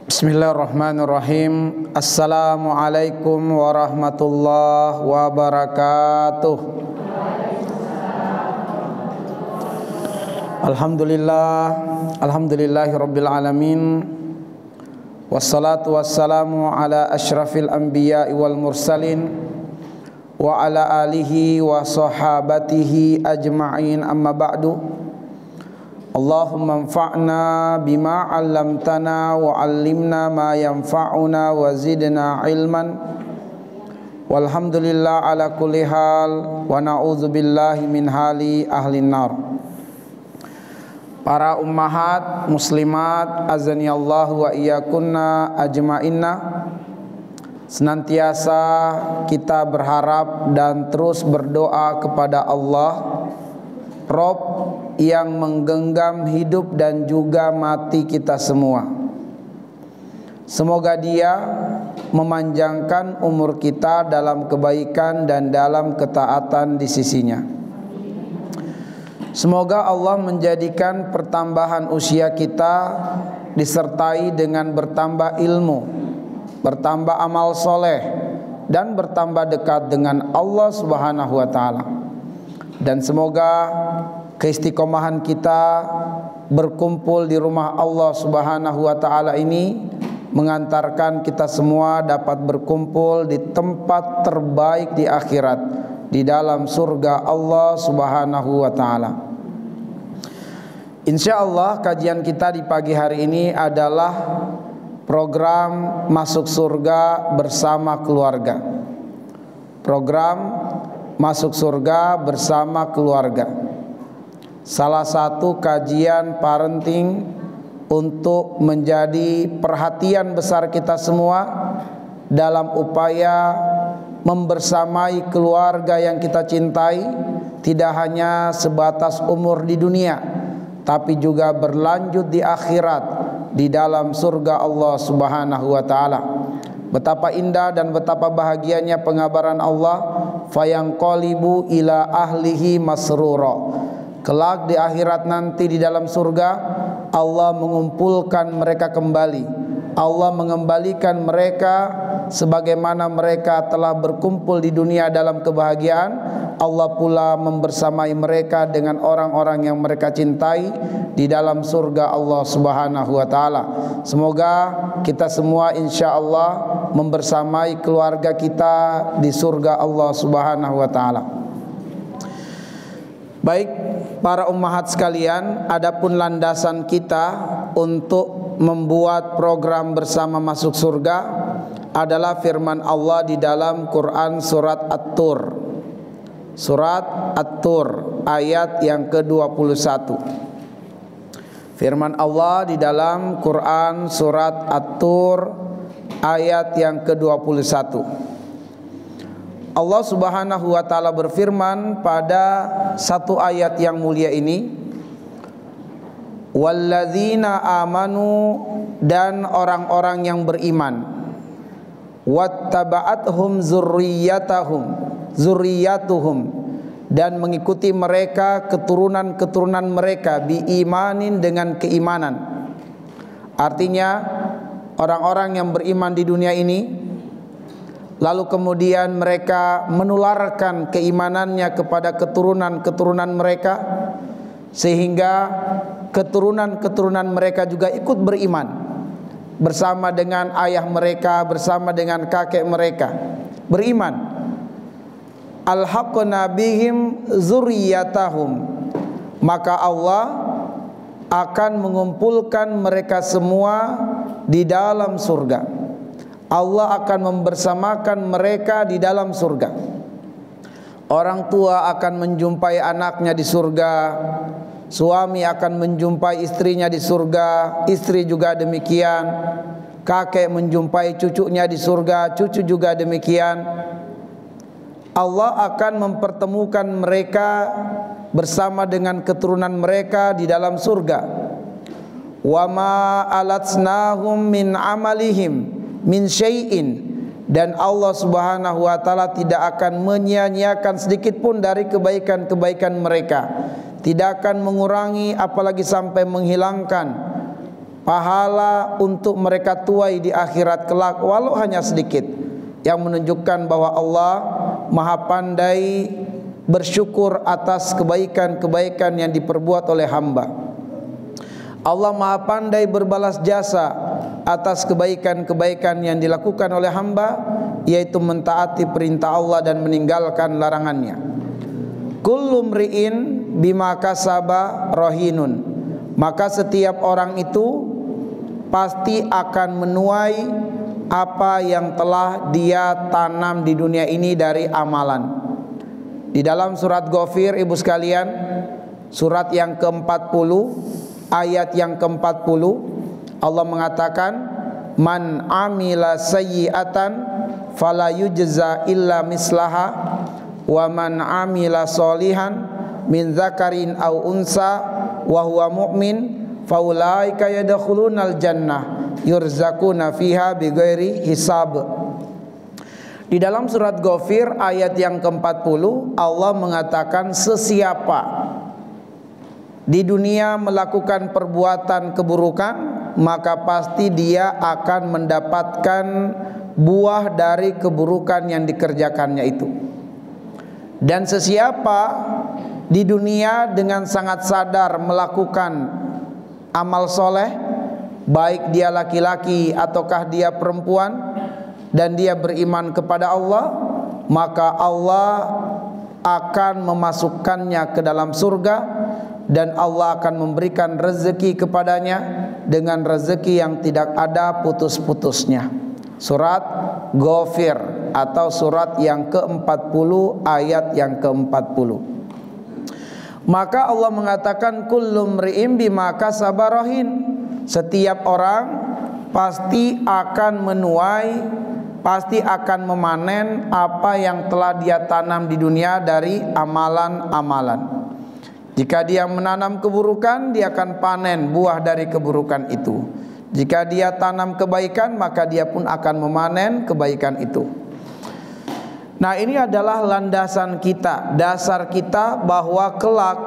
Bismillahirrahmanirrahim. Assalamualaikum warahmatullahi wabarakatuh. Alhamdulillahirabbil alamin. Wassalatu wassalamu ala asyrafil anbiya'i wal mursalin wa ala alihi wa sahabatihi ajma'in, amma ba'du. Allahumma anfa'na bima 'allamtana wa 'allimna ma yanfa'una wa zidna ilman. Walhamdulillah ala kulli hal wa na'udzu billahi min hali ahlin nar. Para ummahat muslimat azanillahu wa iyyakunna ajma'inna, senantiasa kita berharap dan terus berdoa kepada Allah, Rabb yang menggenggam hidup dan juga mati kita semua. Semoga Dia memanjangkan umur kita dalam kebaikan dan dalam ketaatan di sisinya. Semoga Allah menjadikan pertambahan usia kita disertai dengan bertambah ilmu, bertambah amal soleh, dan bertambah dekat dengan Allah Subhanahu wa Ta'ala. Dan semoga keistiqomahan kita berkumpul di rumah Allah Subhanahu wa Ta'ala ini mengantarkan kita semua dapat berkumpul di tempat terbaik di akhirat, di dalam surga Allah Subhanahu wa Ta'ala. Insyaallah kajian kita di pagi hari ini adalah program Masuk Surga Bersama Keluarga. Program Masuk Surga Bersama Keluarga, salah satu kajian parenting untuk menjadi perhatian besar kita semua dalam upaya membersamai keluarga yang kita cintai, tidak hanya sebatas umur di dunia, tapi juga berlanjut di akhirat, di dalam surga Allah Subhanahu wa Ta'ala. Betapa indah dan betapa bahagianya pengabaran Allah, fayanqalibu ila ahlihi masrura. Kelak di akhirat nanti di dalam surga, Allah mengumpulkan mereka kembali. Allah mengembalikan mereka sebagaimana mereka telah berkumpul di dunia dalam kebahagiaan. Allah pula membersamai mereka dengan orang-orang yang mereka cintai di dalam surga Allah Subhanahu wa Ta'ala. Semoga kita semua insyaallah membersamai keluarga kita di surga Allah Subhanahu wa Ta'ala. Baik, para ummahat sekalian, adapun landasan kita untuk membuat program bersama masuk surga adalah firman Allah di dalam Quran surat At-Tur. Surat At-Tur ayat yang ke-21. Firman Allah di dalam Quran surat At-Tur ayat yang ke-21. Allah Subhanahu wa Ta'ala berfirman pada satu ayat yang mulia ini, walladzina amanu, dan orang-orang yang beriman, wattaba'athum zurriyatuhum, dan mengikuti mereka keturunan-keturunan mereka biimanin, dengan keimanan. Artinya orang-orang yang beriman di dunia ini lalu kemudian mereka menularkan keimanannya kepada keturunan-keturunan mereka, sehingga keturunan-keturunan mereka juga ikut beriman bersama dengan ayah mereka, bersama dengan kakek mereka beriman. Alhaqna bihim zurriyatahum, maka Allah akan mengumpulkan mereka semua di dalam surga. Allah akan membersamakan mereka di dalam surga. Orang tua akan menjumpai anaknya di surga, suami akan menjumpai istrinya di surga, istri juga demikian, kakek menjumpai cucunya di surga, cucu juga demikian. Allah akan mempertemukan mereka bersama dengan keturunan mereka di dalam surga. Wa ma alatsnahum min amalihim min syai'in, dan Allah Subhanahu wa taala tidak akan menyia-nyiakan sedikit pun dari kebaikan-kebaikan mereka, tidak akan mengurangi apalagi sampai menghilangkan pahala untuk mereka tuai di akhirat kelak walau hanya sedikit, yang menunjukkan bahwa Allah Maha pandai bersyukur atas kebaikan-kebaikan yang diperbuat oleh hamba. Allah Maha pandai berbalas jasa atas kebaikan-kebaikan yang dilakukan oleh hamba, yaitu mentaati perintah Allah dan meninggalkan larangannya. Kullu mri'in bima kasaba rahinun, maka setiap orang itu pasti akan menuai apa yang telah dia tanam di dunia ini dari amalan. Di dalam surat Ghafir, ibu sekalian, surat yang ke-40, ayat yang ke-40, Allah mengatakan, man amila sayyi'atan fala yujza illa mislaha wa man amila solihan min dzakarin aw unsa wa huwa mu'min faulaika yadkhulunal jannah yurzaquna fiha bighairi hisab. Di dalam surat Ghafir ayat yang ke-40, Allah mengatakan sesiapa di dunia melakukan perbuatan keburukan, maka pasti dia akan mendapatkan buah dari keburukan yang dikerjakannya itu. Dan sesiapa di dunia dengan sangat sadar melakukan amal soleh, baik dia laki-laki ataukah dia perempuan, dan dia beriman kepada Allah, maka Allah akan memasukkannya ke dalam surga, dan Allah akan memberikan rezeki kepadanya dengan rezeki yang tidak ada putus-putusnya. Surat Ghafir atau surat yang ke-40 ayat yang ke-40. Maka Allah mengatakan kullu mri'in bima kasaba rahin, setiap orang pasti akan menuai, pasti akan memanen apa yang telah dia tanam di dunia dari amalan-amalan. Jika dia menanam keburukan, dia akan panen buah dari keburukan itu. Jika dia tanam kebaikan, maka dia pun akan memanen kebaikan itu. Nah, ini adalah landasan kita, dasar kita, bahwa kelak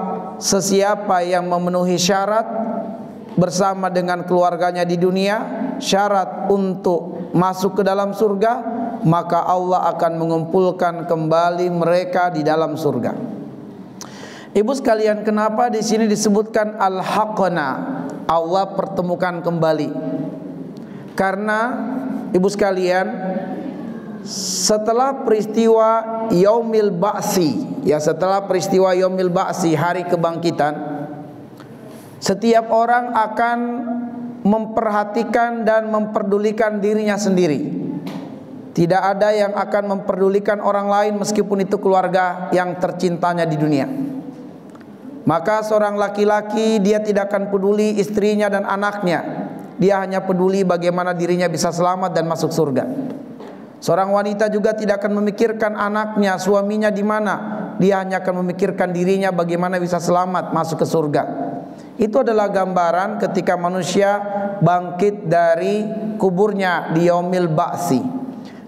sesiapa yang memenuhi syarat bersama dengan keluarganya di dunia, syarat untuk masuk ke dalam surga, maka Allah akan mengumpulkan kembali mereka di dalam surga. Ibu sekalian, kenapa di sini disebutkan al-haqna, Allah pertemukan kembali? Karena ibu sekalian, setelah peristiwa Yaumil Ba'si, ya, setelah peristiwa Yaumil Ba'si, hari kebangkitan, setiap orang akan memperhatikan dan memperdulikan dirinya sendiri. Tidak ada yang akan memperdulikan orang lain meskipun itu keluarga yang tercintanya di dunia. Maka seorang laki-laki, dia tidak akan peduli istrinya dan anaknya, dia hanya peduli bagaimana dirinya bisa selamat dan masuk surga. Seorang wanita juga tidak akan memikirkan anaknya, suaminya di mana, dia hanya akan memikirkan dirinya bagaimana bisa selamat masuk ke surga. Itu adalah gambaran ketika manusia bangkit dari kuburnya di Yaumil Ba'si.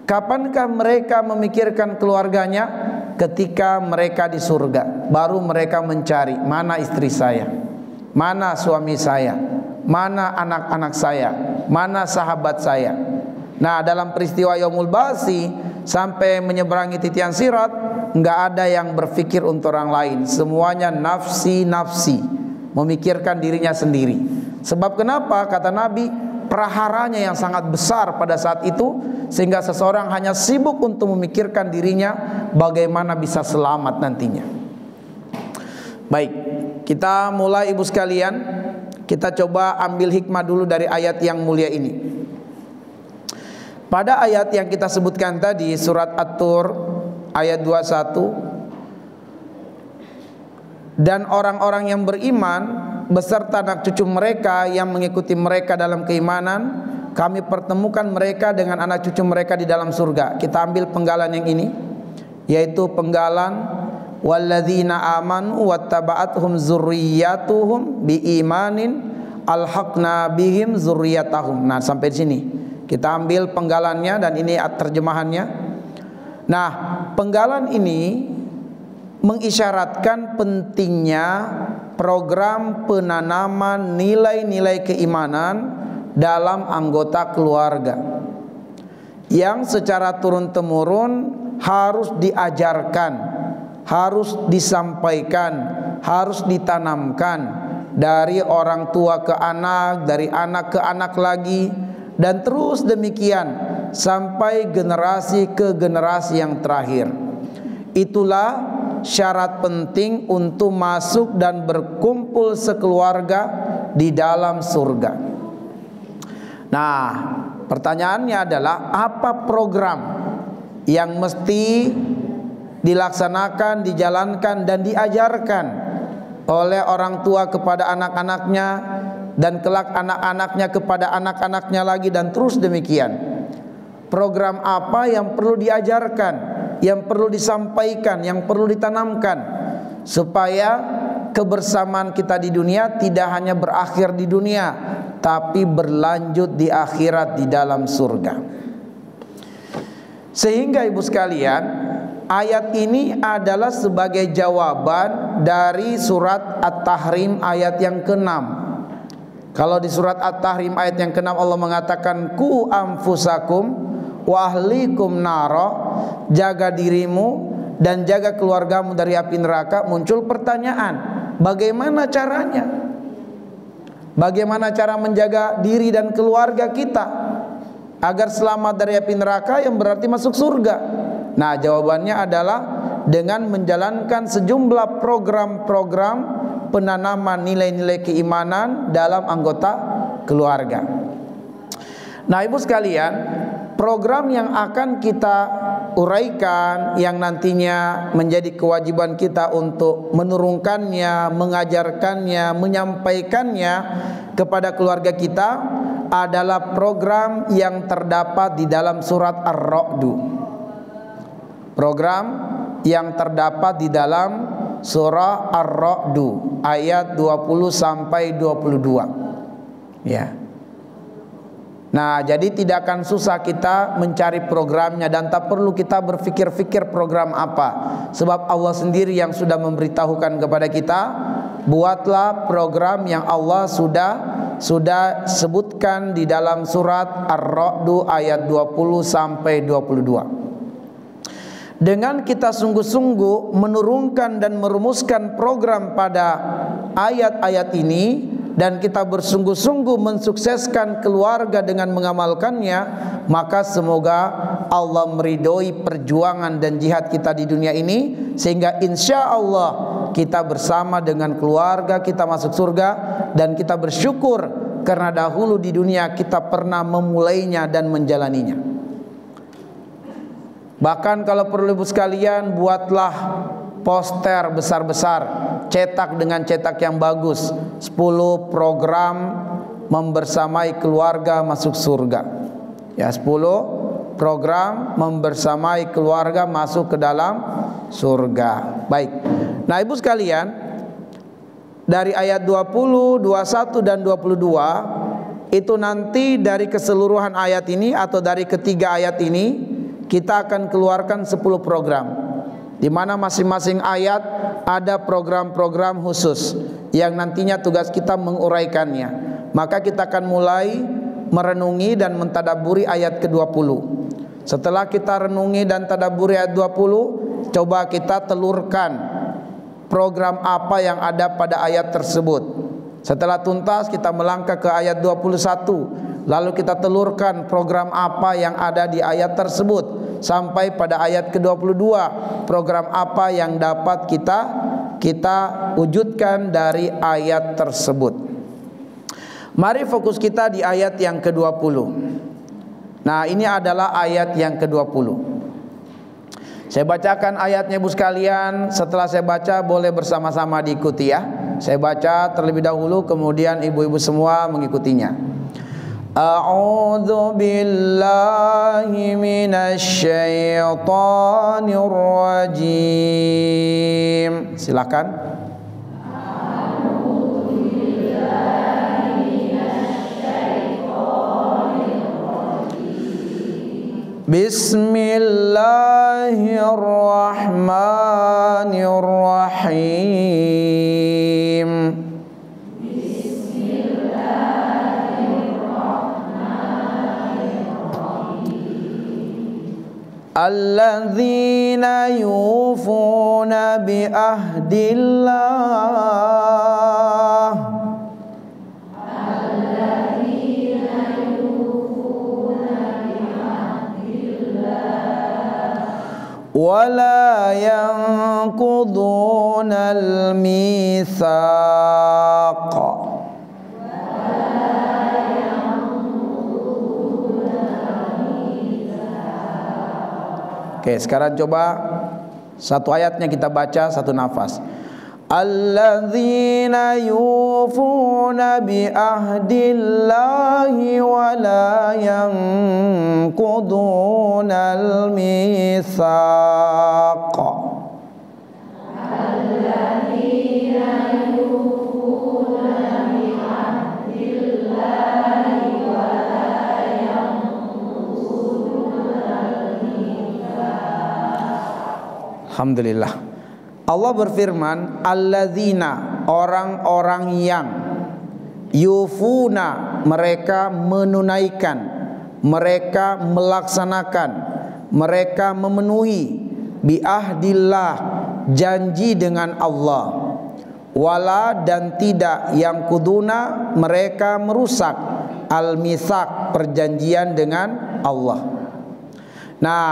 Kapankah mereka memikirkan keluarganya? Ketika mereka di surga, baru mereka mencari, mana istri saya, mana suami saya, mana anak-anak saya, mana sahabat saya. Nah, dalam peristiwa Yaumul Ba'si sampai menyeberangi titian sirat, nggak ada yang berpikir untuk orang lain, semuanya nafsi-nafsi, memikirkan dirinya sendiri. Sebab kenapa? Kata Nabi, praharanya yang sangat besar pada saat itu, sehingga seseorang hanya sibuk untuk memikirkan dirinya bagaimana bisa selamat nantinya. Baik, kita mulai ibu sekalian. Kita coba ambil hikmah dulu dari ayat yang mulia ini. Pada ayat yang kita sebutkan tadi, surat At-Tur ayat 21, dan orang-orang yang beriman beserta anak cucu mereka yang mengikuti mereka dalam keimanan, kami pertemukan mereka dengan anak cucu mereka di dalam surga. Kita ambil penggalan yang ini, yaitu penggalan walladzina amanu wattaba'athum dzurriyyatuhum biimanin alhaqna bihim dzurriyyatahum. Nah, sampai di sini. Kita ambil penggalannya dan ini terjemahannya. Nah, penggalan ini mengisyaratkan pentingnya program penanaman nilai-nilai keimanan dalam anggota keluarga yang secara turun-temurun harus diajarkan, harus disampaikan, harus ditanamkan dari orang tua ke anak, dari anak ke anak lagi, dan terus demikian sampai generasi ke generasi yang terakhir. Itulah syarat penting untuk masuk dan berkumpul sekeluarga di dalam surga. Nah, pertanyaannya adalah apa program yang mesti dilaksanakan, dijalankan dan diajarkan oleh orang tua kepada anak-anaknya, dan kelak anak-anaknya kepada anak-anaknya lagi, dan terus demikian. Program apa yang perlu diajarkan, yang perlu disampaikan, yang perlu ditanamkan, supaya kebersamaan kita di dunia tidak hanya berakhir di dunia, tapi berlanjut di akhirat di dalam surga. Sehingga ibu sekalian, ayat ini adalah sebagai jawaban dari surat At-Tahrim ayat yang ke-6. Kalau di surat At-Tahrim ayat yang ke-6 Allah mengatakan ku anfusakum wa ahlikum naro, jaga dirimu dan jaga keluargamu dari api neraka. Muncul pertanyaan, bagaimana caranya? Bagaimana cara menjaga diri dan keluarga kita agar selamat dari api neraka yang berarti masuk surga? Nah, jawabannya adalah dengan menjalankan sejumlah program-program penanaman nilai-nilai keimanan dalam anggota keluarga. Nah, ibu sekalian, program yang akan kita uraikan, yang nantinya menjadi kewajiban kita untuk menurunkannya, mengajarkannya, menyampaikannya kepada keluarga kita adalah program yang terdapat di dalam surat Ar-Ra'd. Program yang terdapat di dalam surah Ar-Ra'd ayat 20 sampai 22. Ya. Nah, jadi tidak akan susah kita mencari programnya, dan tak perlu kita berpikir-pikir program apa, sebab Allah sendiri yang sudah memberitahukan kepada kita, buatlah program yang Allah sudah sebutkan di dalam surat Ar-Ra'd ayat 20 sampai 22. Dengan kita sungguh-sungguh menurunkan dan merumuskan program pada ayat-ayat ini, dan kita bersungguh-sungguh mensukseskan keluarga dengan mengamalkannya, maka semoga Allah meridhoi perjuangan dan jihad kita di dunia ini, sehingga insya Allah kita bersama dengan keluarga kita masuk surga. Dan kita bersyukur karena dahulu di dunia kita pernah memulainya dan menjalaninya. Bahkan kalau perlu ibu sekalian, buatlah poster besar-besar, cetak dengan cetak yang bagus, 10 program membersamai keluarga masuk surga. Ya, 10 program membersamai keluarga masuk ke dalam surga. Baik. Nah, ibu sekalian, dari ayat 20, 21 dan 22 itu nanti dari keseluruhan ayat ini atau dari ketiga ayat ini kita akan keluarkan 10 program, di mana masing-masing ayat ada program-program khusus yang nantinya tugas kita menguraikannya. Maka kita akan mulai merenungi dan mentadaburi ayat ke-20. Setelah kita renungi dan tadaburi ayat 20, coba kita telurkan program apa yang ada pada ayat tersebut. Setelah tuntas kita melangkah ke ayat 21, lalu kita telurkan program apa yang ada di ayat tersebut, sampai pada ayat ke-22, program apa yang dapat kita wujudkan dari ayat tersebut. Mari fokus kita di ayat yang ke-20. Nah, ini adalah ayat yang ke-20. Saya bacakan ayatnya ibu sekalian. Setelah saya baca boleh bersama-sama diikuti ya. Saya baca terlebih dahulu, kemudian ibu-ibu semua mengikutinya. A'udzu billahi minasy syaithanir rajim. Silakan. A'udzu billahi minasy syaithanir rajim. Bismillahirrahmanirrahim. Alladzina yufuna bi ahdillah. Wala yanqudunal mitsaq. Oke, sekarang coba satu ayatnya kita baca satu nafas. Alladzina yufuna bi ahdillahi wa la yanqudunal mitsaq. Alladzina yufuna bi ahdillahi wa la yanqudunal mitsaq. Alhamdulillah. Allah berfirman, alladzina, orang-orang yang, yufuna, mereka menunaikan, mereka melaksanakan, mereka memenuhi, bi ahdillah, janji dengan Allah, wala, dan tidak, yang kuduna, mereka merusak, al-mitsaq, perjanjian dengan Allah. Nah,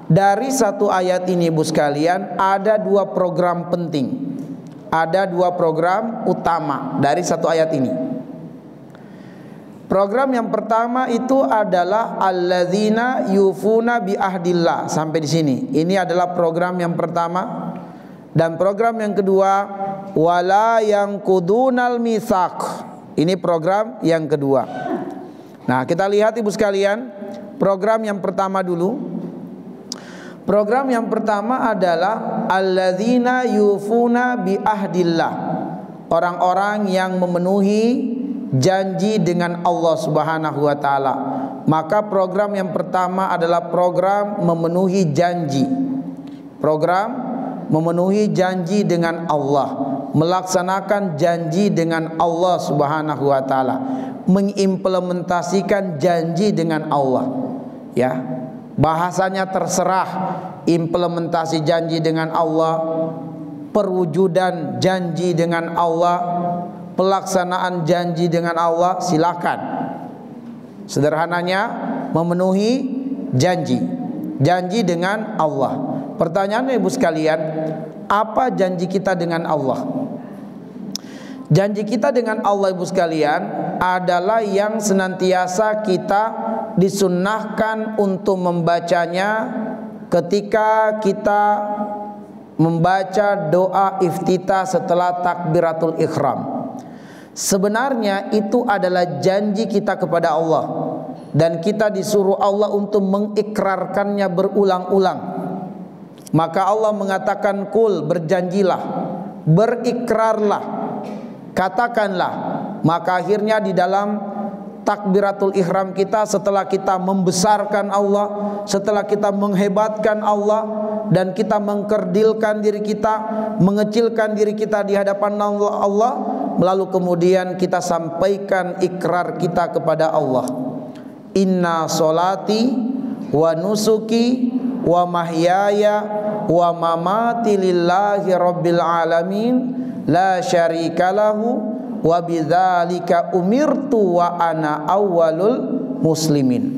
dari satu ayat ini Ibu sekalian ada dua program penting. Ada dua program utama dari satu ayat ini. Program yang pertama itu adalah alladzina yufuna bi ahdillah. Sampai di sini. Ini adalah program yang pertama. Dan program yang kedua, wala yanqudunal mitsaq. Ini program yang kedua. Nah, kita lihat Ibu sekalian, program yang pertama dulu. Program yang pertama adalah alladzina yufuna bi ahdillah. Orang-orang yang memenuhi janji dengan Allah Subhanahu wa taala. Maka program yang pertama adalah program memenuhi janji. Program memenuhi janji dengan Allah, melaksanakan janji dengan Allah Subhanahu wa taala, mengimplementasikan janji dengan Allah. Ya. Bahasanya terserah, implementasi janji dengan Allah, perwujudan janji dengan Allah, pelaksanaan janji dengan Allah, silakan. Sederhananya memenuhi janji, janji dengan Allah. Pertanyaannya Ibu sekalian, apa janji kita dengan Allah? Janji kita dengan Allah Ibu sekalian adalah yang senantiasa kita disunnahkan untuk membacanya ketika kita membaca doa iftitah setelah takbiratul ihram. Sebenarnya itu adalah janji kita kepada Allah, dan kita disuruh Allah untuk mengikrarkannya berulang-ulang. Maka Allah mengatakan, kul, berjanjilah, berikrarlah, katakanlah. Maka akhirnya di dalam takbiratul ihram kita, setelah kita membesarkan Allah, setelah kita menghebatkan Allah, dan kita mengkerdilkan diri kita, mengecilkan diri kita di hadapan Allah, lalu kemudian kita sampaikan ikrar kita kepada Allah. Inna solati wa nusuki wa mahyaya wa mamati lillahi rabbil alamin la syarika lahu wa bidzalika umirtu wa ana awwalul muslimin.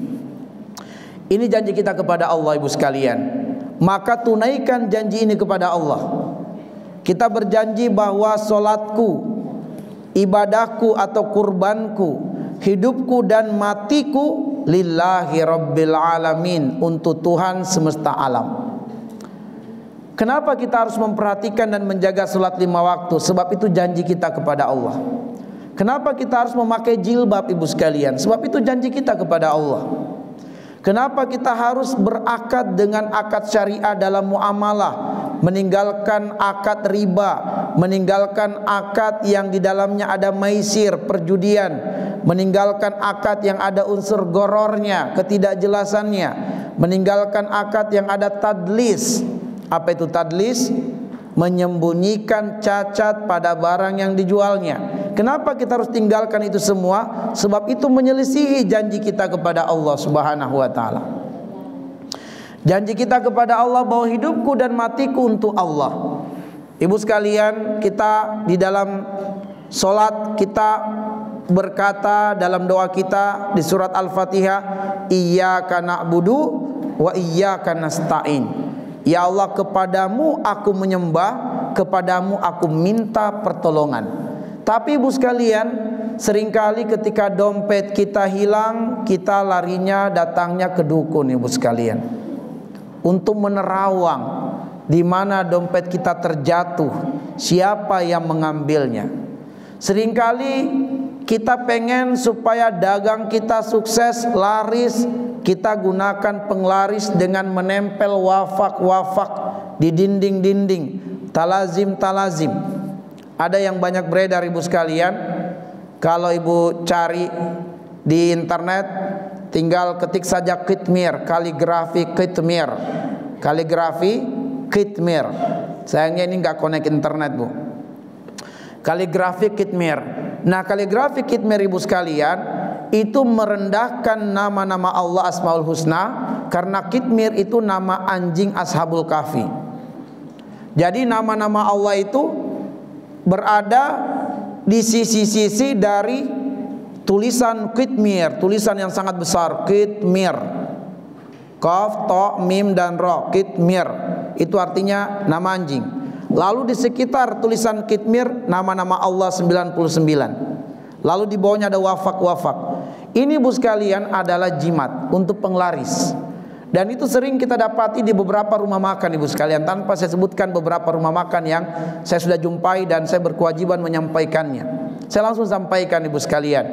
Ini janji kita kepada Allah Ibu sekalian. Maka tunaikan janji ini kepada Allah. Kita berjanji bahwa solatku, ibadahku atau kurbanku, hidupku dan matiku lillahi rabbil alamin, untuk Tuhan semesta alam. Kenapa kita harus memperhatikan dan menjaga salat 5 waktu? Sebab itu janji kita kepada Allah. Kenapa kita harus memakai jilbab Ibu sekalian? Sebab itu janji kita kepada Allah. Kenapa kita harus berakad dengan akad syariah dalam muamalah, meninggalkan akad riba, meninggalkan akad yang di dalamnya ada maisir, perjudian, meninggalkan akad yang ada unsur gorornya, ketidakjelasannya, meninggalkan akad yang ada tadlis. Apa itu tadlis? Menyembunyikan cacat pada barang yang dijualnya. Kenapa kita harus tinggalkan itu semua? Sebab itu menyelisihi janji kita kepada Allah Subhanahu wa taala. Janji kita kepada Allah bahwa hidupku dan matiku untuk Allah. Ibu sekalian, kita di dalam solat kita berkata dalam doa kita di surat Al-Fatihah, Iyyaka na'budu wa iyyaka nasta'in. Ya Allah, kepadamu aku menyembah, kepadamu aku minta pertolongan. Tapi ibu sekalian, seringkali ketika dompet kita hilang, kita larinya datangnya ke dukun ibu sekalian, untuk menerawang di mana dompet kita terjatuh, siapa yang mengambilnya. Seringkali kita pengen supaya dagang kita sukses, laris, kita gunakan penglaris dengan menempel wafak-wafak di dinding-dinding, talazim-talazim. Ada yang banyak beredar ibu sekalian. Kalau ibu cari di internet, tinggal ketik saja khitmir, kaligrafi khitmir, kaligrafi khitmir. Sayangnya ini nggak connect internet bu. Kaligrafi khitmir. Nah, kaligrafi khitmir ibu sekalian itu merendahkan nama-nama Allah Asmaul Husna, karena khitmir itu nama anjing Ashabul Kahfi. Jadi nama-nama Allah itu berada di sisi-sisi dari tulisan khitmir, tulisan yang sangat besar, khitmir. Qaf, ta, mim dan ra, khitmir. Itu artinya nama anjing. Lalu di sekitar tulisan khitmir nama-nama Allah 99. Lalu di bawahnya ada wafak-wafak. Ini bu sekalian adalah jimat untuk penglaris. Dan itu sering kita dapati di beberapa rumah makan ibu sekalian, tanpa saya sebutkan beberapa rumah makan yang saya sudah jumpai dan saya berkewajiban menyampaikannya. Saya langsung sampaikan ibu sekalian,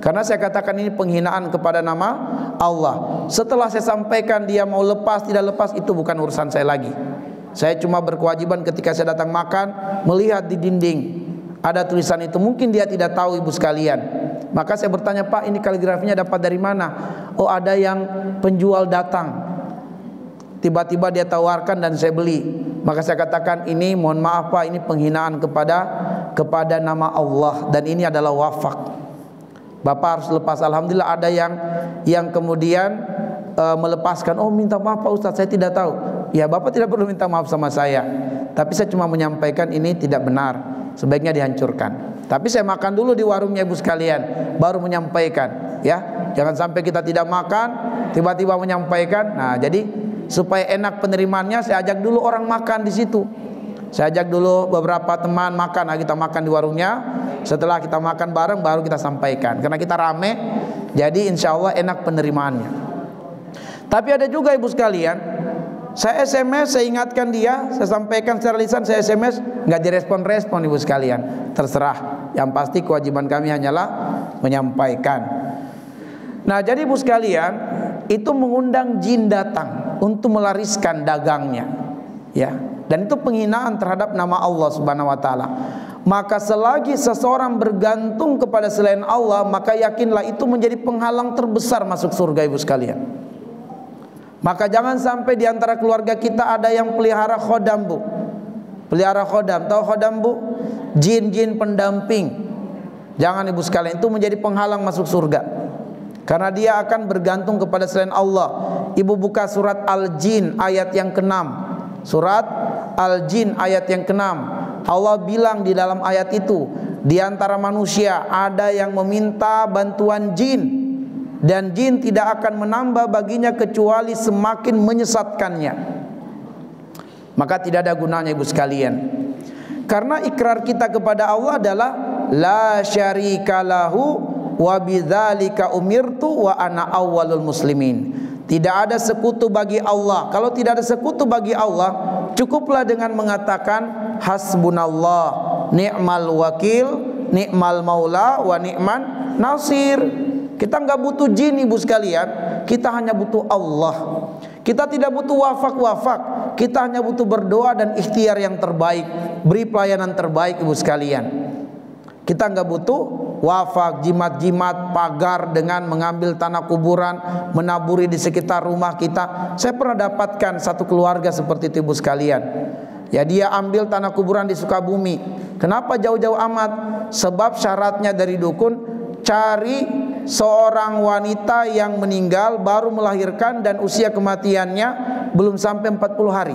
karena saya katakan ini penghinaan kepada nama Allah. Setelah saya sampaikan, dia mau lepas tidak lepas itu bukan urusan saya lagi. Saya cuma berkewajiban ketika saya datang makan, melihat di dinding ada tulisan itu. Mungkin dia tidak tahu ibu sekalian. Maka saya bertanya, Pak, ini kaligrafinya dapat dari mana? Oh, ada yang penjual datang, tiba-tiba dia tawarkan dan saya beli. Maka saya katakan, ini mohon maaf Pak, ini penghinaan kepada nama Allah, dan ini adalah wafak. Bapak harus lepas. Alhamdulillah ada yang kemudian melepaskan. Oh, minta maaf Pak Ustadz, saya tidak tahu. Ya, Bapak tidak perlu minta maaf sama saya, tapi saya cuma menyampaikan ini tidak benar, sebaiknya dihancurkan. Tapi saya makan dulu di warungnya ibu sekalian, baru menyampaikan. Ya, jangan sampai kita tidak makan tiba-tiba menyampaikan. Nah, jadi supaya enak penerimaannya, saya ajak dulu orang makan di situ. Saya ajak dulu beberapa teman makan. Nah, kita makan di warungnya. Setelah kita makan bareng, baru kita sampaikan. Karena kita rame, jadi insya Allah enak penerimaannya. Tapi ada juga ibu sekalian, saya SMS, saya ingatkan dia, saya sampaikan secara lisan, saya SMS, nggak direspon-respon ibu sekalian. Terserah, yang pasti kewajiban kami hanyalah menyampaikan. Nah, jadi ibu sekalian, itu mengundang jin datang untuk melariskan dagangnya, ya. Dan itu penghinaan terhadap nama Allah Subhanahu wa taala. Maka selagi seseorang bergantung kepada selain Allah, maka yakinlah itu menjadi penghalang terbesar masuk surga ibu sekalian. Maka jangan sampai di antara keluarga kita ada yang pelihara khodam bu. Pelihara khodam, tahu khodam bu? Jin-jin pendamping. Jangan ibu sekalian, itu menjadi penghalang masuk surga, karena dia akan bergantung kepada selain Allah. Ibu buka surat Al-Jin ayat yang ke-6. Surat Al-Jin ayat yang ke-6. Allah bilang di dalam ayat itu, di antara manusia ada yang meminta bantuan jin, dan jin tidak akan menambah baginya kecuali semakin menyesatkannya. Maka tidak ada gunanya ibu sekalian, karena ikrar kita kepada Allah adalah la syarika lahu wa bidzalika umirtu wa ana awwalul muslimin. Tidak ada sekutu bagi Allah. Kalau tidak ada sekutu bagi Allah, cukuplah dengan mengatakan hasbunallah ni'mal wakil, ni'mal maula wa ni'man nasir. Kita nggak butuh jin ibu sekalian, kita hanya butuh Allah. Kita tidak butuh wafak-wafak, kita hanya butuh berdoa dan ikhtiar yang terbaik, beri pelayanan terbaik ibu sekalian. Kita nggak butuh wafak, jimat-jimat, pagar dengan mengambil tanah kuburan, menaburi di sekitar rumah kita. Saya pernah dapatkan satu keluarga seperti itu, ibu sekalian. Ya, dia ambil tanah kuburan di Sukabumi. Kenapa jauh-jauh amat? Sebab syaratnya dari dukun, cari seorang wanita yang meninggal baru melahirkan dan usia kematiannya belum sampai 40 hari.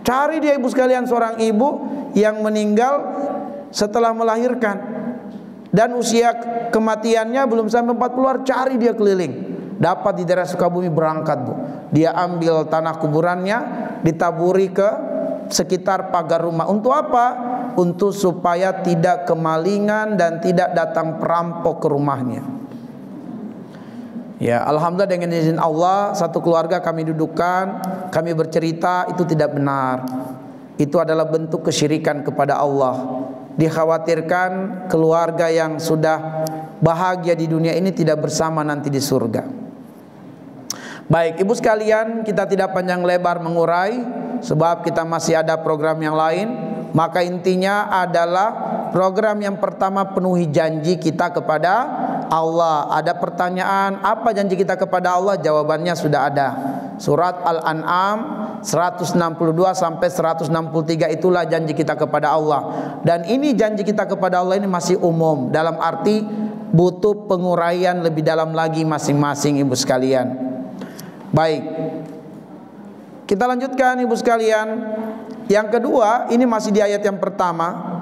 Cari dia, ibu sekalian, seorang ibu yang meninggal setelah melahirkan dan usia kematiannya belum sampai 40 hari. Cari dia keliling. Dapat di daerah Sukabumi, berangkat, Bu. Dia ambil tanah kuburannya, ditaburi ke sekitar pagar rumah. Untuk apa? Untuk supaya tidak kemalingan dan tidak datang perampok ke rumahnya. Ya, alhamdulillah dengan izin Allah, satu keluarga kami dudukkan, kami bercerita itu tidak benar. Itu adalah bentuk kesyirikan kepada Allah. Dikhawatirkan keluarga yang sudah bahagia di dunia ini tidak bersama nanti di surga. Baik, ibu sekalian, kita tidak panjang lebar mengurai sebab kita masih ada program yang lain. Maka intinya adalah program yang pertama, penuhi janji kita kepada Allah. Ada pertanyaan, apa janji kita kepada Allah? Jawabannya sudah ada. Surat Al-An'am 162 sampai 163, itulah janji kita kepada Allah. Dan ini janji kita kepada Allah ini masih umum, dalam arti butuh penguraian lebih dalam lagi masing-masing, ibu sekalian. Baik, kita lanjutkan, ibu sekalian. Yang kedua, ini masih di ayat yang pertama,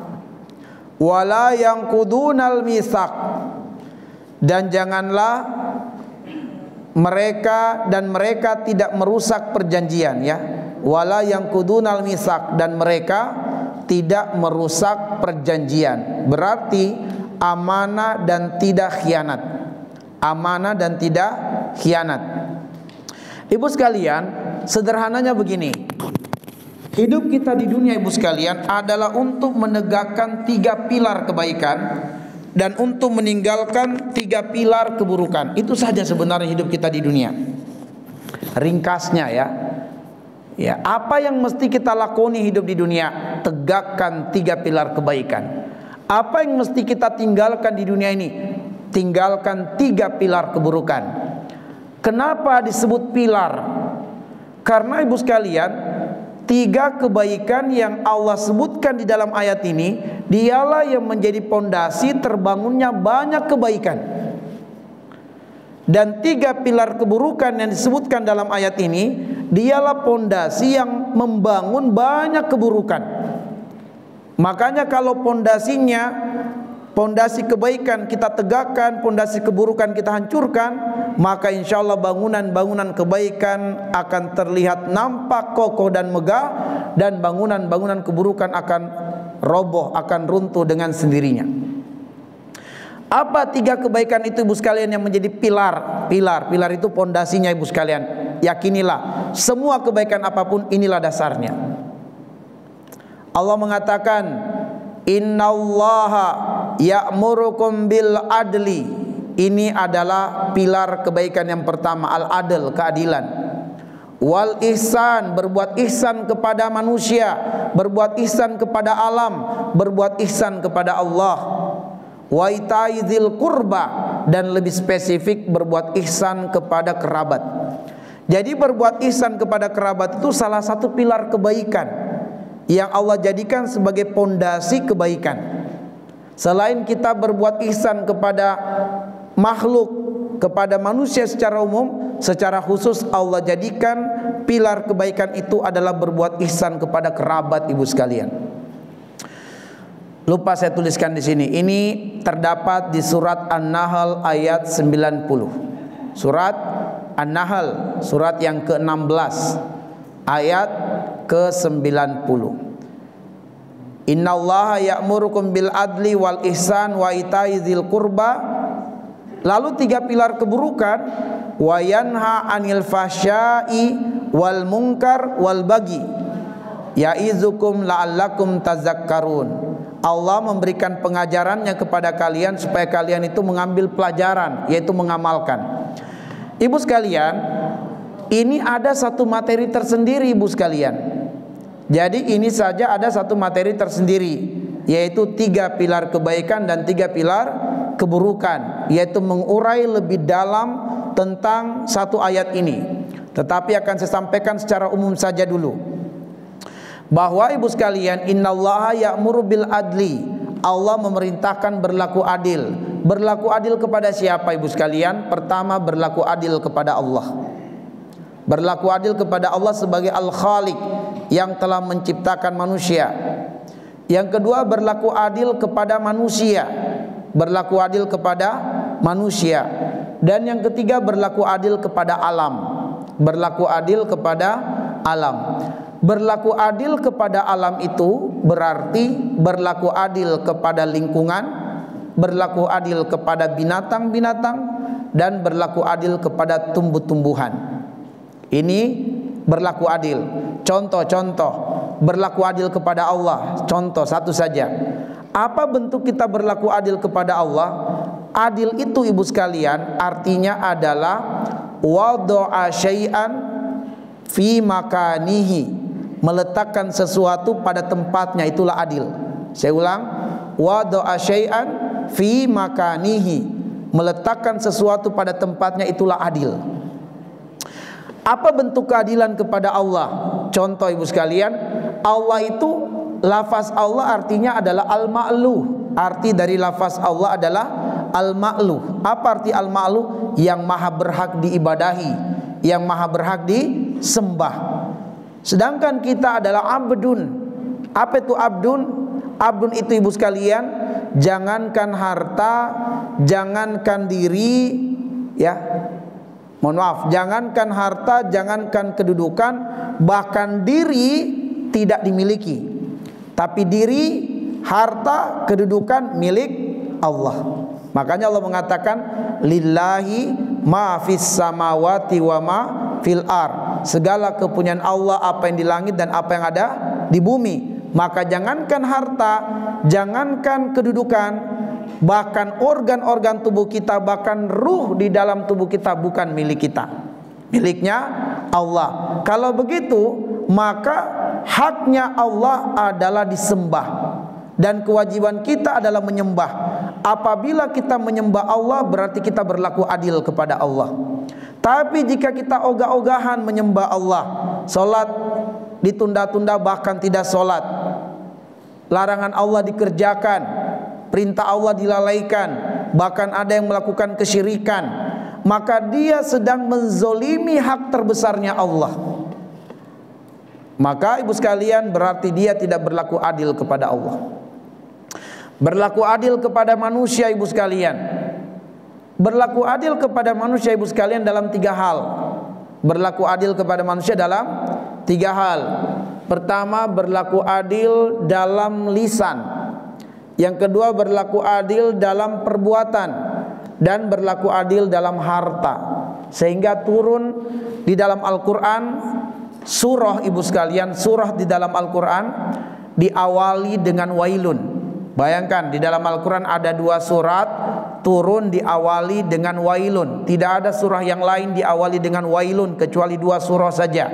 wala yanqudunal mitsaq, dan janganlah mereka tidak merusak perjanjian, ya. Wala yanqudunal mitsaq, dan mereka tidak merusak perjanjian. Berarti amanah dan tidak khianat. Amanah dan tidak khianat. Ibu sekalian, sederhananya begini. Hidup kita di dunia, ibu sekalian, adalah untuk menegakkan 3 pilar kebaikan dan untuk meninggalkan 3 pilar keburukan. Itu saja sebenarnya hidup kita di dunia. Ringkasnya, ya. Ya, apa yang mesti kita lakoni hidup di dunia? Tegakkan 3 pilar kebaikan. Apa yang mesti kita tinggalkan di dunia ini? Tinggalkan 3 pilar keburukan. Kenapa disebut pilar? Karena ibu sekalian, 3 kebaikan yang Allah sebutkan di dalam ayat ini, dialah yang menjadi pondasi terbangunnya banyak kebaikan. Dan 3 pilar keburukan yang disebutkan dalam ayat ini, dialah pondasi yang membangun banyak keburukan. Makanya kalau pondasinya, pondasi kebaikan kita tegakkan, pondasi keburukan kita hancurkan, maka insya Allah bangunan-bangunan kebaikan akan terlihat nampak kokoh dan megah, dan bangunan-bangunan keburukan akan roboh, akan runtuh dengan sendirinya. Apa 3 kebaikan itu, ibu sekalian, yang menjadi pilar? Pilar itu pondasinya, ibu sekalian. Yakinilah, semua kebaikan apapun inilah dasarnya. Allah mengatakan, innallaha ya'murukum bil adli. Ini adalah pilar kebaikan yang pertama, al-adl, keadilan. Wal ihsan, berbuat ihsan kepada manusia, berbuat ihsan kepada alam, berbuat ihsan kepada Allah. Wa itaizil qurba, dan lebih spesifik berbuat ihsan kepada kerabat. Jadi berbuat ihsan kepada kerabat itu salah satu pilar kebaikan yang Allah jadikan sebagai pondasi kebaikan. Selain kita berbuat ihsan kepada makhluk, kepada manusia secara umum, secara khusus Allah jadikan pilar kebaikan itu adalah berbuat ihsan kepada kerabat, ibu sekalian. Lupa saya tuliskan di sini. Ini terdapat di surat An-Nahl ayat 90. Surat An-Nahl, surat yang ke-16 ayat ke-90. Innallaha ya'murukum bil adli wal ihsan wa itaizil qurba. Lalu 3 pilar keburukan, wa yanha 'anil fahsya'i wal munkar wal baghi ya'izukum la'allakum tazakkarun. Allah memberikan pengajarannya kepada kalian supaya kalian itu mengambil pelajaran, yaitu mengamalkan. Ibu sekalian, ini ada satu materi tersendiri, ibu sekalian. Jadi ini saja ada satu materi tersendiri. yaitu 3 pilar kebaikan dan 3 pilar keburukan, yaitu mengurai lebih dalam tentang satu ayat ini. Tetapi akan saya sampaikan secara umum saja dulu, bahwa ibu sekalian, innallaha ya'muru bil adli, Allah memerintahkan berlaku adil. Berlaku adil kepada siapa ibu sekalian? Pertama, berlaku adil kepada Allah. Berlaku adil kepada Allah sebagai Al-Khaliq yang telah menciptakan manusia. Yang kedua, berlaku adil kepada manusia. Berlaku adil kepada manusia. Dan yang ketiga, berlaku adil kepada alam. Berlaku adil kepada alam. Berlaku adil kepada alam itu berarti berlaku adil kepada lingkungan, berlaku adil kepada binatang-binatang, dan berlaku adil kepada tumbuh-tumbuhan. Ini berlaku adil. Contoh-contoh berlaku adil kepada Allah. Contoh satu saja. Apa bentuk kita berlaku adil kepada Allah? Adil itu ibu sekalian artinya adalah wada'a syai'an fi makanihi, meletakkan sesuatu pada tempatnya, itulah adil. Saya ulang, wada'a syai'an fi makanihi, meletakkan sesuatu pada tempatnya, itulah adil. Apa bentuk keadilan kepada Allah? Contoh ibu sekalian, Allah itu, lafaz Allah artinya adalah al-ma'luh. Arti dari lafaz Allah adalah al-ma'luh. Apa arti al-ma'luh? Yang maha berhak diibadahi, yang maha berhak disembah. Sedangkan kita adalah abdun. Apa itu abdun? Abdun itu ibu sekalian, jangankan harta, jangankan diri, ya, mohon maaf, jangankan harta, jangankan kedudukan, bahkan diri tidak dimiliki. Tapi diri, harta, kedudukan milik Allah. Makanya Allah mengatakan lillahi ma fis samawati wa ma fil ar. Segala kepunyaan Allah, apa yang di langit dan apa yang ada di bumi. Maka jangankan harta, jangankan kedudukan, bahkan organ-organ tubuh kita, bahkan ruh di dalam tubuh kita bukan milik kita, miliknya Allah. Kalau begitu, maka haknya Allah adalah disembah, dan kewajiban kita adalah menyembah. Apabila kita menyembah Allah, berarti kita berlaku adil kepada Allah. Tapi jika kita ogah-ogahan menyembah Allah, sholat ditunda-tunda, bahkan tidak sholat, larangan Allah dikerjakan, perintah Allah dilalaikan, bahkan ada yang melakukan kesyirikan, maka dia sedang menzolimi hak terbesarnya Allah. Maka ibu sekalian, berarti dia tidak berlaku adil kepada Allah. Berlaku adil kepada manusia ibu sekalian, berlaku adil kepada manusia ibu sekalian dalam 3 hal. Berlaku adil kepada manusia dalam 3 hal. Pertama, berlaku adil dalam lisan. Yang kedua, berlaku adil dalam perbuatan. Dan berlaku adil dalam harta. Sehingga turun di dalam Al-Quran surah ibu sekalian, surah di dalam Al-Quran diawali dengan wailun. Bayangkan, di dalam Al-Quran ada 2 surat turun diawali dengan wailun. Tidak ada surah yang lain diawali dengan wailun kecuali 2 surah saja.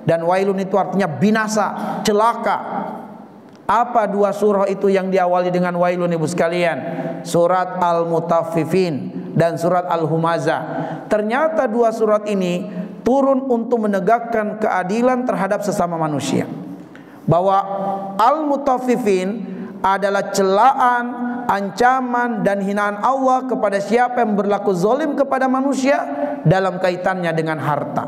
Dan wailun itu artinya binasa, celaka. Apa 2 surah itu yang diawali dengan wailun ibu sekalian? Surat Al-Mutaffifin dan surat Al-Humazah. Ternyata 2 surat ini turun untuk menegakkan keadilan terhadap sesama manusia. Bahwa Al-Mutaffifin adalah celaan, ancaman dan hinaan Allah kepada siapa yang berlaku zalim kepada manusia dalam kaitannya dengan harta.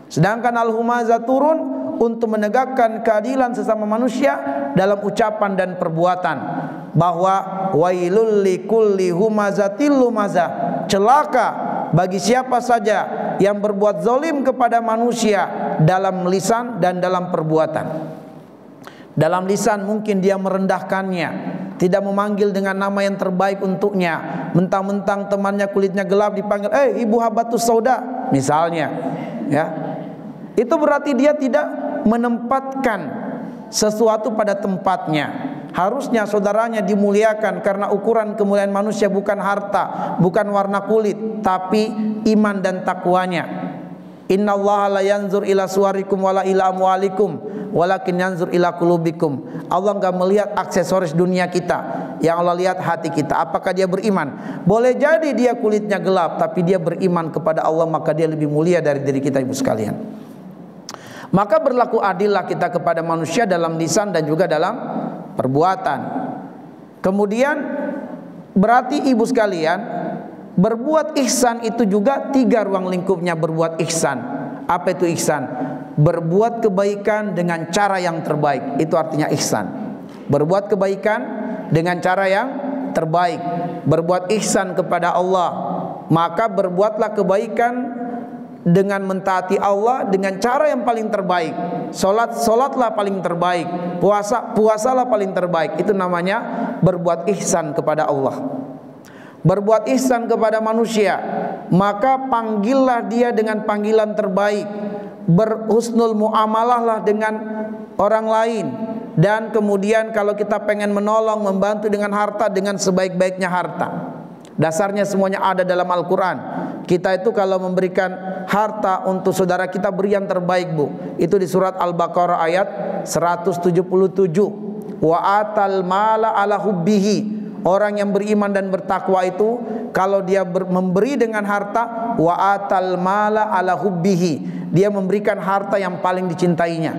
Sedangkan Al-Humazah turun untuk menegakkan keadilan sesama manusia dalam ucapan dan perbuatan, bahwa wailul likulli humazatil lumazah, celaka bagi siapa saja yang berbuat zalim kepada manusia dalam lisan dan dalam perbuatan. Dalam lisan mungkin dia merendahkannya, tidak memanggil dengan nama yang terbaik untuknya. Mentang-mentang temannya kulitnya gelap dipanggil, ibu habatus sauda misalnya, ya. Itu berarti dia tidak menempatkan sesuatu pada tempatnya. Harusnya saudaranya dimuliakan, karena ukuran kemuliaan manusia bukan harta, bukan warna kulit, tapi iman dan takwanya. Innallaha la yanzur ila suwarikum wala ila amwalikum walakin yanzur ila qulubikum. Allah enggak melihat aksesoris dunia kita, yang Allah lihat hati kita. Apakah dia beriman? Boleh jadi dia kulitnya gelap, tapi dia beriman kepada Allah, maka dia lebih mulia dari diri kita, ibu sekalian. Maka berlaku adillah kita kepada manusia dalam lisan dan juga dalam perbuatan. Kemudian berarti ibu sekalian, berbuat ihsan itu juga 3 ruang lingkupnya berbuat ihsan. Apa itu ihsan? Berbuat kebaikan dengan cara yang terbaik. Itu artinya ihsan. Berbuat kebaikan dengan cara yang terbaik. Berbuat ihsan kepada Allah, maka berbuatlah kebaikan dengan mentaati Allah dengan cara yang paling terbaik. Solatlah paling terbaik. Puasalah paling terbaik. Itu namanya berbuat ihsan kepada Allah. Berbuat ihsan kepada manusia, maka panggillah dia dengan panggilan terbaik. Berhusnul muamalahlah dengan orang lain. Dan kemudian kalau kita pengen menolong, membantu dengan harta, dengan sebaik-baiknya harta. Dasarnya semuanya ada dalam Al-Quran. Kita itu kalau memberikan harta untuk saudara kita, beri yang terbaik, bu. Itu di surat Al-Baqarah ayat 177. Wa atal mala ala hubbihi. Orang yang beriman dan bertakwa itu kalau dia memberi dengan harta, wa atal mala ala hubbihi, dia memberikan harta yang paling dicintainya.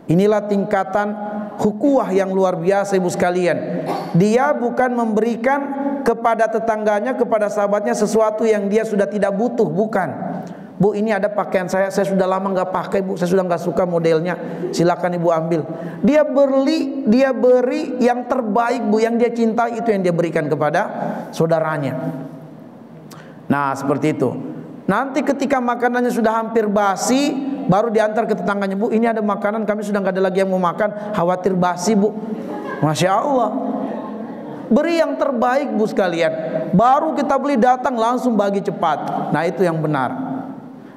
Inilah tingkatan ukhuwah yang luar biasa, ibu sekalian. Dia bukan memberikan kepada tetangganya, kepada sahabatnya sesuatu yang dia sudah tidak butuh, bukan. Bu, ini ada pakaian saya sudah lama nggak pakai, bu, saya sudah nggak suka modelnya, silakan ibu ambil. Dia beri yang terbaik, bu, yang dia cintai, itu yang dia berikan kepada saudaranya. Nah, seperti itu. Nanti ketika makanannya sudah hampir basi, baru diantar ke tetangganya, bu, ini ada makanan, kami sudah nggak ada lagi yang mau makan, khawatir basi, bu. Masya Allah. Beri yang terbaik, bu sekalian. Baru kita beli, datang langsung bagi cepat. Nah, itu yang benar.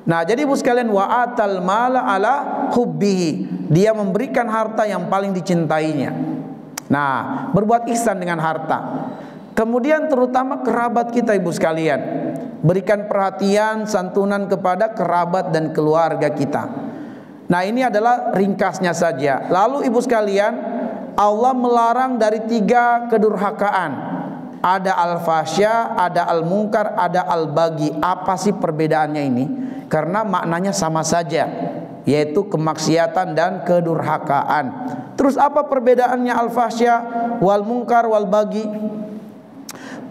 Nah, jadi ibu sekalian, wa atal mala ala hubbihi, dia memberikan harta yang paling dicintainya. Nah, berbuat ihsan dengan harta. Kemudian terutama kerabat kita, ibu sekalian, berikan perhatian, santunan kepada kerabat dan keluarga kita. Nah, ini adalah ringkasnya saja. Lalu ibu sekalian, Allah melarang dari 3 kedurhakaan. Ada al-fahsya, ada al-munkar, ada al-baghi. Apa sih perbedaannya ini? Karena maknanya sama saja, yaitu kemaksiatan dan kedurhakaan. Terus apa perbedaannya al-fahsya, wal munkar, wal baghi?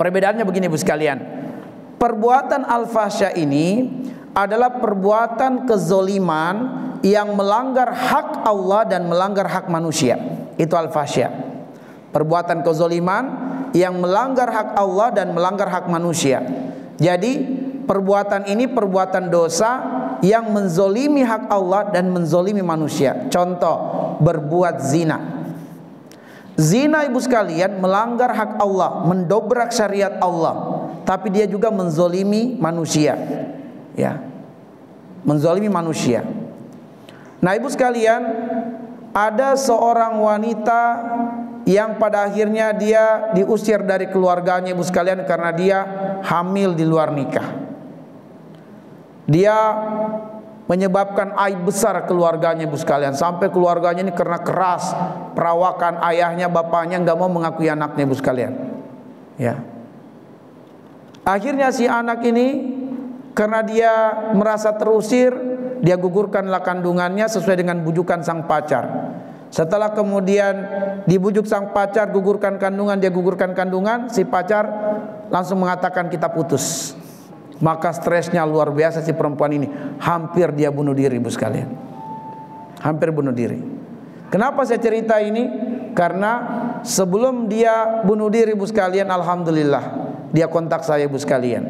Perbedaannya begini, ibu sekalian. Perbuatan al-fahsya ini adalah perbuatan kezoliman yang melanggar hak Allah dan melanggar hak manusia. Itu al-fahsya. Perbuatan kezoliman yang melanggar hak Allah dan melanggar hak manusia. Jadi perbuatan ini perbuatan dosa yang menzolimi hak Allah dan menzolimi manusia. Contoh, berbuat zina. Zina, ibu sekalian, melanggar hak Allah, mendobrak syariat Allah, tapi dia juga menzolimi manusia, ya, menzolimi manusia. Nah, ibu sekalian, ada seorang wanita yang pada akhirnya dia diusir dari keluarganya, ibu sekalian, karena dia hamil di luar nikah. Dia menyebabkan aib besar keluarganya, ibu sekalian, sampai keluarganya ini karena keras perawakan ayahnya, bapaknya nggak mau mengakui anaknya, ibu sekalian, ya. Akhirnya si anak ini karena dia merasa terusir, dia gugurkanlah kandungannya sesuai dengan bujukan sang pacar. Setelah kemudian dibujuk sang pacar, gugurkan kandungan, dia gugurkan kandungan, si pacar langsung mengatakan kita putus. Maka stresnya luar biasa si perempuan ini, hampir dia bunuh diri, ibu sekalian. Hampir bunuh diri. Kenapa saya cerita ini? Karena sebelum dia bunuh diri, ibu sekalian, alhamdulillah dia kontak saya, ibu sekalian.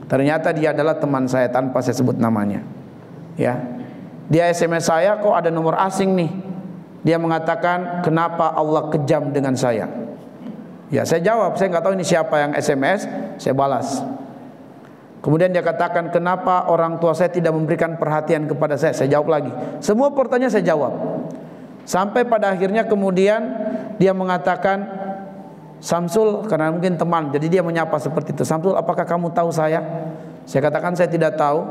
Ternyata dia adalah teman saya tanpa saya sebut namanya. Ya. Dia SMS saya, kok ada nomor asing nih. Dia mengatakan, kenapa Allah kejam dengan saya? Ya, saya jawab, saya nggak tahu ini siapa yang SMS, saya balas. Kemudian dia katakan, kenapa orang tua saya tidak memberikan perhatian kepada saya? Saya jawab lagi. Semua pertanyaan saya jawab. Sampai pada akhirnya kemudian dia mengatakan, Samsul, karena mungkin teman, jadi dia menyapa seperti itu. Samsul, apakah kamu tahu saya? Saya katakan saya tidak tahu.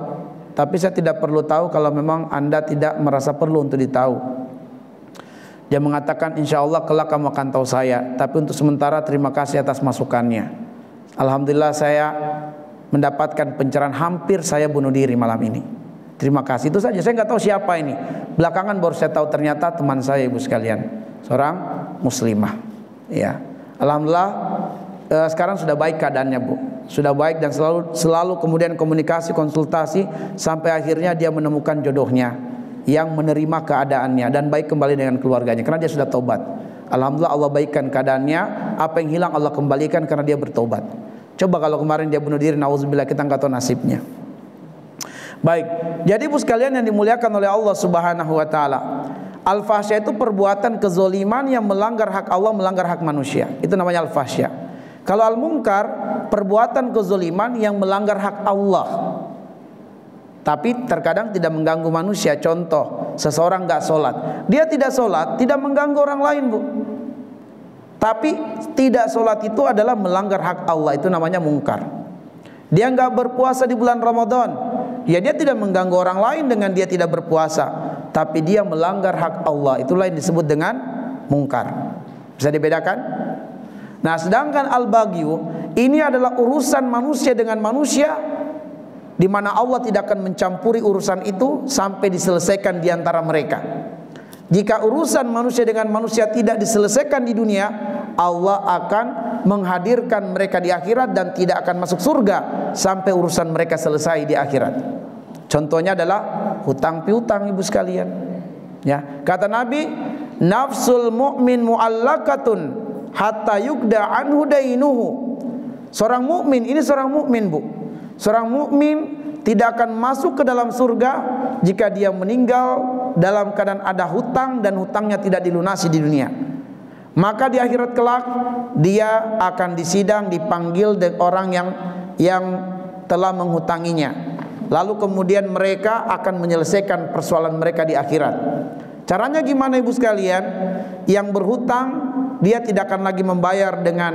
tapi saya tidak perlu tahu kalau memang Anda tidak merasa perlu untuk ditahu. Dia mengatakan, insya Allah kelak kamu akan tahu saya, tapi untuk sementara terima kasih atas masukannya. Alhamdulillah saya mendapatkan pencerahan, hampir saya bunuh diri malam ini. Terima kasih, itu saja. Saya nggak tahu siapa ini. Belakangan baru saya tahu ternyata teman saya, ibu sekalian, seorang muslimah. Ya, alhamdulillah sekarang sudah baik keadaannya, Bu. Sudah baik dan selalu kemudian komunikasi, konsultasi sampai akhirnya dia menemukan jodohnya yang menerima keadaannya dan baik kembali dengan keluarganya karena dia sudah taubat. Alhamdulillah Allah baikkan keadaannya, apa yang hilang Allah kembalikan karena dia bertobat. Coba kalau kemarin dia bunuh diri, nauzubillah, kita nggak tahu nasibnya. Baik, jadi ibu sekalian yang dimuliakan oleh Allah Subhanahu wa taala, al-fahsya itu perbuatan kezoliman yang melanggar hak Allah, melanggar hak manusia. Itu namanya al-fahsya. Kalau al-munkar, perbuatan kezoliman yang melanggar hak Allah, tapi terkadang tidak mengganggu manusia. Contoh, seseorang nggak sholat, dia tidak sholat, tidak mengganggu orang lain, Bu. Tapi tidak sholat itu adalah melanggar hak Allah, itu namanya mungkar. Dia nggak berpuasa di bulan Ramadan, ya dia tidak mengganggu orang lain dengan dia tidak berpuasa, tapi dia melanggar hak Allah, itulah yang disebut dengan mungkar. Bisa dibedakan? Nah, sedangkan al-baghyu ini adalah urusan manusia dengan manusia, di mana Allah tidak akan mencampuri urusan itu sampai diselesaikan di antara mereka. Jika urusan manusia dengan manusia tidak diselesaikan di dunia, Allah akan menghadirkan mereka di akhirat dan tidak akan masuk surga sampai urusan mereka selesai di akhirat. Contohnya adalah hutang piutang, ibu sekalian. Ya, kata Nabi, nafsul mu'min mu'allakatun hatta yugda anhu dainuhu. Seorang mukmin, ini seorang mukmin, Bu. Seorang mukmin tidak akan masuk ke dalam surga jika dia meninggal dalam keadaan ada hutang dan hutangnya tidak dilunasi di dunia. Maka di akhirat kelak dia akan disidang, dipanggil dengan orang yang telah menghutanginya. Lalu kemudian mereka akan menyelesaikan persoalan mereka di akhirat. Caranya gimana, ibu sekalian? Yang berhutang dia tidak akan lagi membayar dengan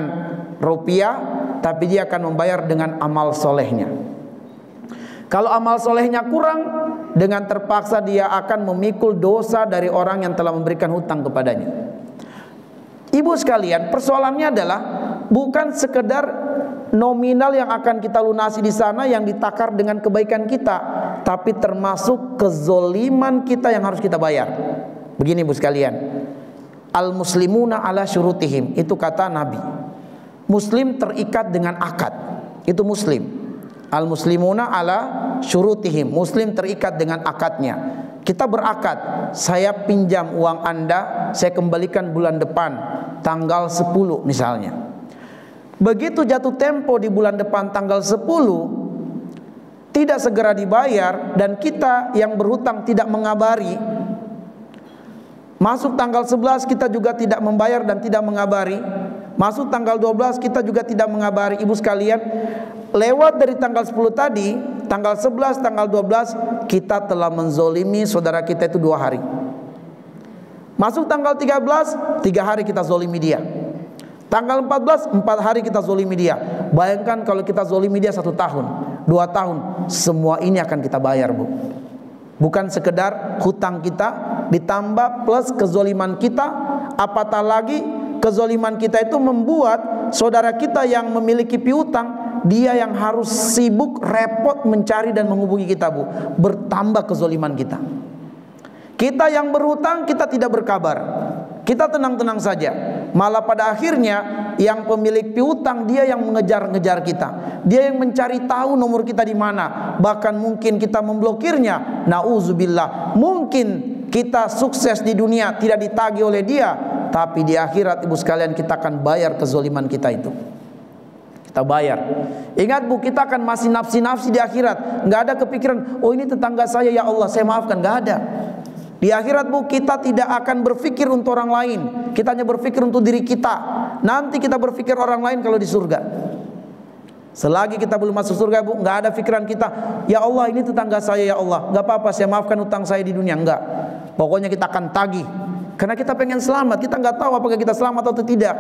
rupiah, tapi dia akan membayar dengan amal solehnya. Kalau amal solehnya kurang, dengan terpaksa dia akan memikul dosa dari orang yang telah memberikan hutang kepadanya. Ibu sekalian, persoalannya adalah bukan sekedar nominal yang akan kita lunasi di sana yang ditakar dengan kebaikan kita, tapi termasuk kezoliman kita yang harus kita bayar. Begini ibu sekalian, al-muslimuna ala syurutihim, itu kata Nabi. Muslim terikat dengan akad, itu muslim. Al-muslimuna ala syurutihim, muslim terikat dengan akadnya. Kita berakad, saya pinjam uang Anda, saya kembalikan bulan depan tanggal 10 misalnya. Begitu jatuh tempo di bulan depan tanggal 10 tidak segera dibayar dan kita yang berhutang tidak mengabari, masuk tanggal 11 kita juga tidak membayar dan tidak mengabari, masuk tanggal 12 kita juga tidak mengabari. Ibu sekalian, lewat dari tanggal 10 tadi, tanggal 11, tanggal 12 kita telah menzolimi saudara kita itu 2 hari. Masuk tanggal 13, 3 hari kita zolimi dia. Tanggal 14, 4 hari kita zolimi dia. Bayangkan kalau kita zolimi dia 1 tahun, 2 tahun, semua ini akan kita bayar, Bu. Bukan sekedar hutang kita ditambah plus kezoliman kita, apatah lagi kezoliman kita itu membuat saudara kita yang memiliki piutang, dia yang harus sibuk repot mencari dan menghubungi kita, Bu. Bertambah kezoliman kita. Kita yang berhutang kita tidak berkabar, kita tenang-tenang saja. Malah pada akhirnya yang pemilik piutang dia yang mengejar-ngejar kita, dia yang mencari tahu nomor kita di mana. Bahkan mungkin kita memblokirnya. Nauzubillah. Mungkin kita sukses di dunia tidak ditagih oleh dia, tapi di akhirat ibu sekalian kita akan bayar kezoliman kita itu. Kita bayar. Ingat, Bu, kita akan masih nafsi-nafsi di akhirat. Nggak ada kepikiran, oh ini tetangga saya, ya Allah saya maafkan. Nggak ada. Di akhirat, Bu, kita tidak akan berpikir untuk orang lain. Kita hanya berpikir untuk diri kita. Nanti kita berpikir orang lain kalau di surga. Selagi kita belum masuk surga, Bu, nggak ada pikiran kita, ya Allah ini tetangga saya, ya Allah nggak apa-apa saya maafkan utang saya di dunia. Enggak. Pokoknya kita akan tagih. Karena kita pengen selamat. Kita nggak tahu apakah kita selamat atau tidak.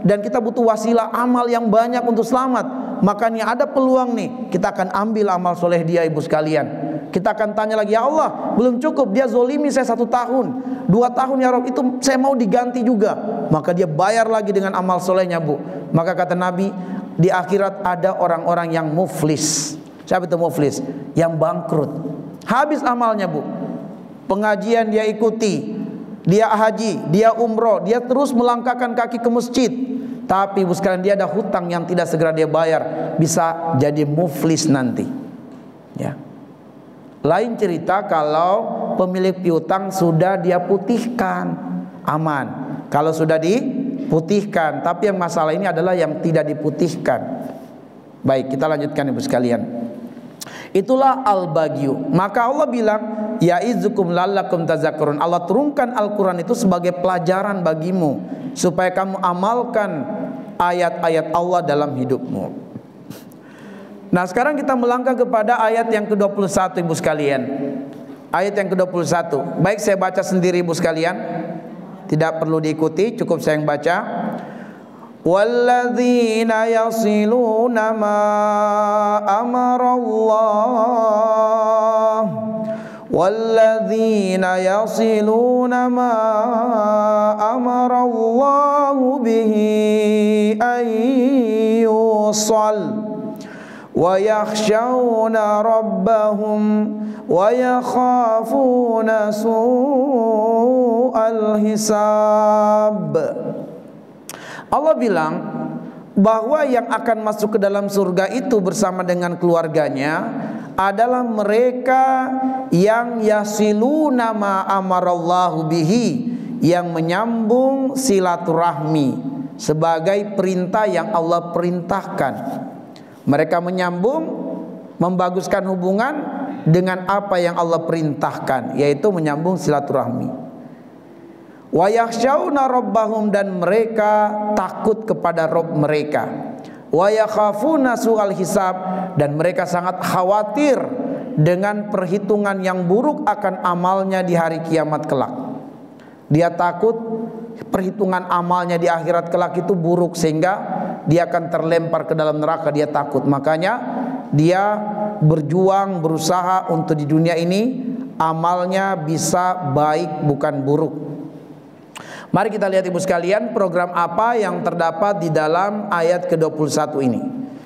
Dan kita butuh wasilah amal yang banyak untuk selamat. Makanya ada peluang nih, kita akan ambil amal soleh dia, ibu sekalian. Kita akan tanya lagi, ya Allah, belum cukup, dia zolimi saya 1 tahun, 2 tahun ya Rabb, itu saya mau diganti juga. Maka dia bayar lagi dengan amal solehnya, Bu. Maka kata Nabi, di akhirat ada orang-orang yang muflis. Siapa itu muflis? Yang bangkrut, habis amalnya, Bu. Pengajian dia ikuti, dia haji, dia umroh, dia terus melangkahkan kaki ke masjid, tapi Bu sekalian, dia ada hutang yang tidak segera dia bayar, bisa jadi muflis nanti, ya. Lain cerita kalau pemilik piutang sudah dia putihkan, aman. Kalau sudah diputihkan, tapi yang masalah ini adalah yang tidak diputihkan. Baik, kita lanjutkan Ibu sekalian. Itulah al-bagyu. Maka Allah bilang, ya'izukum la'allakum tazakkarun. Allah turunkan Al-Quran itu sebagai pelajaran bagimu, supaya kamu amalkan ayat-ayat Allah dalam hidupmu. Nah, sekarang kita melangkah kepada ayat yang ke-21 Ibu sekalian. Ayat yang ke-21. Baik, saya baca sendiri Ibu sekalian, tidak perlu diikuti, cukup saya yang baca. Walladzina yasiluna ma amarallah, walladzina yasiluna ma amarallahu bihi ayyusal wa yakhshawna rabbahum wa yakhafuna su'al hisab. Allah bilang bahwa yang akan masuk ke dalam surga itu bersama dengan keluarganya adalah mereka yang yasiluna ma amarallahu bihi, yang menyambung silaturahmi sebagai perintah yang Allah perintahkan. Mereka menyambung, membaguskan hubungan dengan apa yang Allah perintahkan, yaitu menyambung silaturahmi. Wa yakhshawna rabbahum, dan mereka takut kepada Rabb mereka. Wa yakhafuna su'al hisab, dan mereka sangat khawatir dengan perhitungan yang buruk akan amalnya di hari kiamat kelak. Dia takut perhitungan amalnya di akhirat kelak itu buruk, sehingga dia akan terlempar ke dalam neraka. Dia takut, makanya dia berjuang, berusaha untuk di dunia ini amalnya bisa baik bukan buruk. Mari kita lihat Ibu sekalian, program apa yang terdapat di dalam ayat ke-21 ini.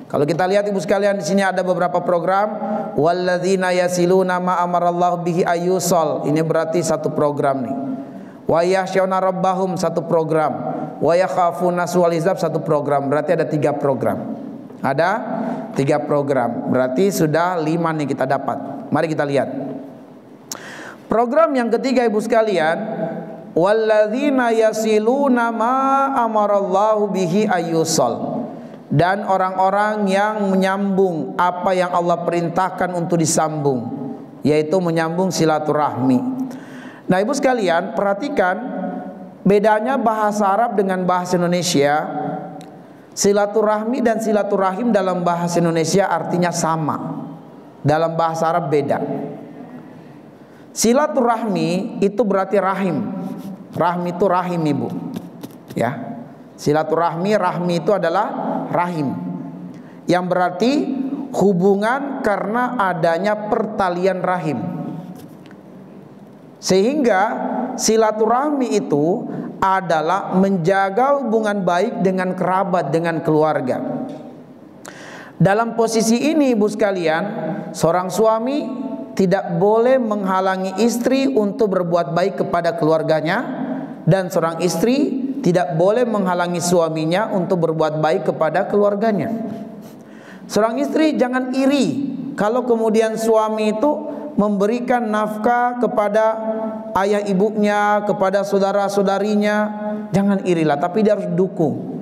Kalau kita lihat Ibu sekalian, di sini ada beberapa program. Walladzina yasiluna ma amarallahu bihi ayyusal, ini berarti satu program nih. Wa yakhshawna rabbahum, satu program. Wa yakhafuna su'al hisab, satu program. Berarti ada 3 program. Ada 3 program. Berarti sudah 5 nih kita dapat. Mari kita lihat. Program yang ketiga Ibu sekalian, walladzina yasiluna ma amarallahu bihi ayyusal, dan orang-orang yang menyambung apa yang Allah perintahkan untuk disambung, yaitu menyambung silaturahmi. Nah Ibu sekalian, perhatikan bedanya bahasa Arab dengan bahasa Indonesia. Silaturahmi dan silaturahim dalam bahasa Indonesia artinya sama, dalam bahasa Arab beda. Silaturahmi itu berarti rahim. Rahmi itu rahim Ibu, ya. Silaturahmi, rahmi itu adalah rahim, yang berarti hubungan karena adanya pertalian rahim. Sehingga silaturahmi itu adalah menjaga hubungan baik dengan kerabat, dengan keluarga. Dalam posisi ini Ibu sekalian, seorang suami tidak boleh menghalangi istri untuk berbuat baik kepada keluarganya, dan seorang istri tidak boleh menghalangi suaminya untuk berbuat baik kepada keluarganya. Seorang istri jangan iri kalau kemudian suami itu memberikan nafkah kepada ayah ibunya, kepada saudara-saudarinya. Jangan irilah, tapi dia harus dukung.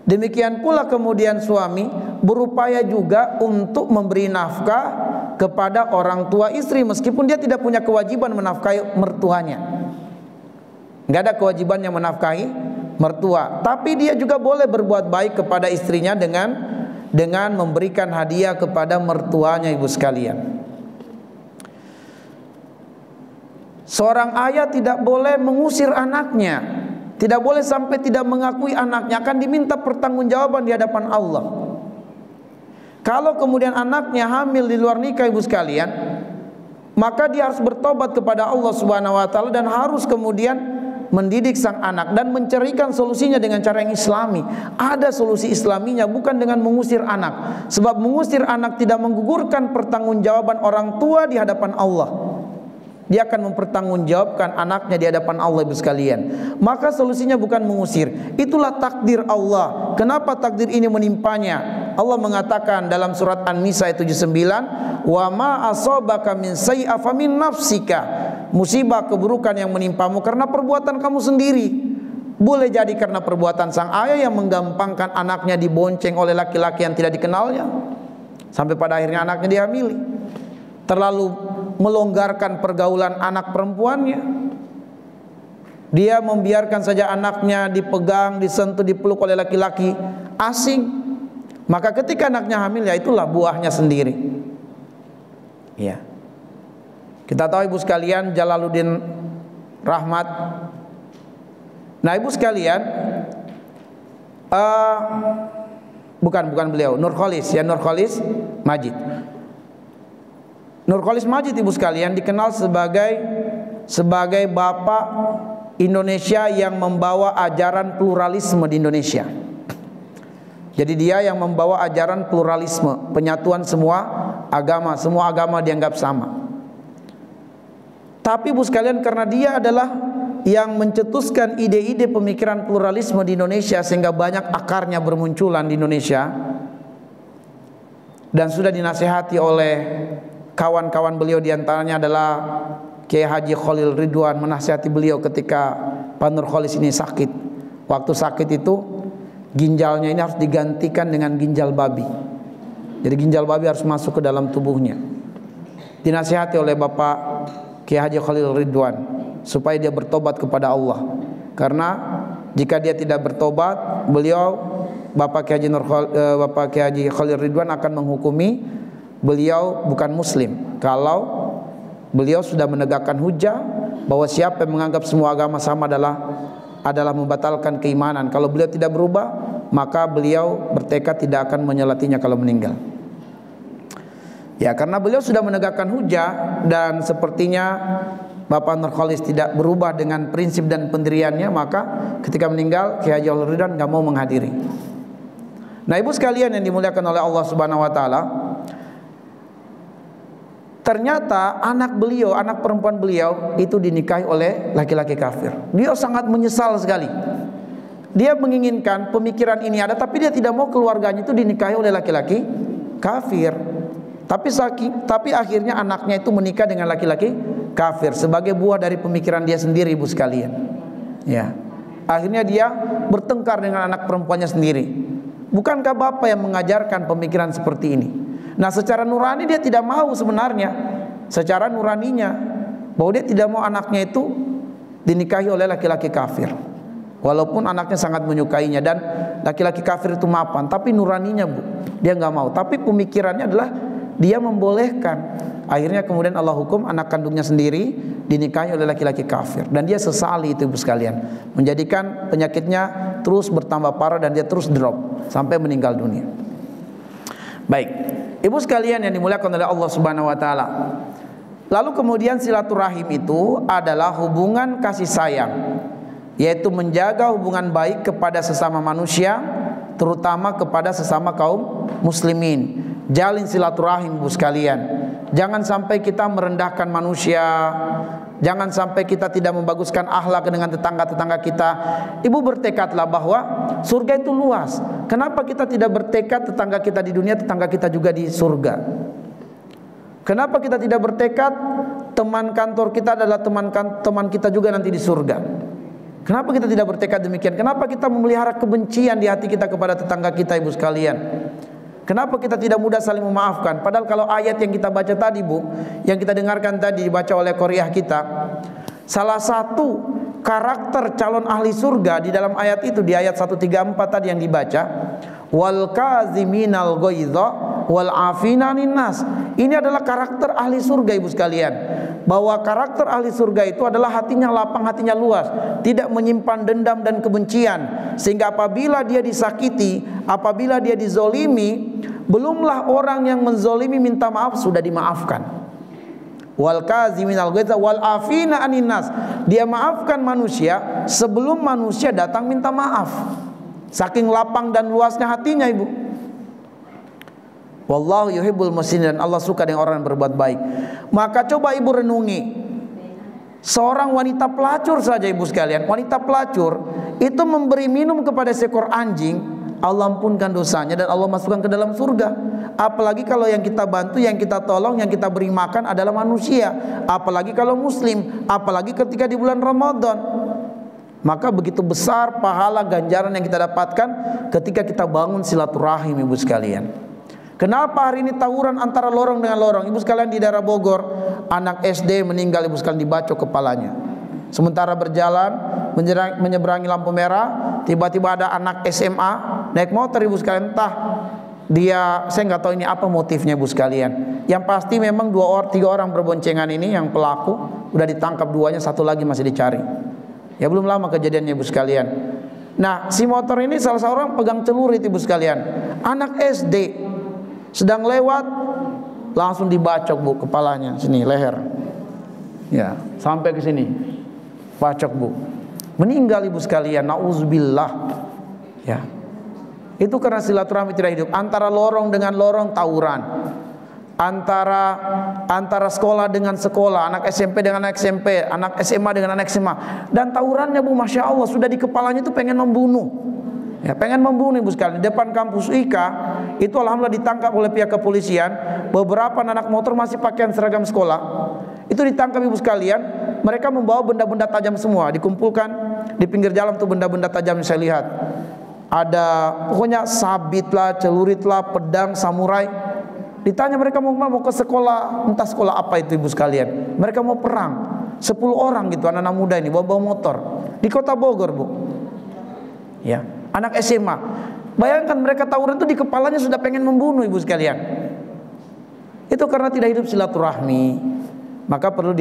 Demikian pula kemudian suami berupaya juga untuk memberi nafkah kepada orang tua istri, meskipun dia tidak punya kewajiban menafkahi mertuanya. Nggak ada kewajibannya menafkahi mertua, tapi dia juga boleh berbuat baik kepada istrinya dengan memberikan hadiah kepada mertuanya Ibu sekalian. Seorang ayah tidak boleh mengusir anaknya, tidak boleh sampai tidak mengakui anaknya, akan diminta pertanggungjawaban di hadapan Allah. Kalau kemudian anaknya hamil di luar nikah, ibu sekalian, maka dia harus bertobat kepada Allah Subhanahu wa taala dan harus kemudian mendidik sang anak dan mencarikan solusinya dengan cara yang islami. Ada solusi islaminya, bukan dengan mengusir anak. Sebab mengusir anak tidak menggugurkan pertanggungjawaban orang tua di hadapan Allah. Dia akan mempertanggungjawabkan anaknya di hadapan Allah, ibu sekalian. Maka solusinya bukan mengusir. Itulah takdir Allah. Kenapa takdir ini menimpanya? Allah mengatakan dalam surat An-Nisa 79, "Wa ma asabaka min sayyi'atin famin nafsika." Musibah keburukan yang menimpamu karena perbuatan kamu sendiri. Boleh jadi karena perbuatan sang ayah yang menggampangkan anaknya dibonceng oleh laki-laki yang tidak dikenalnya, sampai pada akhirnya anaknya dihamili. Terlalu melonggarkan pergaulan anak perempuannya. Dia membiarkan saja anaknya dipegang, disentuh, dipeluk oleh laki-laki asing. Maka ketika anaknya hamil, ya itulah buahnya sendiri. Ya. Kita tahu ibu sekalian, Jalaluddin Rahmat. Nah ibu sekalian, bukan beliau, Nurkholis Majid. Nurkholis Majid ibu sekalian dikenal sebagai bapak Indonesia yang membawa ajaran pluralisme di Indonesia. Jadi dia yang membawa ajaran pluralisme, penyatuan semua agama dianggap sama. Tapi ibu sekalian, karena dia adalah yang mencetuskan ide-ide pemikiran pluralisme di Indonesia sehingga banyak akarnya bermunculan di Indonesia, dan sudah dinasihati oleh kawan-kawan beliau, diantaranya adalah Kiai Haji Khalil Ridwan, menasihati beliau ketika Pak Nurkholis ini sakit. Waktu sakit itu ginjalnya ini harus digantikan dengan ginjal babi. Jadi ginjal babi harus masuk ke dalam tubuhnya. Dinasihati oleh Bapak Kiai Haji Khalil Ridwan supaya dia bertobat kepada Allah. Karena jika dia tidak bertobat, beliau Bapak Kiai Haji Khalil Ridwan akan menghukumi beliau bukan muslim kalau beliau sudah menegakkan hujah bahwa siapa yang menganggap semua agama sama adalah membatalkan keimanan. Kalau beliau tidak berubah, maka beliau bertekad tidak akan menyolatinya kalau meninggal. Ya, karena beliau sudah menegakkan hujah dan sepertinya Bapak Nurkholis tidak berubah dengan prinsip dan pendiriannya, maka ketika meninggal Kiai Haji Khalil Ridwan nggak mau menghadiri. Nah ibu sekalian yang dimuliakan oleh Allah Subhanahu wa taala, ternyata anak perempuan beliau itu dinikahi oleh laki-laki kafir. Dia sangat menyesal sekali. Dia menginginkan pemikiran ini ada, tapi dia tidak mau keluarganya itu dinikahi oleh laki-laki kafir. Tapi akhirnya anaknya itu menikah dengan laki-laki kafir sebagai buah dari pemikiran dia sendiri, ibu sekalian. Ya. Akhirnya dia bertengkar dengan anak perempuannya sendiri. Bukankah bapak yang mengajarkan pemikiran seperti ini? Nah, secara nurani dia tidak mau sebenarnya. Secara nuraninya bahwa dia tidak mau anaknya itu dinikahi oleh laki-laki kafir. Walaupun anaknya sangat menyukainya dan laki-laki kafir itu mapan, tapi nuraninya dia nggak mau. Tapi pemikirannya adalah dia membolehkan. Akhirnya kemudian Allah hukum anak kandungnya sendiri dinikahi oleh laki-laki kafir, dan dia sesali itu ibu sekalian, menjadikan penyakitnya terus bertambah parah dan dia terus drop sampai meninggal dunia. Baik, ibu sekalian yang dimuliakan oleh Allah Subhanahu wa taala. Lalu kemudian silaturahim itu adalah hubungan kasih sayang, yaitu menjaga hubungan baik kepada sesama manusia, terutama kepada sesama kaum muslimin. Jalin silaturahim ibu sekalian. Jangan sampai kita merendahkan manusia. Jangan sampai kita tidak membaguskan akhlak dengan tetangga-tetangga kita. Ibu bertekadlah bahwa surga itu luas. Kenapa kita tidak bertekad tetangga kita di dunia, tetangga kita juga di surga? Kenapa kita tidak bertekad teman kantor kita adalah teman kita juga nanti di surga? Kenapa kita tidak bertekad demikian? Kenapa kita memelihara kebencian di hati kita kepada tetangga kita, ibu sekalian? Kenapa kita tidak mudah saling memaafkan? Padahal kalau ayat yang kita baca tadi, Bu, yang kita dengarkan tadi dibaca oleh qoriah kita, salah satu karakter calon ahli surga di dalam ayat itu, di ayat 134 tadi yang dibaca, wal kaziminal ghaidha wal afina 'anil nas. Ini adalah karakter ahli surga, ibu sekalian. Bahwa karakter ahli surga itu adalah hatinya lapang, hatinya luas, tidak menyimpan dendam dan kebencian, sehingga apabila dia disakiti, apabila dia dizolimi, Belumlah orang yang menzolimi minta maaf sudah dimaafkan. Wal kaziminal ghaidza wal afina anin nas. Dia maafkan manusia sebelum manusia datang minta maaf. Saking lapang dan luasnya hatinya, Ibu. Wallahu yuhibbul muhsinin, dan Allah suka dengan orang yang berbuat baik. Maka coba Ibu renungi, seorang wanita pelacur saja, Ibu sekalian, wanita pelacur itu memberi minum kepada seekor anjing, Allah ampunkan dosanya dan Allah masukkan ke dalam surga. Apalagi kalau yang kita bantu, yang kita tolong, yang kita beri makan adalah manusia. Apalagi kalau muslim, apalagi ketika di bulan Ramadan. Maka begitu besar pahala ganjaran yang kita dapatkan ketika kita bangun silaturahim, Ibu sekalian. Kenapa hari ini tawuran antara lorong dengan lorong? Ibu sekalian, di daerah Bogor, anak SD meninggal, Ibu sekalian, dibacok kepalanya. Sementara berjalan menyeberangi lampu merah, tiba-tiba ada anak SMA naik motor, Ibu sekalian. Entah dia, saya nggak tahu ini apa motifnya, Ibu sekalian. Yang pasti memang 2-3 orang berboncengan ini yang pelaku udah ditangkap, 2-nya, 1 lagi masih dicari. Ya belum lama kejadiannya, Ibu sekalian. Nah, si motor ini salah seorang pegang celurit, Ibu sekalian. Anak SD sedang lewat, langsung dibacok, Bu, kepalanya, sini leher. Ya, sampai ke sini. Bacok, Bu. Meninggal, Ibu sekalian. Nauzubillah. Ya. Itu karena silaturahmi tidak hidup. Antara lorong dengan lorong tawuran. Antara sekolah dengan sekolah, anak SMP dengan anak SMP, anak SMA dengan anak SMA. Dan tawurannya, Bu, Masya Allah, sudah di kepalanya itu pengen membunuh. Ya, pengen membunuh, Ibu sekalian. Di depan kampus IKA itu alhamdulillah ditangkap oleh pihak kepolisian. Beberapa anak motor masih pakaian seragam sekolah. Itu ditangkap, Ibu sekalian. Mereka membawa benda-benda tajam semua, dikumpulkan di pinggir jalan tuh benda-benda tajam yang saya lihat. Ada pokoknya sabit lah, celurit lah, pedang, samurai. Ditanya mereka mau ke sekolah, entah sekolah apa itu, Ibu sekalian. Mereka mau perang. 10 orang gitu, anak-anak muda ini bawa motor di kota Bogor, Bu. Ya, anak SMA. Bayangkan mereka tawuran itu di kepalanya sudah pengen membunuh, Ibu sekalian. Itu karena tidak hidup silaturahmi. Maka perlu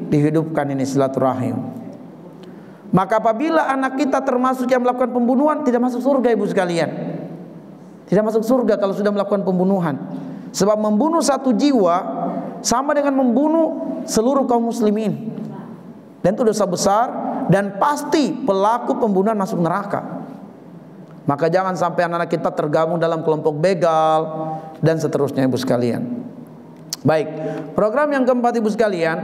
dihidupkan ini silaturahim. Maka apabila anak kita termasuk yang melakukan pembunuhan, tidak masuk surga, Ibu sekalian. Tidak masuk surga kalau sudah melakukan pembunuhan. Sebab membunuh satu jiwa sama dengan membunuh seluruh kaum muslimin. Dan itu dosa besar, dan pasti pelaku pembunuhan masuk neraka. Maka jangan sampai anak-anak kita tergabung dalam kelompok begal dan seterusnya, Ibu sekalian. Baik, program yang keempat, Ibu sekalian,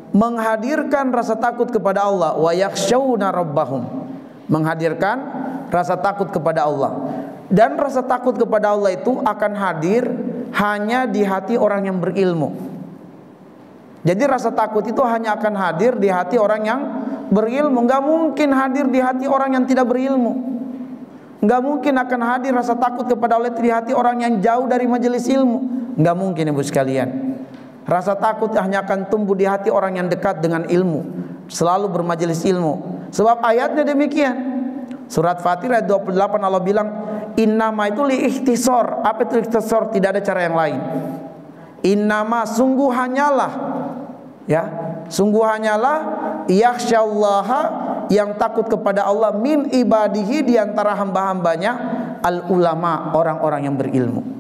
menghadirkan rasa takut kepada Allah, wa yakhshawna rabbahum. Menghadirkan rasa takut kepada Allah. Dan rasa takut kepada Allah itu akan hadir hanya di hati orang yang berilmu. Jadi rasa takut itu hanya akan hadir di hati orang yang berilmu. Nggak mungkin hadir di hati orang yang tidak berilmu. Nggak mungkin akan hadir rasa takut kepada Allah itu di hati orang yang jauh dari majelis ilmu. Nggak mungkin, Ibu sekalian. Rasa takut hanya akan tumbuh di hati orang yang dekat dengan ilmu, selalu bermajelis ilmu. Sebab ayatnya demikian. Surat Fatir ayat 28 Allah bilang, innama itu li ikhtisor. Apa itu ikhtisor? Tidak ada cara yang lain. Innama, sungguh hanyalah, ya, sungguh hanyalah yakhsyallaha, yang takut kepada Allah, min ibadihi, diantara hamba-hambanya, al ulama, orang-orang yang berilmu.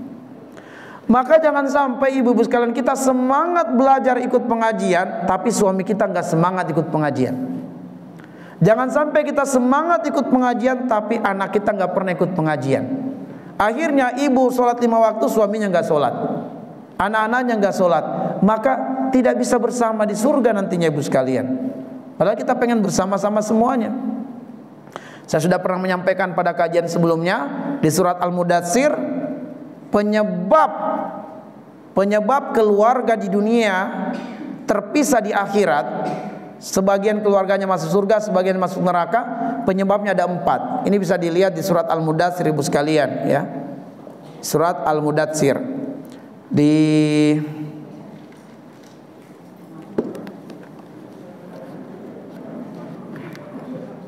Maka jangan sampai ibu-ibu sekalian kita semangat belajar ikut pengajian, tapi suami kita nggak semangat ikut pengajian. Jangan sampai kita semangat ikut pengajian, tapi anak kita nggak pernah ikut pengajian. Akhirnya ibu sholat 5 waktu, suaminya nggak sholat, anak-anaknya nggak sholat. Maka tidak bisa bersama di surga nantinya, ibu sekalian. Padahal kita pengen bersama-sama semuanya. Saya sudah pernah menyampaikan pada kajian sebelumnya di surat Al-Mudatsir, penyebab keluarga di dunia terpisah di akhirat. Sebagian keluarganya masuk surga, sebagian masuk neraka. Penyebabnya ada 4. Ini bisa dilihat di surat Al-Mudatsir, ibu sekalian, ya. Surat Al-Mudatsir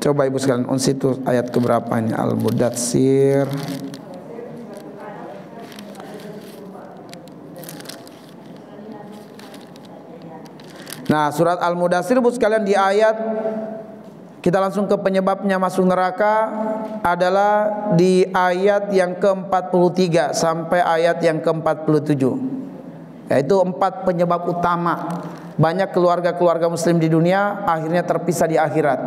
coba ibu sekalian unsi itu ayat keberapanya. Al-Mudatsir Nah, surat Al-Mudatsir, Bu sekalian, di ayat Kita langsung ke penyebabnya masuk neraka adalah di ayat yang ke-43 sampai ayat yang ke-47. Yaitu 4 penyebab utama banyak keluarga-keluarga muslim di dunia akhirnya terpisah di akhirat.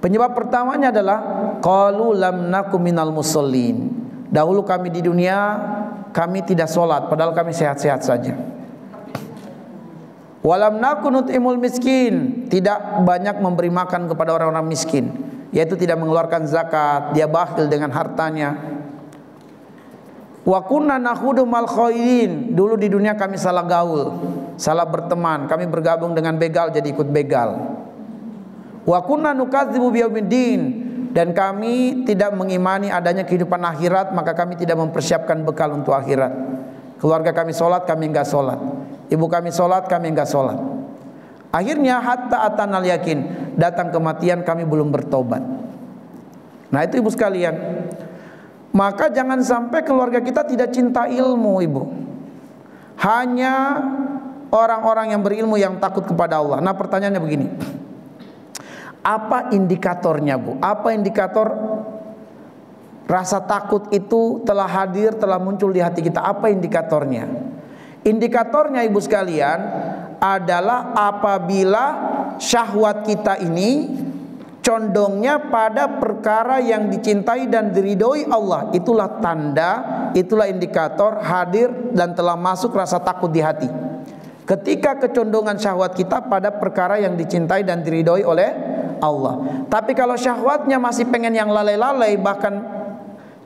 Penyebab pertamanya adalah qalu lam nakum minal musallin. Dahulu kami di dunia kami tidak sholat padahal kami sehat-sehat saja. Walam nakun nut'imul miskin, tidak banyak memberi makan kepada orang-orang miskin, yaitu tidak mengeluarkan zakat, dia bakhil dengan hartanya. Wa kunna nakhudu mal khaidin, dulu di dunia kami salah gaul, salah berteman, kami bergabung dengan begal jadi ikut begal. Wa kunna nukadzibu biyaumiddin, dan kami tidak mengimani adanya kehidupan akhirat, maka kami tidak mempersiapkan bekal untuk akhirat. Keluarga kami sholat, kami enggak sholat. Ibu kami sholat, kami enggak sholat. Akhirnya hatta atanal yakin, datang kematian kami belum bertobat. Nah itu ibu sekalian, maka jangan sampai keluarga kita tidak cinta ilmu ibu. Hanya orang-orang yang berilmu yang takut kepada Allah. Nah pertanyaannya begini, apa indikatornya bu? Apa indikator rasa takut itu telah hadir, telah muncul di hati kita? Apa indikatornya? Indikatornya ibu sekalian adalah apabila syahwat kita ini condongnya pada perkara yang dicintai dan diridhoi Allah. Itulah tanda, itulah indikator hadir dan telah masuk rasa takut di hati. Ketika kecondongan syahwat kita pada perkara yang dicintai dan diridhoi oleh Allah. Tapi kalau syahwatnya masih pengen yang lalai-lalai, bahkan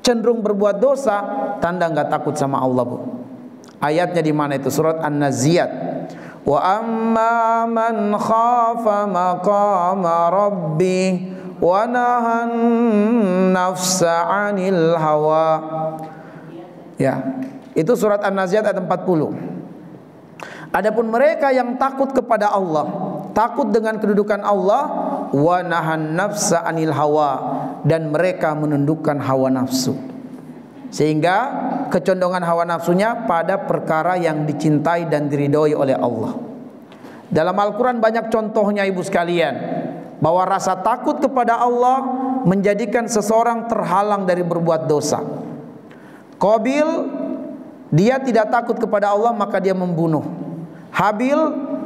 cenderung berbuat dosa, tanda nggak takut sama Allah bu. Ayatnya di mana itu? Surat An-Naziyat. Wa amma man khafa maqama rabbi wa nahan nafsa 'anil hawa. Ya, itu surat An-Naziyat ayat 40. Adapun mereka yang takut kepada Allah, takut dengan kedudukan Allah, wa nahan nafsa 'anil hawa, dan mereka menundukkan hawa nafsu. Sehingga kecondongan hawa nafsunya pada perkara yang dicintai dan diridhoi oleh Allah. Dalam Al-Quran banyak contohnya ibu sekalian, bahwa rasa takut kepada Allah menjadikan seseorang terhalang dari berbuat dosa. Qabil, dia tidak takut kepada Allah maka dia membunuh. Habil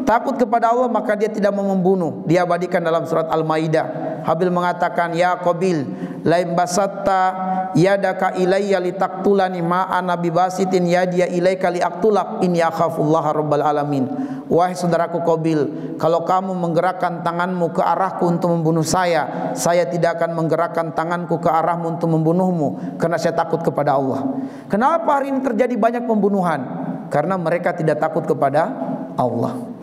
takut kepada Allah maka dia tidak mau membunuh. Dia abadikan dalam surat Al-Maidah. Habil mengatakan, ya Qabil, lain basatta yadaka ilayya litaktulani ma ana bibasitin yadiya ilaika liaktulak inni akhafullaha rabbal alamin. Wahai saudaraku Qabil, kalau kamu menggerakkan tanganmu ke arahku untuk membunuh saya tidak akan menggerakkan tanganku ke arahmu untuk membunuhmu, karena saya takut kepada Allah. Kenapa hari ini terjadi banyak pembunuhan? Karena mereka tidak takut kepada Allah.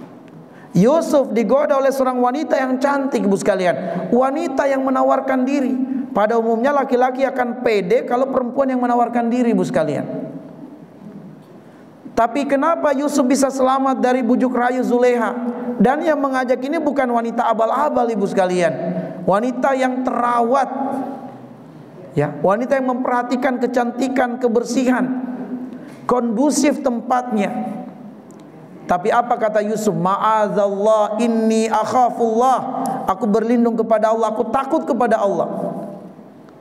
Yusuf digoda oleh seorang wanita yang cantik ibu sekalian, wanita yang menawarkan diri. Pada umumnya laki-laki akan pede kalau perempuan yang menawarkan diri ibu sekalian. Tapi kenapa Yusuf bisa selamat dari bujuk rayu Zuleha? Dan yang mengajak ini bukan wanita abal-abal ibu sekalian, wanita yang terawat, ya, wanita yang memperhatikan kecantikan, kebersihan, kondusif tempatnya. Tapi apa kata Yusuf? Ma'adzallah inni akhafullah. Aku berlindung kepada Allah, aku takut kepada Allah.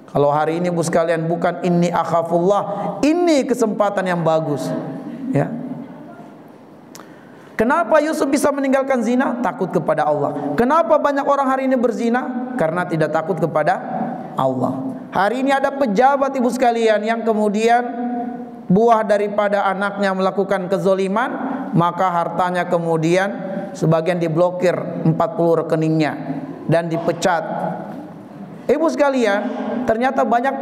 Kalau hari ini bu sekalian bukan inni akhafullah, ini kesempatan yang bagus. Ya. Kenapa Yusuf bisa meninggalkan zina? Takut kepada Allah. Kenapa banyak orang hari ini berzina? Karena tidak takut kepada Allah. Hari ini ada pejabat ibu sekalian yang kemudian buah daripada anaknya melakukan kezoliman, maka hartanya kemudian sebagian diblokir 40 rekeningnya dan dipecat. Ibu sekalian, ternyata banyak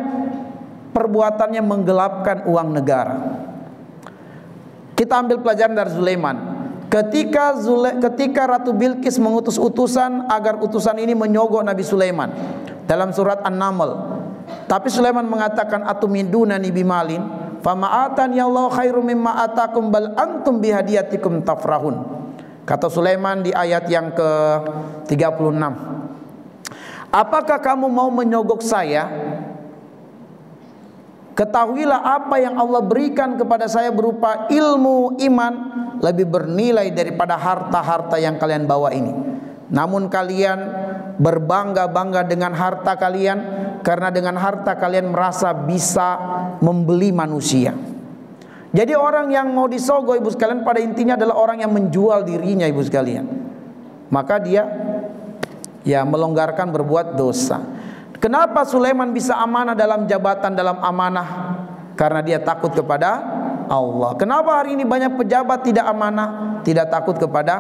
perbuatannya menggelapkan uang negara. Kita ambil pelajaran dari Sulaiman. Ketika Ratu Bilqis mengutus utusan agar utusan ini menyogok Nabi Sulaiman dalam surat An-Naml. Tapi Sulaiman mengatakan, atumidunani bimalin fama atani Allah khairum mimma atakum bal antum bihadiyatikum tafrahun. Kata Sulaiman di ayat yang ke-36, apakah kamu mau menyogok saya? Ketahuilah apa yang Allah berikan kepada saya berupa ilmu iman lebih bernilai daripada harta-harta yang kalian bawa ini. Namun kalian berbangga-bangga dengan harta kalian, karena dengan harta kalian merasa bisa membeli manusia. Jadi orang yang mau disogok ibu sekalian pada intinya adalah orang yang menjual dirinya ibu sekalian. Maka dia melonggarkan berbuat dosa. Kenapa Sulaiman bisa amanah dalam jabatan, dalam amanah? Karena dia takut kepada Allah. Kenapa hari ini banyak pejabat tidak amanah? Tidak takut kepada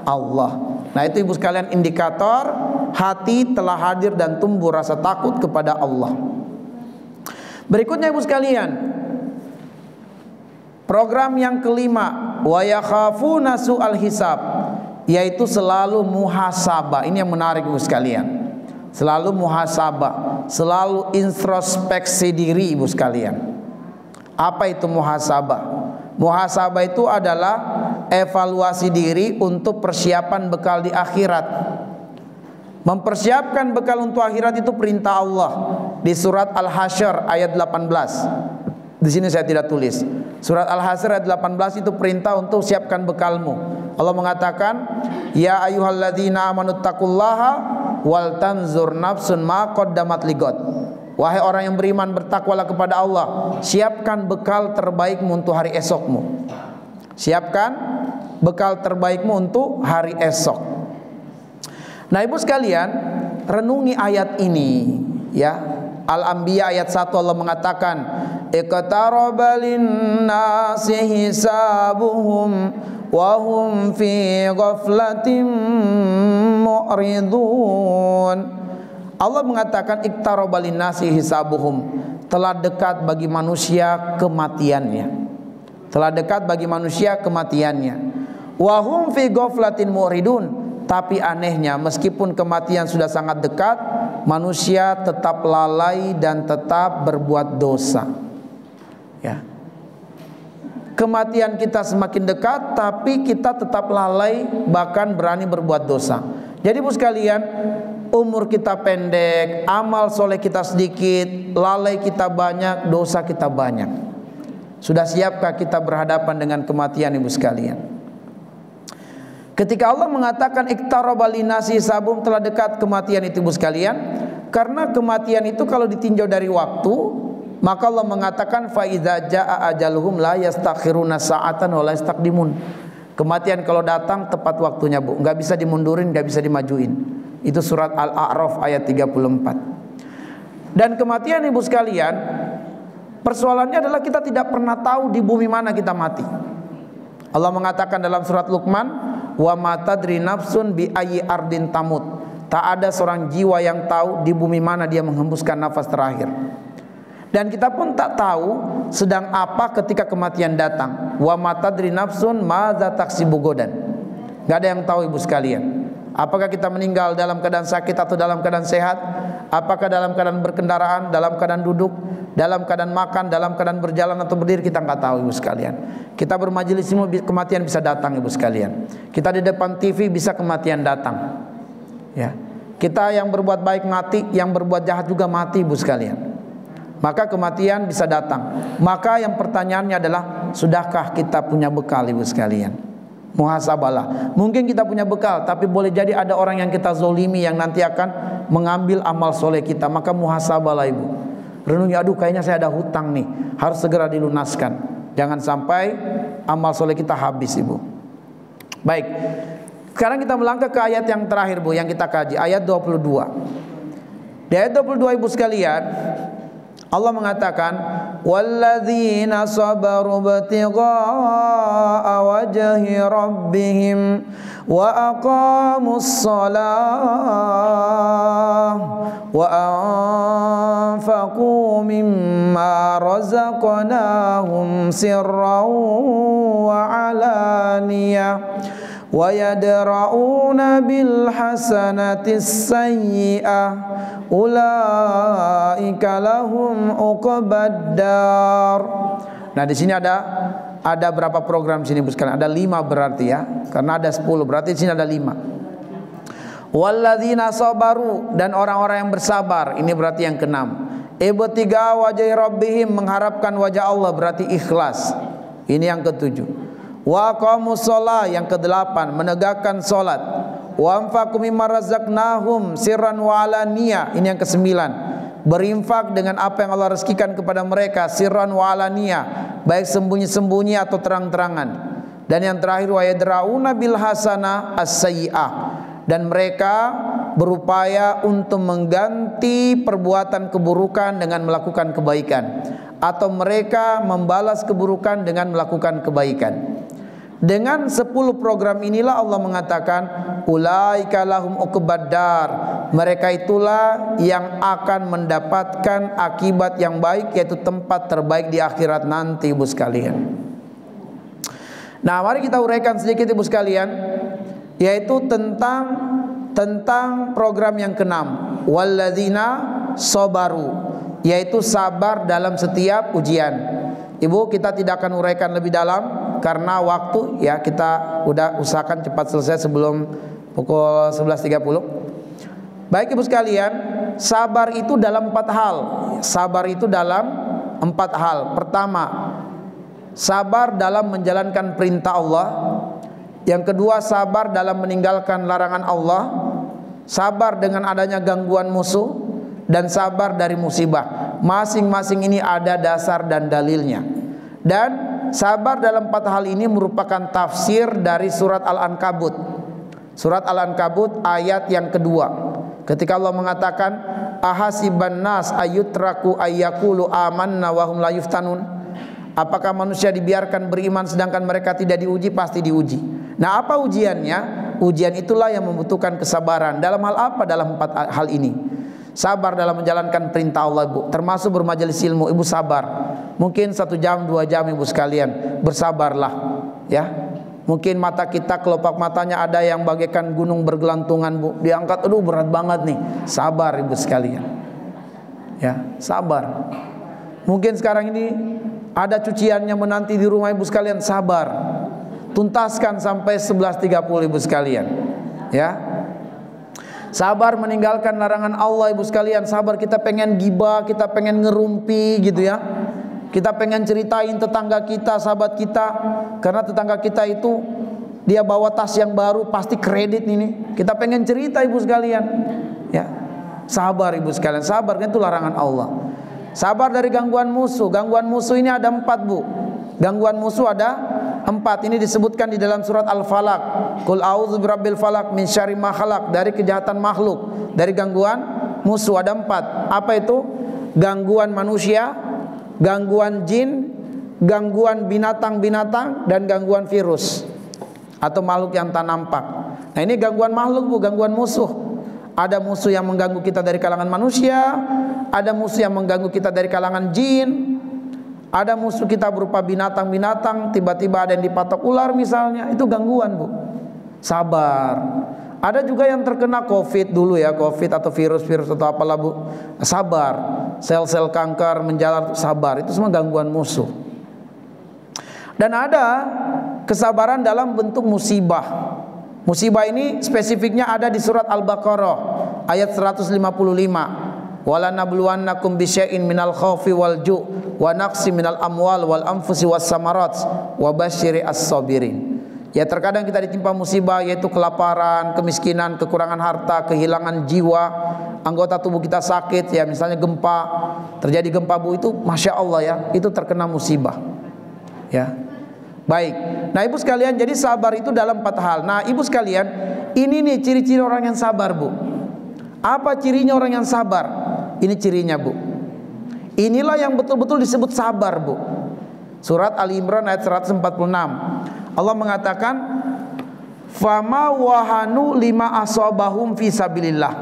Allah. Nah itu ibu sekalian indikator hati telah hadir dan tumbuh rasa takut kepada Allah. Berikutnya ibu sekalian, program yang kelima, wa yakhafuna su'al hisab, yaitu selalu muhasabah. Ini yang menarik ibu sekalian. Selalu muhasabah, selalu introspeksi diri ibu sekalian. Apa itu muhasabah? Muhasabah itu adalah evaluasi diri untuk persiapan bekal di akhirat. Mempersiapkan bekal untuk akhirat itu perintah Allah di surat Al-Hasyr ayat 18. Di sini saya tidak tulis. Surat Al-Hasyr ayat 18 itu perintah untuk siapkan bekalmu. Allah mengatakan, ya ayyuhalladzina amanu taqullaha wal tanzur nafsun ma qaddamat ligot. Wahai orang yang beriman, bertakwalah kepada Allah, siapkan bekal terbaikmu untuk hari esokmu. Siapkan bekal terbaikmu untuk hari esok. Nah ibu sekalian, renungi ayat ini ya. Al-Anbiya ayat 1 Allah mengatakan, iqtaraba lin-nasi hisabuhum wa hum fi ghaflatin mu'ridun. Allah mengatakan iqtaraba lin-nasi hisabuhum, telah dekat bagi manusia kematiannya. Telah dekat bagi manusia kematiannya. Wa hum fi ghaflatin mu'ridun, tapi anehnya meskipun kematian sudah sangat dekat, manusia tetap lalai dan tetap berbuat dosa. Ya. Kematian kita semakin dekat, tapi kita tetap lalai, bahkan berani berbuat dosa. Jadi ibu sekalian, umur kita pendek, amal soleh kita sedikit, lalai kita banyak, dosa kita banyak. Sudah siapkah kita berhadapan dengan kematian ibu sekalian? Ketika Allah mengatakan iqtaraba linnasi hisabum, telah dekat kematian itu ibu sekalian, karena kematian itu kalau ditinjau dari waktu, maka Allah mengatakan fa idza jaa ajaluhum la yastakhiruna sa'atan wa la yastaqdimun. Kematian kalau datang tepat waktunya bu, nggak bisa dimundurin, nggak bisa dimajuin. Itu surat Al-A'raf ayat 34. Dan kematian ibu sekalian, persoalannya adalah kita tidak pernah tahu di bumi mana kita mati. Allah mengatakan dalam surat Luqman, wa ma tadri nafsun bi ayyi ardin tamut. Tak ada seorang jiwa yang tahu di bumi mana dia menghembuskan nafas terakhir. Dan kita pun tak tahu sedang apa ketika kematian datang. Wa ma tadri nafsun madza taksibu godan. Gak ada yang tahu ibu sekalian. Apakah kita meninggal dalam keadaan sakit atau dalam keadaan sehat? Apakah dalam keadaan berkendaraan, dalam keadaan duduk, dalam keadaan makan, dalam keadaan berjalan atau berdiri? Kita nggak tahu ibu sekalian. Kita bermajelis ilmu, kematian bisa datang ibu sekalian. Kita di depan TV bisa kematian datang. Ya. Kita yang berbuat baik mati, yang berbuat jahat juga mati ibu sekalian. Maka kematian bisa datang. Maka yang pertanyaannya adalah, sudahkah kita punya bekal ibu sekalian? Muhasabahlah. Mungkin kita punya bekal, tapi boleh jadi ada orang yang kita zolimi yang nanti akan mengambil amal soleh kita. Maka muhasabahlah ibu. Renungi, aduh kayaknya saya ada hutang nih, harus segera dilunaskan. Jangan sampai amal soleh kita habis ibu. Baik, sekarang kita melangkah ke ayat yang terakhir bu, yang kita kaji, ayat 22. Di ayat 22 ibu sekalian, Allah mengatakan, walladzina sabaru ibtigha'a wajhi rabbihim wa aqamus shalah wa anfaqu mimma razaqnahum sirran wa alaniyah wa yadra'una bil hasanatis sayyi'ah ulaika lahum uqbaddar. Nah di sini ada berapa program sini Bu sekalian? Ada 5 berarti ya. Karena ada 10 berarti di sini ada 5. Walladzina sabaru, dan orang-orang yang bersabar. Ini berarti yang ke-6. Ibtigha wajhi rabbihim, mengharapkan wajah Allah, berarti ikhlas. Ini yang ke-7. Wa aqamus shalah, yang ke-8, menegakkan salat. Wa anfaqu mimma razaqnahum sirran wa alaniyah. Ini yang ke-9. Berinfak dengan apa yang Allah rezekikan kepada mereka sirran wa alaniyah, baik sembunyi-sembunyi atau terang-terangan. Dan yang terakhir wa yadrauna bil hasanah as-sayyi'ah, dan mereka berupaya untuk mengganti perbuatan keburukan dengan melakukan kebaikan, atau mereka membalas keburukan dengan melakukan kebaikan. Dengan 10 program inilah Allah mengatakan ulaika lahum uqbaddar, mereka itulah yang akan mendapatkan akibat yang baik, yaitu tempat terbaik di akhirat nanti, Ibu sekalian. Nah, mari kita uraikan sedikit, Ibu sekalian, yaitu tentang program yang ke-6, walladzina sabaru, yaitu sabar dalam setiap ujian. Ibu, kita tidak akan uraikan lebih dalam karena waktu, ya, kita udah usahakan cepat selesai sebelum pukul 11.30. Baik Ibu sekalian, sabar itu dalam 4 hal. Sabar itu dalam 4 hal. Pertama, sabar dalam menjalankan perintah Allah. Yang kedua, sabar dalam meninggalkan larangan Allah. Sabar dengan adanya gangguan musuh, dan sabar dari musibah. Masing-masing ini ada dasar dan dalilnya. Dan sabar dalam 4 hal ini merupakan tafsir dari surat Al-Ankabut. Surat Al-Ankabut ayat yang kedua, ketika Allah mengatakan ahasiban nas ayyutraku ayyakulu amanna wa hum la yuftanun. Apakah manusia dibiarkan beriman sedangkan mereka tidak diuji? Pasti diuji. Nah, apa ujiannya? Ujian itulah yang membutuhkan kesabaran. Dalam hal apa? Dalam 4 hal ini. Sabar dalam menjalankan perintah Allah, Ibu, termasuk bermajelis ilmu. Ibu sabar, mungkin 1 jam 2 jam, Ibu sekalian, bersabarlah, ya. Mungkin mata kita, kelopak matanya ada yang bagaikan gunung bergelantungan, Bu, diangkat, aduh berat banget nih. Sabar, Ibu sekalian, ya, sabar. Mungkin sekarang ini ada cuciannya menanti di rumah, Ibu sekalian, sabar, tuntaskan sampai 11.30, Ibu sekalian, ya. Sabar meninggalkan larangan Allah, Ibu sekalian. Sabar, kita pengen gibah, kita pengen ngerumpi gitu ya. Kita pengen ceritain tetangga kita, sahabat kita, karena tetangga kita itu dia bawa tas yang baru, pasti kredit ini. Kita pengen cerita, Ibu sekalian, ya. Sabar, Ibu sekalian, sabar, kan itu larangan Allah. Sabar dari gangguan musuh. Gangguan musuh ini ada 4, Bu. Gangguan musuh ada 4. Ini disebutkan di dalam surat Al-Falaq. Qul a'udzu birabbil falaq min syarri ma khalaq, dari kejahatan makhluk, dari gangguan musuh ada 4. Apa itu? Gangguan manusia, gangguan jin, gangguan binatang-binatang, dan gangguan virus atau makhluk yang tak nampak. Nah, ini gangguan makhluk, Bu, gangguan musuh. Ada musuh yang mengganggu kita dari kalangan manusia, ada musuh yang mengganggu kita dari kalangan jin, ada musuh kita berupa binatang-binatang, tiba-tiba ada yang dipatok ular misalnya, itu gangguan, Bu. Sabar. Ada juga yang terkena COVID dulu ya, COVID atau virus-virus atau apalah, Bu. Sabar. Sel-sel kanker menjalar, sabar. Itu semua gangguan musuh. Dan ada kesabaran dalam bentuk musibah. Musibah ini spesifiknya ada di surat Al-Baqarah ayat 155. Wala nabluwannakum bisyai'in minal khaufi wal ju' wa naqsi minal amwal wal anfusi was samarat wa basyiri as-sabirin. Ya, terkadang kita ditimpa musibah, yaitu kelaparan, kemiskinan, kekurangan harta, kehilangan jiwa, anggota tubuh kita sakit, ya, misalnya gempa, terjadi gempa, Bu, itu Masya Allah ya, itu terkena musibah, ya. Baik, nah Ibu sekalian, jadi sabar itu dalam 4 hal. Nah Ibu sekalian, ini nih ciri-ciri orang yang sabar, Bu. Apa cirinya orang yang sabar? Ini cirinya, Bu. Inilah yang betul-betul disebut sabar, Bu. Surat Ali Imran ayat 146. Allah mengatakan, "Fama wahanu lima asabahum fi sabilillah."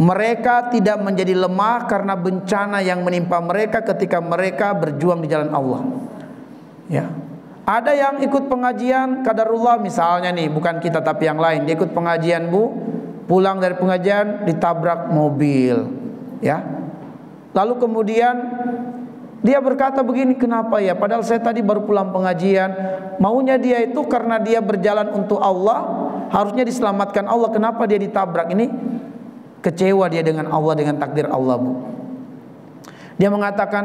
Mereka tidak menjadi lemah karena bencana yang menimpa mereka ketika mereka berjuang di jalan Allah. Ya. Ada yang ikut pengajian qadarullah misalnya nih, bukan kita tapi yang lain. Dia ikut pengajian, Bu. Pulang dari pengajian ditabrak mobil. Ya, lalu kemudian dia berkata begini, kenapa ya? Padahal saya tadi baru pulang pengajian. Maunya dia itu karena dia berjalan untuk Allah, harusnya diselamatkan Allah. Kenapa dia ditabrak? Ini kecewa dia dengan Allah, dengan takdir Allah, Bu. Dia mengatakan,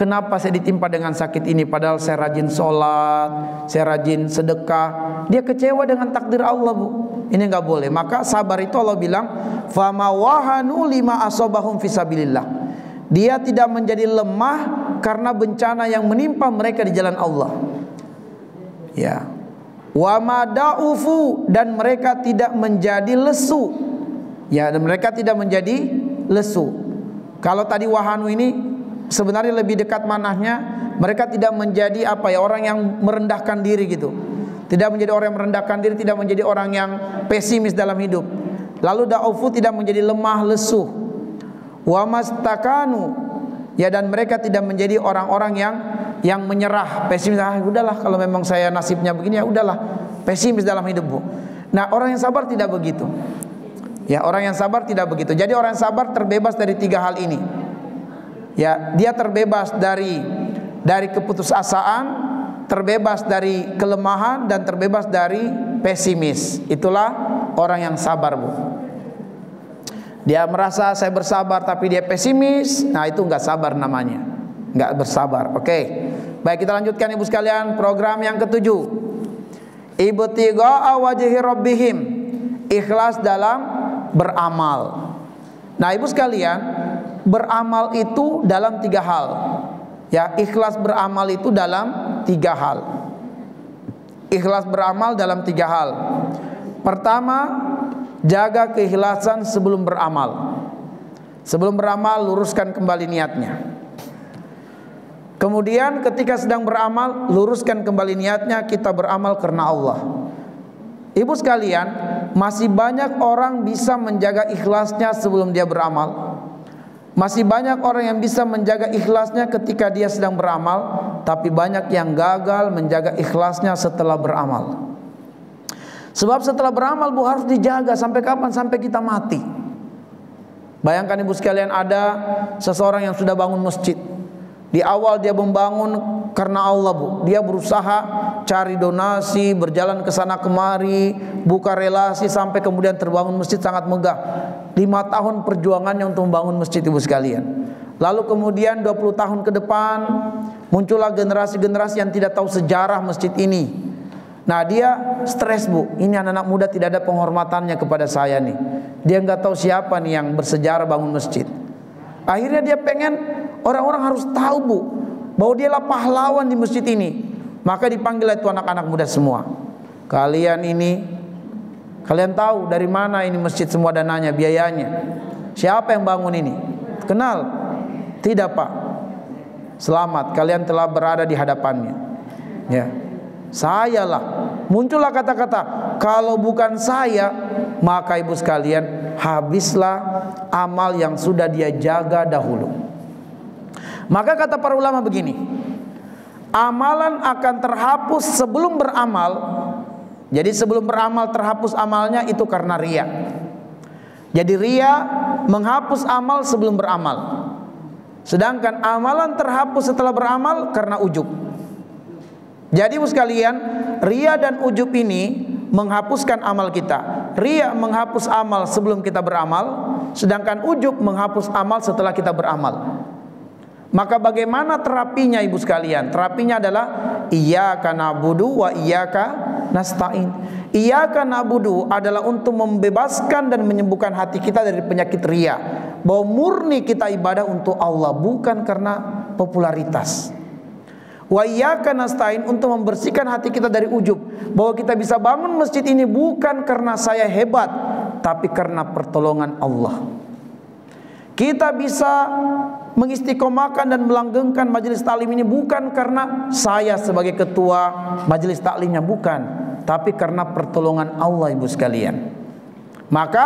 kenapa saya ditimpa dengan sakit ini padahal saya rajin sholat, saya rajin sedekah. Dia kecewa dengan takdir Allah, Bu. Ini enggak boleh. Maka sabar itu Allah bilang, fama wahanu lima asobahum fisabilillah. Dia tidak menjadi lemah karena bencana yang menimpa mereka di jalan Allah. Ya. Wa madaufu, dan mereka tidak menjadi lesu. Ya, dan mereka tidak menjadi lesu. Kalau tadi wahanu ini sebenarnya lebih dekat manahnya, mereka tidak menjadi orang yang merendahkan diri gitu. Tidak menjadi orang yang merendahkan diri, tidak menjadi orang yang pesimis dalam hidup. Lalu daufu, tidak menjadi lemah lesu. Wa mastakanu, ya, dan mereka tidak menjadi orang-orang yang menyerah, pesimis. Udahlah, kalau memang saya nasibnya begini, ya udahlah, pesimis dalam hidup, Bu. Nah, orang yang sabar tidak begitu. Ya, orang yang sabar tidak begitu. Jadi orang yang sabar terbebas dari 3 hal ini. Ya, dia terbebas dari keputusasaan, terbebas dari kelemahan, dan terbebas dari pesimis. Itulah orang yang sabar, Bu. Dia merasa saya bersabar tapi dia pesimis, nah itu enggak sabar namanya. Enggak bersabar. Oke. Baik, kita lanjutkan Ibu sekalian, program yang ke-7. Ibtigha'a wajhi rabbihim, ikhlas dalam beramal. Nah, Ibu sekalian, beramal itu dalam 3 hal. Ya, ikhlas beramal itu dalam 3 hal. Ikhlas beramal dalam 3 hal. Pertama, jaga keikhlasan sebelum beramal. Sebelum beramal, luruskan kembali niatnya. Kemudian ketika sedang beramal, luruskan kembali niatnya, kita beramal karena Allah. Ibu sekalian, masih banyak orang bisa menjaga ikhlasnya sebelum dia beramal. Masih banyak orang yang bisa menjaga ikhlasnya ketika dia sedang beramal, tapi banyak yang gagal menjaga ikhlasnya setelah beramal. Sebab setelah beramal, Bu, harus dijaga sampai kapan? Sampai kita mati. Bayangkan Ibu sekalian, ada seseorang yang sudah bangun masjid. Di awal dia membangun karena Allah, Bu. Dia berusaha cari donasi, berjalan ke sana kemari, buka relasi, sampai kemudian terbangun masjid sangat megah. 5 tahun perjuangannya untuk membangun masjid, Ibu sekalian. Lalu kemudian 20 tahun ke depan muncullah generasi-generasi yang tidak tahu sejarah masjid ini. Nah, dia stres, Bu. Ini anak-anak muda tidak ada penghormatannya kepada saya nih. Dia nggak tahu siapa nih yang bersejarah bangun masjid. Akhirnya dia pengen orang-orang harus tahu, Bu, bahwa dialah pahlawan di masjid ini. Maka dipanggil itu anak-anak muda semua. Kalian tahu dari mana ini masjid, semua dananya, biayanya? Siapa yang bangun ini? Kenal? Tidak, Pak. Selamat, kalian telah berada di hadapannya. Ya. Sayalah. Muncullah kata-kata, kalau bukan saya, maka Ibu sekalian, habislah amal yang sudah dia jaga dahulu. Maka kata para ulama begini, amalan akan terhapus sebelum beramal. Jadi sebelum beramal terhapus amalnya itu karena riya. Jadi riya menghapus amal sebelum beramal. Sedangkan amalan terhapus setelah beramal karena ujub. Jadi Ibu sekalian, riya dan ujub ini menghapuskan amal kita. Riya menghapus amal sebelum kita beramal, sedangkan ujub menghapus amal setelah kita beramal. Maka bagaimana terapinya, Ibu sekalian? Terapinya adalah iyyaka na'budu wa iyyaka nasta'in. Iyyaka na'budu adalah untuk membebaskan dan menyembuhkan hati kita dari penyakit riya, bahwa murni kita ibadah untuk Allah, bukan karena popularitas. Wa iyyaka nasta'in, untuk membersihkan hati kita dari ujub, bahwa kita bisa bangun masjid ini bukan karena saya hebat, tapi karena pertolongan Allah. Kita bisa mengistiqomahkan dan melanggengkan majelis taklim ini bukan karena saya sebagai ketua majelis taklimnya, bukan, tapi karena pertolongan Allah, Ibu sekalian. Maka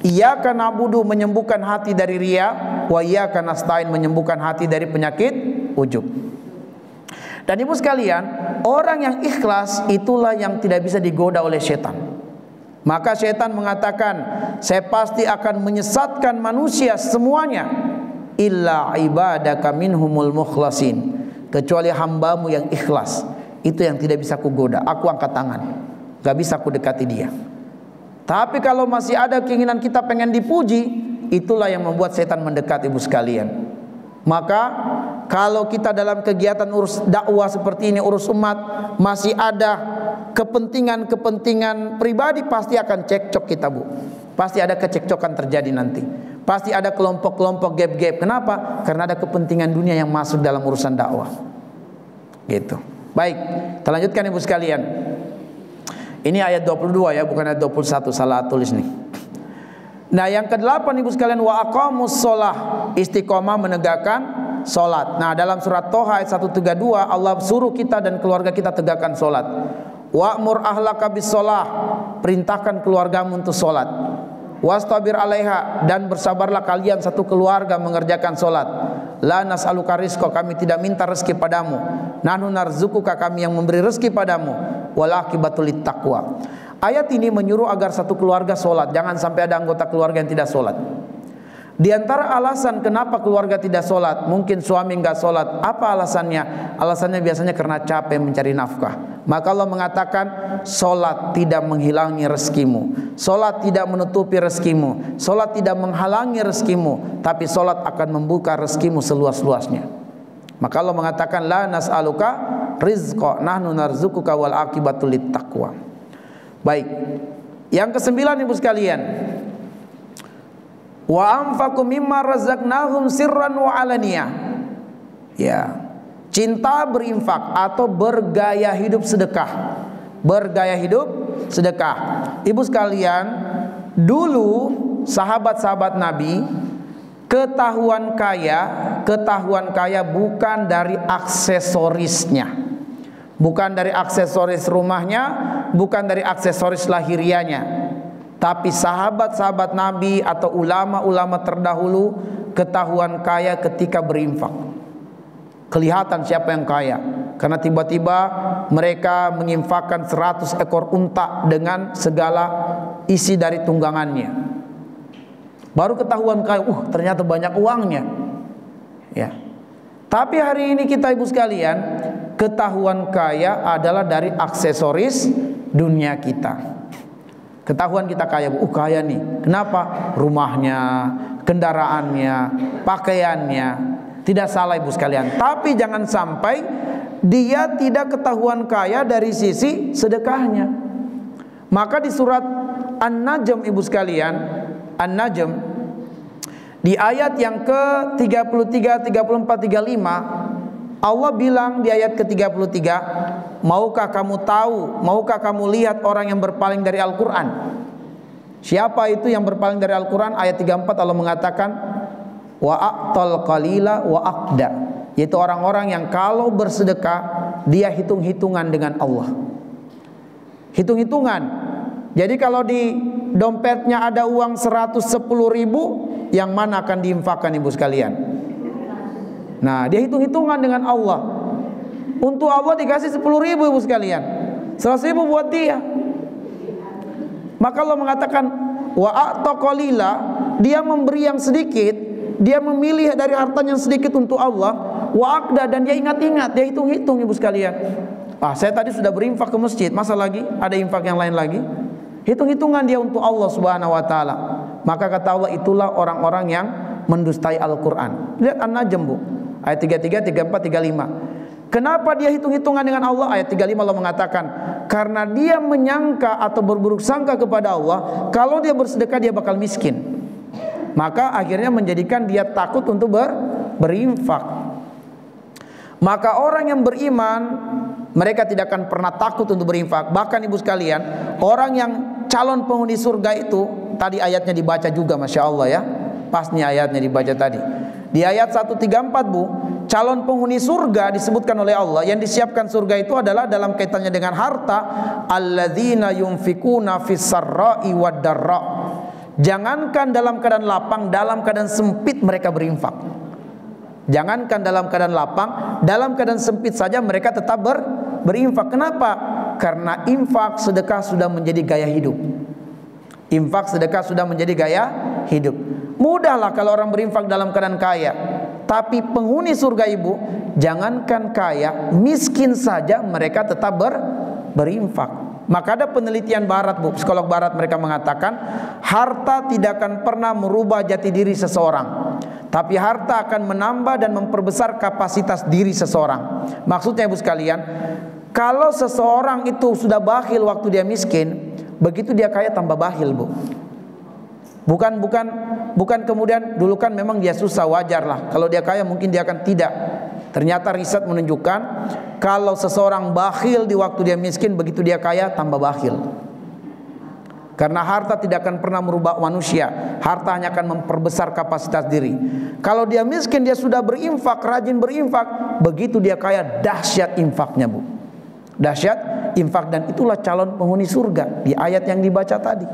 iyyaka na'budu menyembuhkan hati dari riya, wa iyyaka nasta'in menyembuhkan hati dari penyakit ujub. Dan Ibu sekalian, orang yang ikhlas itulah yang tidak bisa digoda oleh setan. Maka setan mengatakan, saya pasti akan menyesatkan manusia semuanya, illa ibadaka minhumul mukhlasin, kecuali hambamu yang ikhlas. Itu yang tidak bisa kugoda. Aku angkat tangan, gak bisa ku dekati dia. Tapi kalau masih ada keinginan kita pengen dipuji, itulah yang membuat setan mendekat, Ibu sekalian. Maka kalau kita dalam kegiatan urus dakwah seperti ini, urus umat, masih ada kepentingan pribadi, pasti akan cekcok kita, Bu. Pasti ada kecekcokan terjadi nanti. Pasti ada kelompok-kelompok gap-gap. Kenapa? Karena ada kepentingan dunia yang masuk dalam urusan dakwah. Gitu. Baik, kita lanjutkan Ibu sekalian. Ini ayat 22 ya, bukan ayat 21, salah tulis nih. Nah, yang ke-8 Ibu sekalian, wa aqamus shalah, istiqomah menegakkan salat. Nah, dalam surat Toha ayat 132 Allah suruh kita dan keluarga kita tegakkan salat. Wa'mur ahlaka bis shalah, perintahkan keluargamu untuk salat. Wastabir 'alaiha, dan bersabarlah kalian satu keluarga mengerjakan salat. La nas'aluka rizqa, kami tidak minta rezeki padamu. Nahnu narzuquka, kami yang memberi rezeki padamu. Wal aqibatul taqwa. Ayat ini menyuruh agar satu keluarga sholat. Jangan sampai ada anggota keluarga yang tidak sholat. Di antara alasan kenapa keluarga tidak sholat, mungkin suami nggak sholat. Apa alasannya? Alasannya biasanya karena capek mencari nafkah. Maka Allah mengatakan, sholat tidak menghilangi rezekimu, sholat tidak menutupi rezekimu, sholat tidak menghalangi rezekimu, tapi sholat akan membuka rezekimu seluas-luasnya. Maka Allah mengatakan, la nas'aluka rizqa, nahnu narzuquka wal aqibatul taqwa. Baik, yang ke-9 Ibu sekalian, wa anfaqu mimma razaqnahum sirran wa alaniyah. Ya, cinta berinfak atau bergaya hidup sedekah. Bergaya hidup sedekah. Ibu sekalian, dulu sahabat-sahabat Nabi ketahuan kaya bukan dari aksesorisnya, bukan dari aksesoris rumahnya, bukan dari aksesoris lahirianya. Tapi sahabat-sahabat Nabi atau ulama-ulama terdahulu ketahuan kaya ketika berinfak. Kelihatan siapa yang kaya, karena tiba-tiba mereka menginfakkan 100 ekor unta dengan segala isi dari tunggangannya. Baru ketahuan kaya, ternyata banyak uangnya. Ya. Tapi hari ini kita Ibu sekalian, ketahuan kaya adalah dari aksesoris dunia kita. Ketahuan kita kaya, kaya nih. Kenapa? Rumahnya, kendaraannya, pakaiannya. Tidak salah Ibu sekalian. Tapi jangan sampai dia tidak ketahuan kaya dari sisi sedekahnya. Maka di surat An-Najm Ibu sekalian, An-Najm, di ayat yang ke-33, 34, 35, Allah bilang di ayat ke-33, maukah kamu tahu, maukah kamu lihat orang yang berpaling dari Al-Quran? Siapa itu yang berpaling dari Al-Quran? Ayat 34 Allah mengatakan, wa aqtal qalila wa aqda, yaitu orang-orang yang kalau bersedekah dia hitung-hitungan dengan Allah. Hitung-hitungan. Jadi kalau di dompetnya ada uang 110.000, yang mana akan diinfakkan Ibu sekalian? Nah, dia hitung-hitungan dengan Allah. Untuk Allah dikasih 10.000 Ibu sekalian, 100.000 buat dia. Maka Allah mengatakan wa a'ta qalila, dia memberi yang sedikit, dia memilih dari hartanya yang sedikit untuk Allah. Wa aqda, dan dia ingat-ingat, dia hitung-hitung Ibu sekalian. Saya tadi sudah berinfak ke masjid, masa lagi ada infak yang lain lagi? Hitung-hitungan dia untuk Allah Subhanahu wa taala. Maka kata Allah, itulah orang-orang yang mendustai Al-Quran. Lihat An-Najm Bu, ayat 33, 34, 35. Kenapa dia hitung-hitungan dengan Allah? Ayat 35 Allah mengatakan, karena dia menyangka atau berburuk sangka kepada Allah, kalau dia bersedekah dia bakal miskin. Maka akhirnya menjadikan dia takut untuk berinfak. Maka orang yang beriman, mereka tidak akan pernah takut untuk berinfak. Bahkan Ibu sekalian, orang yang calon penghuni surga itu, tadi ayatnya dibaca juga, Masya Allah ya, pas nih ayatnya dibaca tadi. Di ayat 134 Bu, calon penghuni surga disebutkan oleh Allah. Yang disiapkan surga itu adalah dalam kaitannya dengan harta, alladzina yunfikuna fis sarra'i wad darra. Jangankan dalam keadaan lapang, dalam keadaan sempit mereka berinfak. Jangankan dalam keadaan lapang, dalam keadaan sempit saja mereka tetap berinfak. Kenapa? Karena infak sedekah sudah menjadi gaya hidup. Infak sedekah sudah menjadi gaya hidup. Mudahlah kalau orang berinfak dalam keadaan kaya. Tapi penghuni surga Ibu, jangankan kaya, miskin saja mereka tetap berinfak. Maka ada penelitian barat Bu, psikolog barat, mereka mengatakan harta tidak akan pernah merubah jati diri seseorang. tapi harta akan menambah dan memperbesar kapasitas diri seseorang. Maksudnya ibu sekalian, kalau seseorang itu sudah bakhil waktu dia miskin, begitu dia kaya tambah bakhil, Bu. Bukan kemudian dulu kan memang dia susah, wajar lah. Kalau dia kaya mungkin dia akan tidak. Ternyata riset menunjukkan kalau seseorang bakhil di waktu dia miskin, begitu dia kaya tambah bakhil. Karena harta tidak akan pernah merubah manusia. Harta hanya akan memperbesar kapasitas diri. Kalau dia miskin, dia sudah berinfak, rajin berinfak, begitu dia kaya dahsyat infaknya, Bu. Dahsyat infak, dan itulah calon penghuni surga di ayat yang dibaca tadi.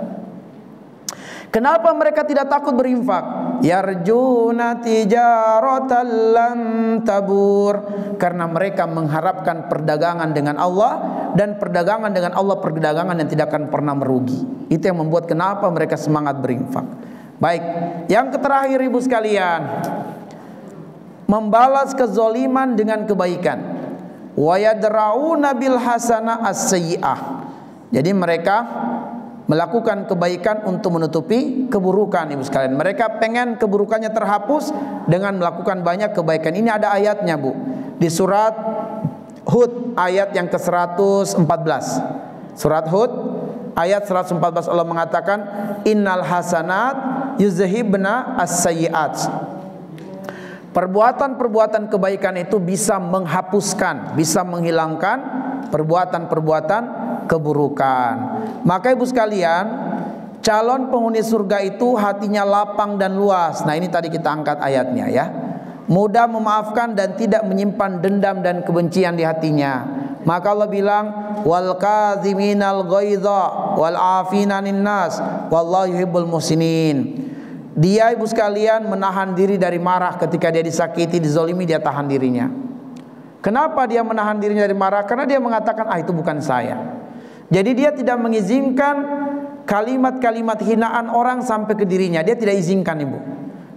Kenapa mereka tidak takut berinfak? Yarjuna tijaratan lan tabur. Karena mereka mengharapkan perdagangan dengan Allah, dan perdagangan dengan Allah perdagangan yang tidak akan pernah merugi. Itu yang membuat kenapa mereka semangat berinfak. Baik, yang terakhir ibu sekalian, membalas kezaliman dengan kebaikan. Wa yadra'una bil hasanah as-sayyi'ah. Jadi mereka melakukan kebaikan untuk menutupi keburukan, ibu sekalian. Mereka pengen keburukannya terhapus dengan melakukan banyak kebaikan. Ini ada ayatnya, Bu, di surat Hud ayat yang ke-114. Surat Hud ayat 114, Allah mengatakan innal hasanat yuzhibna as-sayyi'at. Perbuatan-perbuatan kebaikan itu bisa menghapuskan, bisa menghilangkan perbuatan-perbuatan keburukan. Maka ibu sekalian, calon penghuni surga itu hatinya lapang dan luas. Nah, ini tadi kita angkat ayatnya ya. Mudah memaafkan dan tidak menyimpan dendam dan kebencian di hatinya. Maka Allah bilang wal kadziminal ghaidha wal afina 'anil nas wallahu yuhibbul muhsinin. Dia ibu sekalian menahan diri dari marah ketika dia disakiti, dizolimi, dia tahan dirinya. Kenapa dia menahan dirinya dari marah? Karena dia mengatakan itu bukan saya. Jadi dia tidak mengizinkan kalimat-kalimat hinaan orang sampai ke dirinya. Dia tidak izinkan, ibu.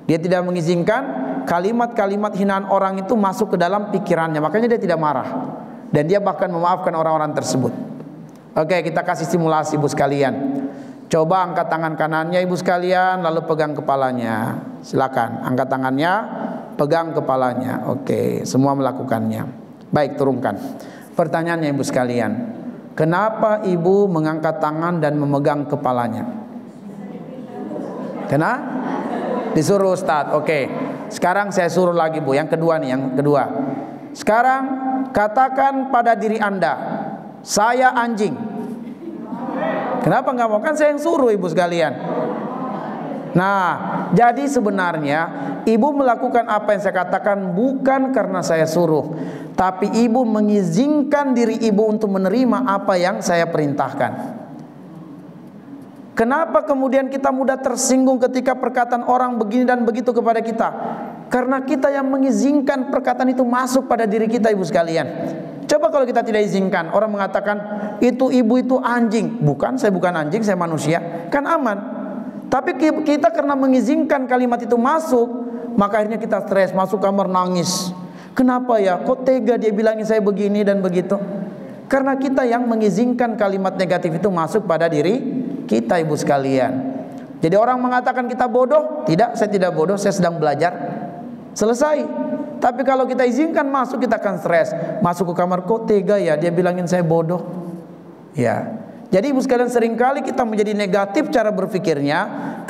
Dia tidak mengizinkan kalimat-kalimat hinaan orang itu masuk ke dalam pikirannya. Makanya dia tidak marah. Dan dia bahkan memaafkan orang-orang tersebut. Oke, kita kasih simulasi ibu sekalian. Coba angkat tangan kanannya ibu sekalian, lalu pegang kepalanya. Silakan, angkat tangannya, pegang kepalanya. Oke, semua melakukannya. Baik, turunkan. Pertanyaannya ibu sekalian, kenapa ibu mengangkat tangan dan memegang kepalanya? Kenapa? Disuruh Ustadz. Oke, sekarang saya suruh lagi, Bu. Yang kedua nih, yang kedua. Sekarang katakan pada diri Anda, saya anjing. Kenapa nggak mau? Kan saya yang suruh ibu sekalian. Nah, jadi sebenarnya ibu melakukan apa yang saya katakan bukan karena saya suruh, tapi ibu mengizinkan diri ibu untuk menerima apa yang saya perintahkan. Kenapa kemudian kita mudah tersinggung ketika perkataan orang begini dan begitu kepada kita? Karena kita yang mengizinkan perkataan itu masuk pada diri kita, ibu sekalian. Coba kalau kita tidak izinkan, orang mengatakan itu ibu itu anjing. Bukan, saya bukan anjing, saya manusia. Kan aman. Tapi kita karena mengizinkan kalimat itu masuk, maka akhirnya kita stres, masuk kamar nangis. Kenapa ya? Kok tega dia bilangin saya begini dan begitu? Karena kita yang mengizinkan kalimat negatif itu masuk pada diri kita, ibu sekalian. Jadi orang mengatakan kita bodoh, tidak, saya tidak bodoh, saya sedang belajar. Selesai. Tapi kalau kita izinkan masuk, kita akan stres. Masuk ke kamar, kok tega ya dia bilangin saya bodoh. Ya. Jadi ibu sekalian, seringkali kita menjadi negatif cara berpikirnya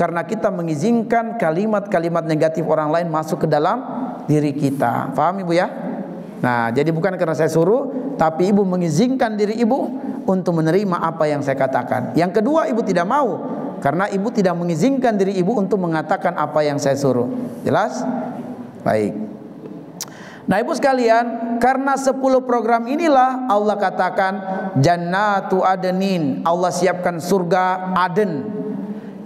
karena kita mengizinkan kalimat-kalimat negatif orang lain masuk ke dalam diri kita. Paham ibu ya? Nah, jadi bukan karena saya suruh, tapi ibu mengizinkan diri ibu untuk menerima apa yang saya katakan. Yang kedua, ibu tidak mau karena ibu tidak mengizinkan diri ibu untuk mengatakan apa yang saya suruh. Jelas? Baik. Nah ibu sekalian, karena 10 program inilah Allah katakan Jannatu Adnin, Allah siapkan surga Aden.